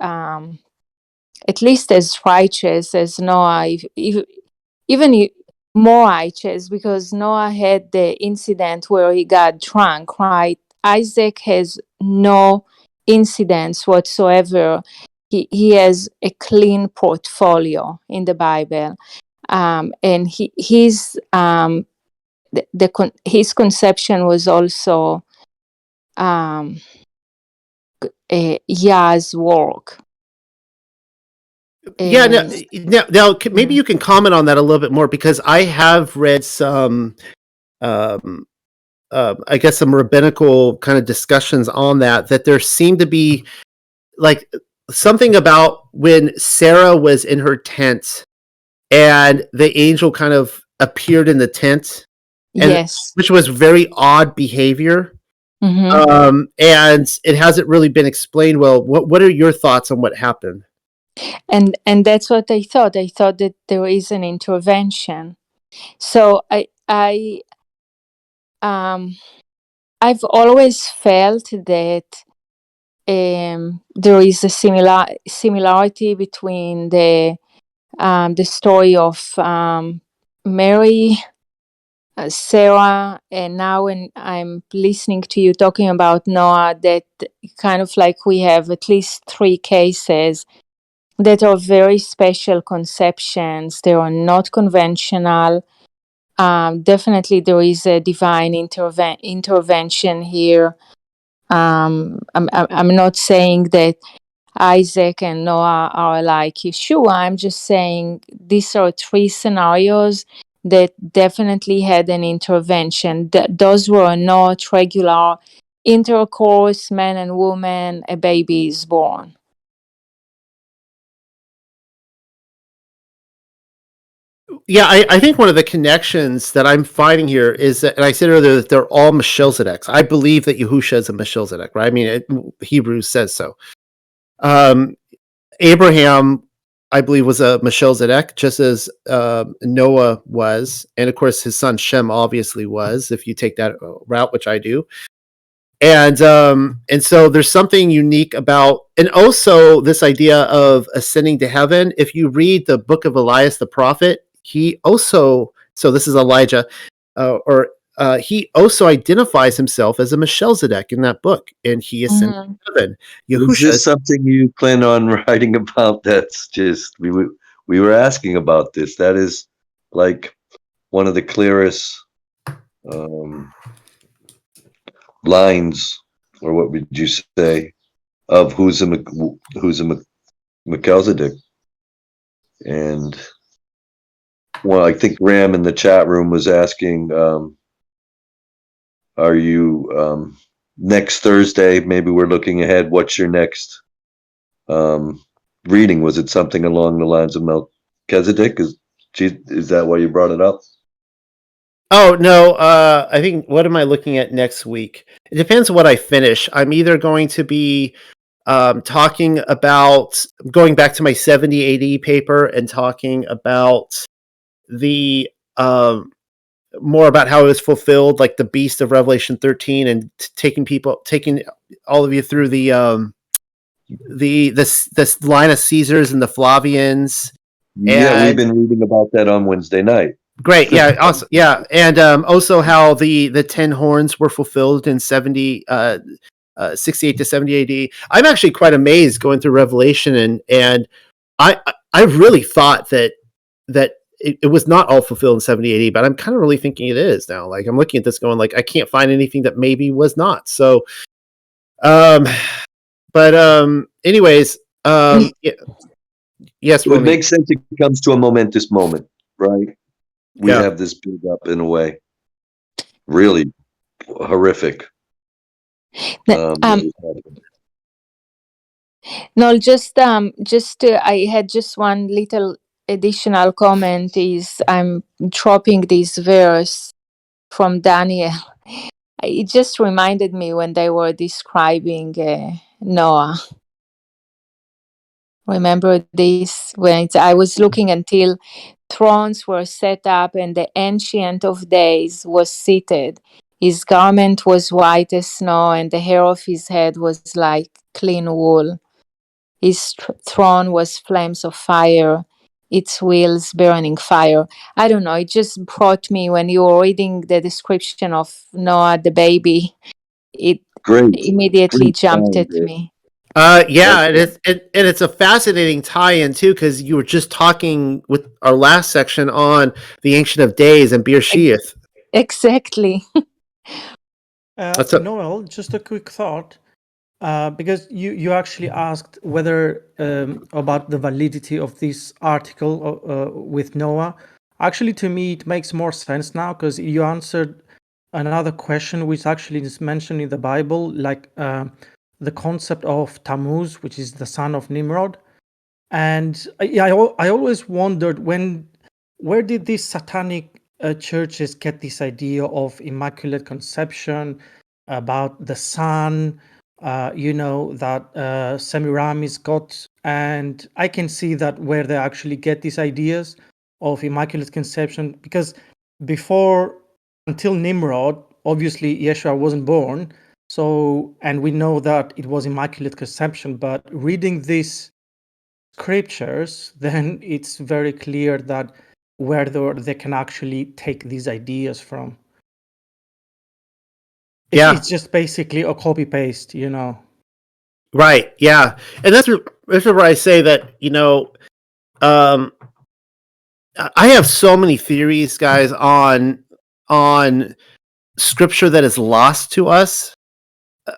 at least as righteous as Noah, even more righteous, because Noah had the incident where he got drunk, right? Isaac has no incidents whatsoever. He has a clean portfolio in the Bible, and his conception was also Yah's work. Yeah, now maybe you can comment on that a little bit more, because I have read some, I guess, some rabbinical kind of discussions on that there seemed to be like something about when Sarah was in her tent and the angel kind of appeared in the tent, Yes, which was very odd behavior. Mm-hmm. And it hasn't really been explained well. What are your thoughts on what happened? And that's what I thought. I thought that there is an intervention. So I've always felt that there is a similarity between the story of Mary, Sarah, and now when I'm listening to you talking about Noah, that kind of like we have at least 3 cases that are very special conceptions. They are not conventional. Definitely there is a divine intervention here. I'm not saying that Isaac and Noah are like Yeshua. I'm just saying these are 3 scenarios that definitely had an intervention. Those were not regular intercourse, man and woman, a baby is born. Yeah, I think one of the connections that I'm finding here is that, and I said earlier, that they're all Melchizedeks. I believe that Yahusha is a Melchizedek, right? I mean, Hebrews says so. Abraham I believe, was a Melchizedek, just as Noah was, and of course his son Shem obviously was, if you take that route, which I do. And so there's something unique about, and also this idea of ascending to heaven. If you read the book of Elias the prophet, he also, so this is Elijah, he also identifies himself as a Melchizedek in that book, and he ascended Mhm. to heaven. Is Yahusha, this something you plan on writing about? That's just we were asking about this. That is like one of the clearest lines, or what would you say, of who's a Melchizedek. And well, I think Ram in the chat room was asking, are you next Thursday? Maybe we're looking ahead. What's your next reading? Was it something along the lines of Melchizedek? Is that why you brought it up? oh no, I think, what am I looking at next week? It depends on what I finish. I'm either going to be talking about going back to my 70 AD paper and talking about the more about how it was fulfilled, like the beast of Revelation 13, and taking all of you through this line of Caesars and the Flavians. Yeah, we've And been reading about that on Wednesday night. great, yeah, awesome, yeah, and also how the 10 horns were fulfilled in 68 to 70 AD. I'm actually quite amazed going through Revelation, and I really thought that it was not all fulfilled in 70 AD, but I'm kind of really thinking it is now. Like, I'm looking at this going, like, I can't find anything that maybe was not. So, anyways, yeah, yes, It would Romy. make sense. It comes to a momentous moment, right? We Yeah. have this build up in a way, really horrific. No, I had just one little additional comment. Is I'm dropping this verse from Daniel. It just reminded me when they were describing Noah. Remember this? I was looking until thrones were set up and the Ancient of Days was seated. His garment was white as snow, and the hair of his head was like clean wool. His throne was flames of fire, its wheels burning fire. I don't know, it just brought me, when you were reading the description of Noah the baby, it Great, immediately jumped time, at me. Yeah, and it's a fascinating tie-in too, because you were just talking with our last section on the Ancient of Days and Bir Sheath. Exactly. Noel, just a quick thought, because you actually asked whether about the validity of this article with Noah. Actually, to me, it makes more sense now because you answered another question which actually is mentioned in the Bible, like the concept of Tammuz, which is the son of Nimrod. And I always wondered where did these satanic churches get this idea of immaculate conception, about the son, that Semiramis got. And I can see that where they actually get these ideas of immaculate conception, because until Nimrod, obviously Yeshua wasn't born. So, and we know that it was immaculate conception, but reading these scriptures, then it's very clear that where they can actually take these ideas from. It's just basically a copy paste, Right. Yeah, and that's where I say that I have so many theories, guys, on scripture that is lost to us.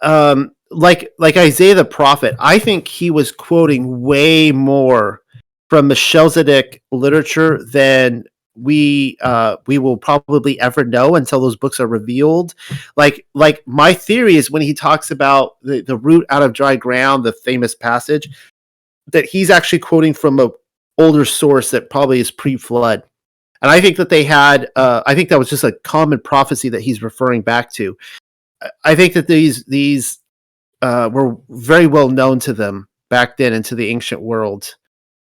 Like Isaiah the prophet, I think he was quoting way more from Melchizedek literature than we will probably ever know until those books are revealed. Like my theory is, when he talks about the root out of dry ground, the famous passage, that he's actually quoting from a older source that probably is pre-flood. And I think that they had I think that was just a common prophecy that he's referring back to. I think that these were very well known to them back then and to the ancient world.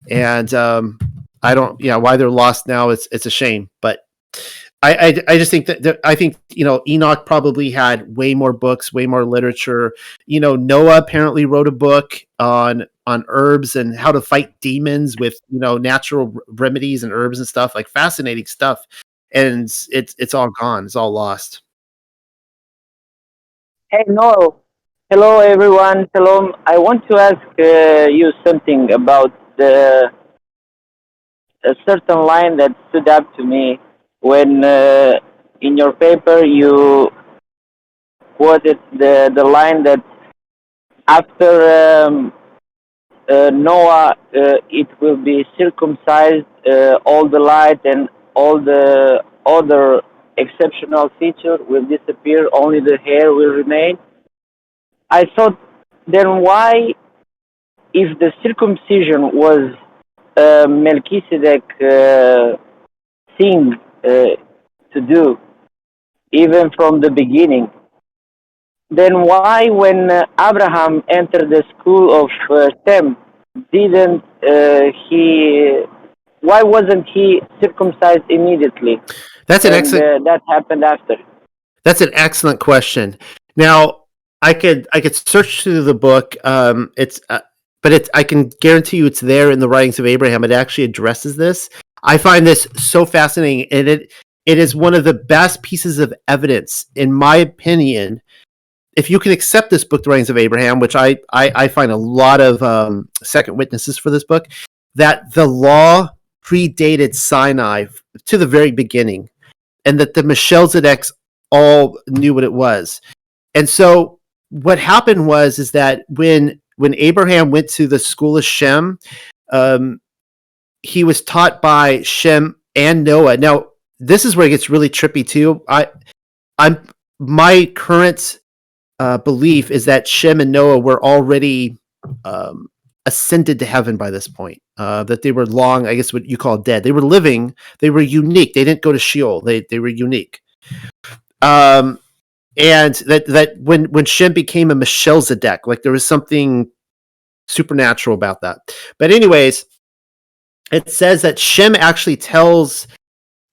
And I don't, why they're lost now. It's a shame, but I just think that I think Enoch probably had way more books, way more literature. Noah apparently wrote a book on herbs and how to fight demons with natural remedies and herbs and stuff, like fascinating stuff. And it's all gone. It's all lost. Hey, Noel. Hello, everyone. Hello. I want to ask you something about a certain line that stood up to me when in your paper you quoted the line that after Noah, it will be circumcised, all the light and all the other exceptional feature will disappear, only the hair will remain. I thought, then why, if the circumcision was Melchizedek thing to do, even from the beginning, then why, when Abraham entered the school of Shem, didn't why wasn't he circumcised immediately? That's an excellent. That happened after. That's an excellent question. Now, I could search through the book. I can guarantee you it's there in the writings of Abraham. It actually addresses this. I find this so fascinating, and it is one of the best pieces of evidence, in my opinion. If you can accept this book, The Writings of Abraham, which I find a lot of second witnesses for this book, that the law predated Sinai to the very beginning, and that the Melchizedeks all knew what it was. And so what happened is that when Abraham went to the school of Shem, he was taught by Shem and Noah. Now, this is where it gets really trippy too. My current belief is that Shem and Noah were already ascended to heaven by this point. That they were long, I guess what you call dead. They were living. They were unique. They didn't go to Sheol. They were unique. And that when Shem became a Melchizedek, like there was something supernatural about that. But anyways, it says that Shem actually tells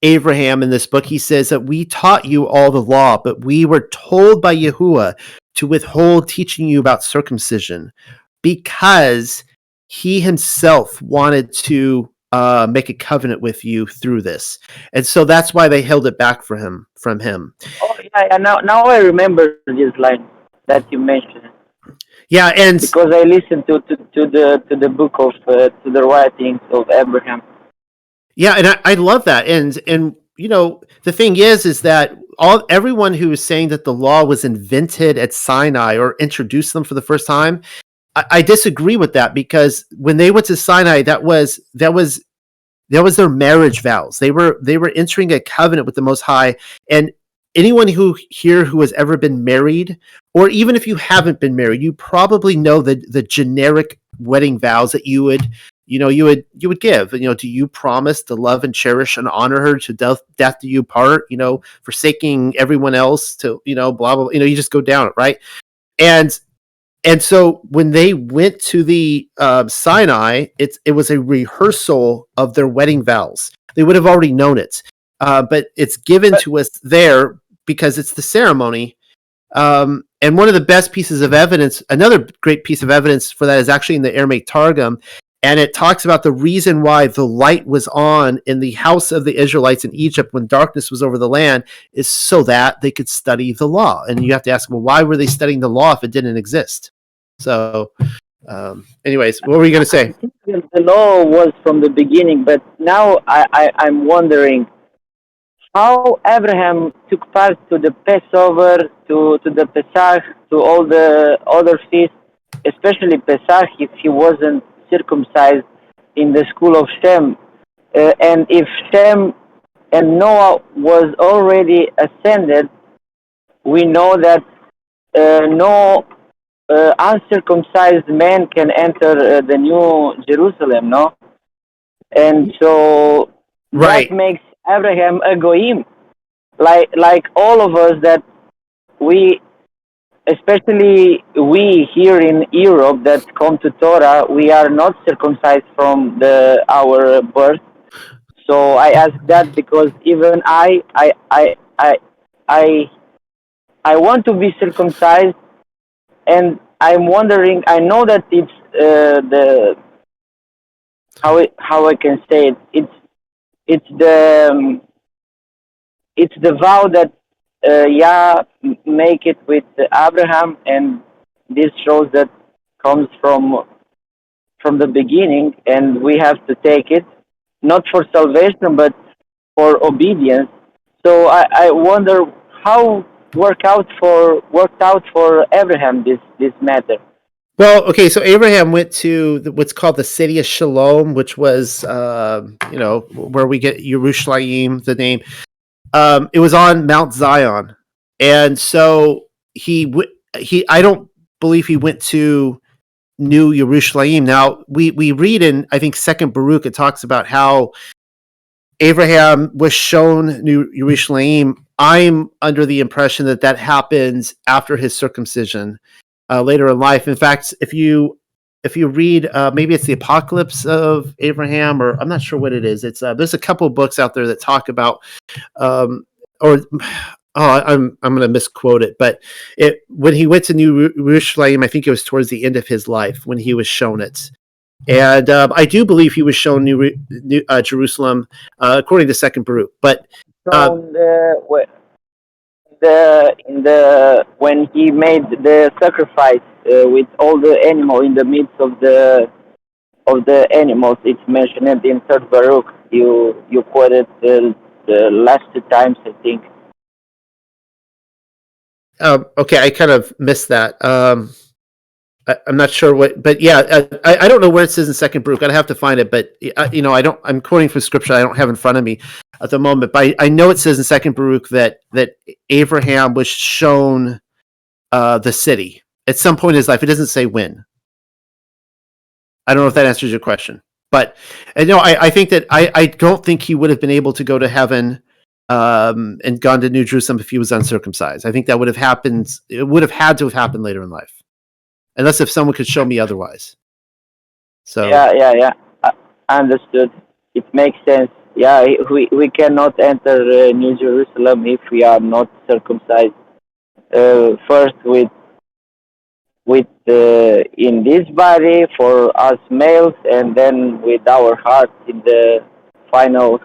Abraham in this book, he says that we taught you all the law, but we were told by Yahuwah to withhold teaching you about circumcision because he himself wanted to make a covenant with you through this. And so that's why they held it back from him. Oh, yeah. Now I remember this line that you mentioned. Yeah, and because I listened to the book of to the writings of Abraham. Yeah, and I love that. And the thing is that everyone who is saying that the law was invented at Sinai or introduced them for the first time, I disagree with that, because when they went to Sinai, that was their marriage vows. They were entering a covenant with the Most High. And anyone who has ever been married, or even if you haven't been married, you probably know the generic wedding vows that you would give. Do you promise to love and cherish and honor her to death do you part? Forsaking everyone else to blah blah. You just go down it, right? And so when they went to the Sinai, it was a rehearsal of their wedding vows. They would have already known it, but it's given to us there because it's the ceremony. And one of the best pieces of evidence, another great piece of evidence for that, is actually in the Aramaic Targum. And it talks about the reason why the light was on in the house of the Israelites in Egypt when darkness was over the land is so that they could study the law. And you have to ask, well, why were they studying the law if it didn't exist? So, anyways, what were you going to say? The law was from the beginning, but now I'm wondering how Abraham took part to the Passover, to the Pesach, to all the other feasts, especially Pesach, if he wasn't circumcised in the school of Shem. And if Shem and Noah was already ascended, we know that no uncircumcised man can enter the new Jerusalem, no? And so Right. that makes Abraham a goyim, like all of us, that we especially we here in Europe that come to Torah, we are not circumcised from our birth. So I ask that because even I want to be circumcised, and I'm wondering. I know that it's the how I can say it. It's the vow that make it with Abraham, and this shows that comes from the beginning, and we have to take it not for salvation but for obedience. So I wonder how worked out for Abraham this matter. Well, okay, so Abraham went to what's called the city of Shalom, which was, where we get Yerushalayim, the name. It was on Mount Zion, and so I don't believe he went to New Yerushalayim. Now we read in, I think, Second Baruch, it talks about how Abraham was shown New Yerushalayim. I'm under the impression that happens after his circumcision. Later in life. In fact, if you read, maybe it's the Apocalypse of Abraham, or I'm not sure what it is. It's there's a couple of books out there that talk about, I'm going to misquote it, but when he went to New Jerusalem, I think it was towards the end of his life when he was shown it. And I do believe he was shown New Jerusalem according to Second Baruch. But when he made the sacrifice with all the animal in the midst of the animals, it's mentioned in Third Baruch. You quoted the last 2 times, I think. Okay, I kind of missed that. I'm not sure what, but yeah, I don't know where it says in Second Baruch. I'd have to find it, but I'm quoting from scripture. I don't have in front of me at the moment, but I know it says in Second Baruch that Abraham was shown the city at some point in his life. It doesn't say when. I don't know if that answers your question, but I think that I don't think he would have been able to go to heaven and gone to New Jerusalem if he was uncircumcised. I think that would have happened. It would have had to have happened later in life, unless if someone could show me otherwise. So yeah, understood. It makes sense. Yeah, we cannot enter New Jerusalem if we are not circumcised. First with in this body for us males, and then with our hearts in the final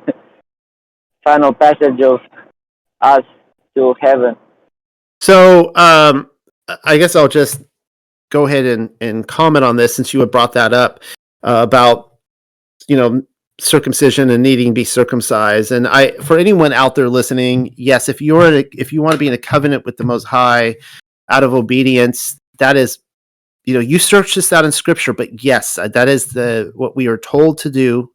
passage of us to heaven. So I guess I'll just go ahead and comment on this, since you had brought that up about circumcision and needing to be circumcised. And for anyone out there listening, yes, if you want to be in a covenant with the Most High out of obedience, that is, you search this out in Scripture, but yes, that is what we are told to do.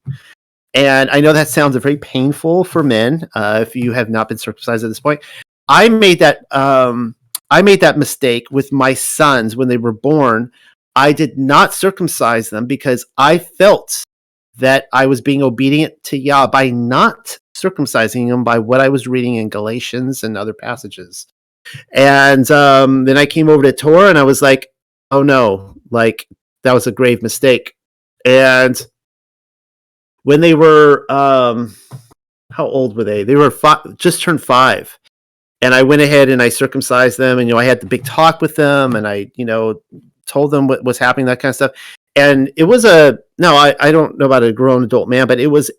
And I know that sounds very painful for men if you have not been circumcised at this point. I made that mistake with my sons when they were born. I did not circumcise them because I felt that I was being obedient to Yah by not circumcising them, by what I was reading in Galatians and other passages. And then I came over to Torah and I was like, oh no, that was a grave mistake. And when they were, how old were they? They were just turned 5. And I went ahead and I circumcised them, and I had the big talk with them, and I told them what was happening, that kind of stuff. And it was I don't know about a grown adult man, but it was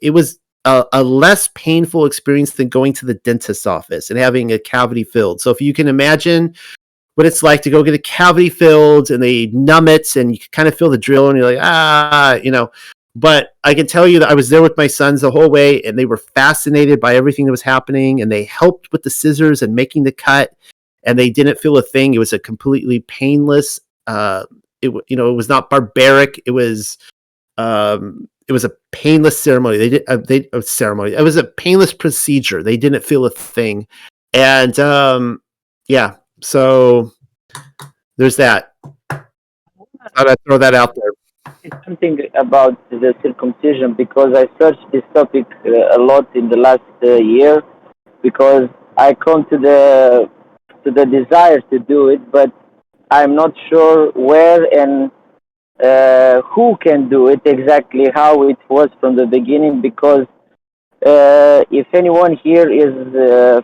a less painful experience than going to the dentist's office and having a cavity filled. So if you can imagine what it's like to go get a cavity filled and they numb it and you kind of feel the drill and you're like, But I can tell you that I was there with my sons the whole way, and they were fascinated by everything that was happening, and they helped with the scissors and making the cut, and they didn't feel a thing. It was a completely painless. It was not barbaric. It was a painless ceremony. It was a painless procedure. They didn't feel a thing, and so there's that. Thought I'd throw that out there. Something about the circumcision, because I searched this topic a lot in the last year, because I come to the desire to do it, but I'm not sure where and who can do it exactly, how it was from the beginning, because if anyone here is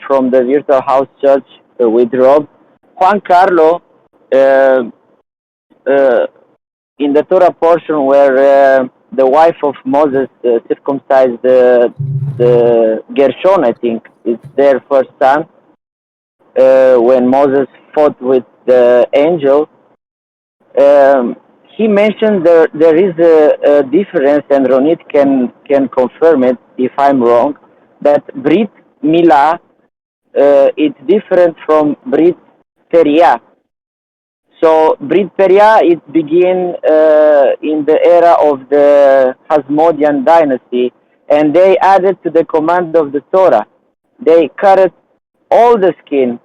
from the Virtual House Church with Rob, Juan Carlo, uh, uh, in the Torah portion where the wife of Moses circumcised the Gershon, I think, it's their first son, when Moses fought with the angel. He mentioned there is a difference, and Ronit can confirm it if I'm wrong, that Brit Milah it's different from Brit Peria. So Brit Peria it began in the era of the Hasmonean dynasty, and they added to the command of the Torah. They cut all the skin.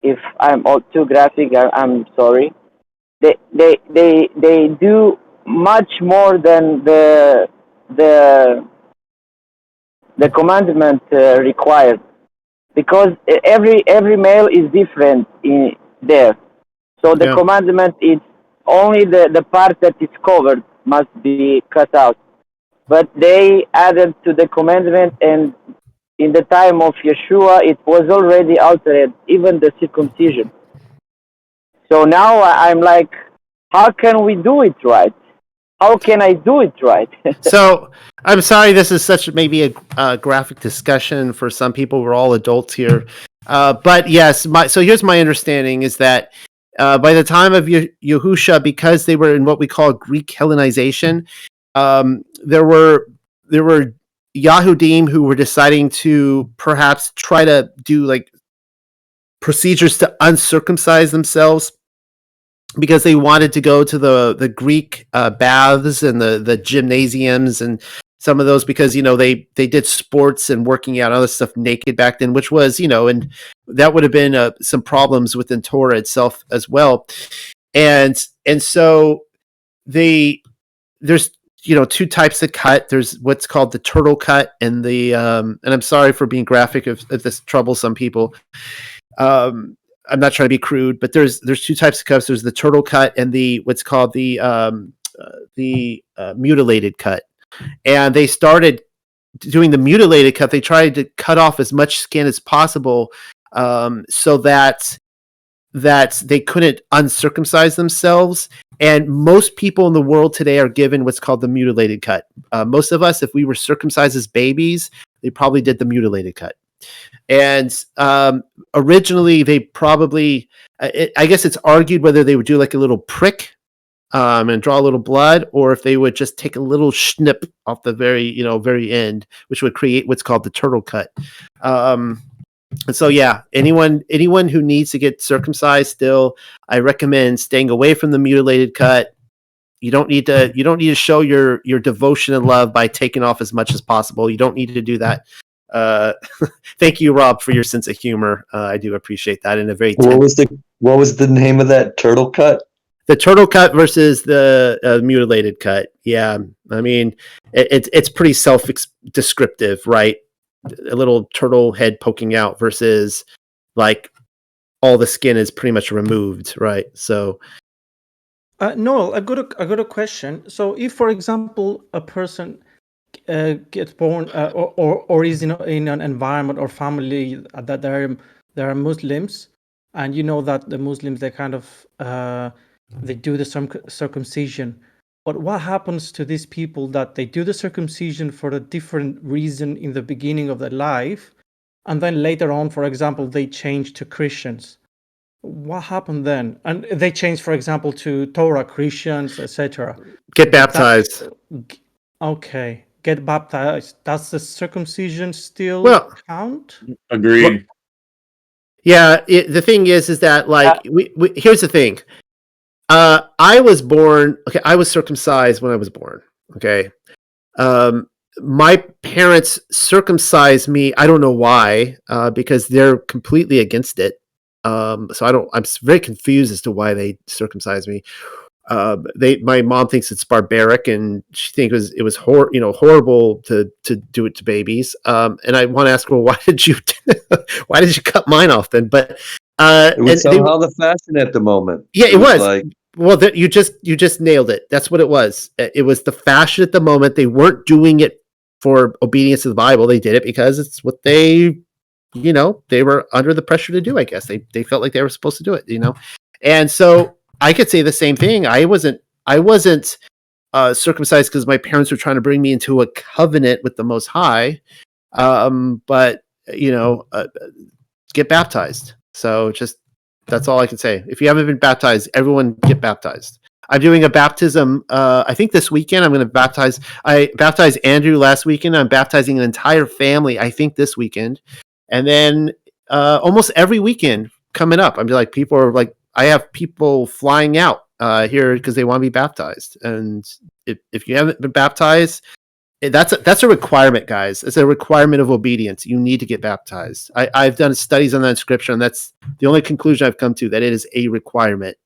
If I'm all too graphic, I'm sorry. They do much more than the the commandment required, because every male is different in there. So the Yeah. commandment is only the part that is covered must be cut out. But they added to the commandment, and in the time of Yeshua, it was already altered, even the circumcision. So now I'm like, how can we do it right? How can I do it right? So I'm sorry, this is such maybe a graphic discussion for some people. We're all adults here, but yes. So here's my understanding: is that by the time of Yahusha, because they were in what we call Greek Hellenization, there were Yahudim who were deciding to perhaps try to do like procedures to uncircumcise themselves, because they wanted to go to the Greek baths and the gymnasiums and some of those, because they did sports and working out and other stuff naked back then, which was and that would have been some problems within Torah itself as well, and so there's two types of cut. There's what's called the turtle cut and the and I'm sorry for being graphic if this troubles some people. I'm not trying to be crude, but there's two types of cuts. There's the turtle cut and the what's called the mutilated cut. And they started doing the mutilated cut. They tried to cut off as much skin as possible, so that they couldn't uncircumcise themselves. And most people in the world today are given what's called the mutilated cut. Most of us, if we were circumcised as babies, they probably did the mutilated cut. And originally they probably, I guess it's argued whether they would do like a little prick and draw a little blood, or if they would just take a little snip off the very end, which would create what's called the turtle cut. And so yeah, anyone who needs to get circumcised still, I recommend staying away from the mutilated cut. You don't need to show your devotion and love by taking off as much as possible. You don't need to do that. Thank you, Rob, for your sense of humor. I do appreciate that. In a very what was the name of that turtle cut? The turtle cut versus the mutilated cut. Yeah, I mean it's pretty self-descriptive, right? A little turtle head poking out versus like all the skin is pretty much removed, right? So Noel, I got a question. So, if, for example, a person gets born or is in an environment or family that there are Muslims, and you know that the Muslims, they kind of they do the circumcision, but what happens to these people that they do the circumcision for a different reason in the beginning of their life, and then later on, for example, they change to Christians? What happened then? And they change, for example, to Torah Christians, etc. get baptized. Okay, get baptized. Does the circumcision still Well, count? Agreed. yeah. The thing is that like we here's the thing. I was born. Okay, I was circumcised when I was born. Okay. My parents circumcised me. I don't know why, because they're completely against it. So I'm very confused as to why they circumcised me. My mom thinks it's barbaric, and she thinks it was horrible to do it to babies. And I want to ask her, well, why did you cut mine off then? But It was And they, somehow the fashion at the moment. yeah, it was. like, Well, you just nailed it. That's what it was. It was the fashion at the moment. They weren't doing it for obedience to the Bible. They did it because it's what they, they were under the pressure to do. I guess they felt like they were supposed to do it. And so I could say the same thing. I wasn't circumcised because my parents were trying to bring me into a covenant with the Most High. But get baptized. So that's all I can say. If you haven't been baptized, everyone get baptized. I'm doing a baptism. I think this weekend I'm going to baptize. I baptized Andrew last weekend. I'm baptizing an entire family, I think, this weekend. And then almost every weekend coming up, I'm like, people are like, I have people flying out here because they want to be baptized. And if you haven't been baptized, that's a requirement, guys. It's a requirement of obedience. You need to get baptized. I've done studies on that in Scripture, and that's the only conclusion I've come to, that it is a requirement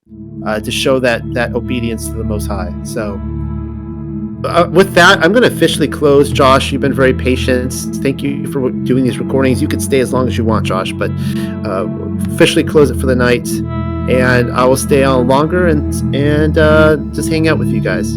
to show that obedience to the Most High. So with that, I'm going to officially close. Josh, you've been very patient. Thank you for doing these recordings. You could stay as long as you want, Josh, but officially close it for the night. And I will stay on longer and just hang out with you guys.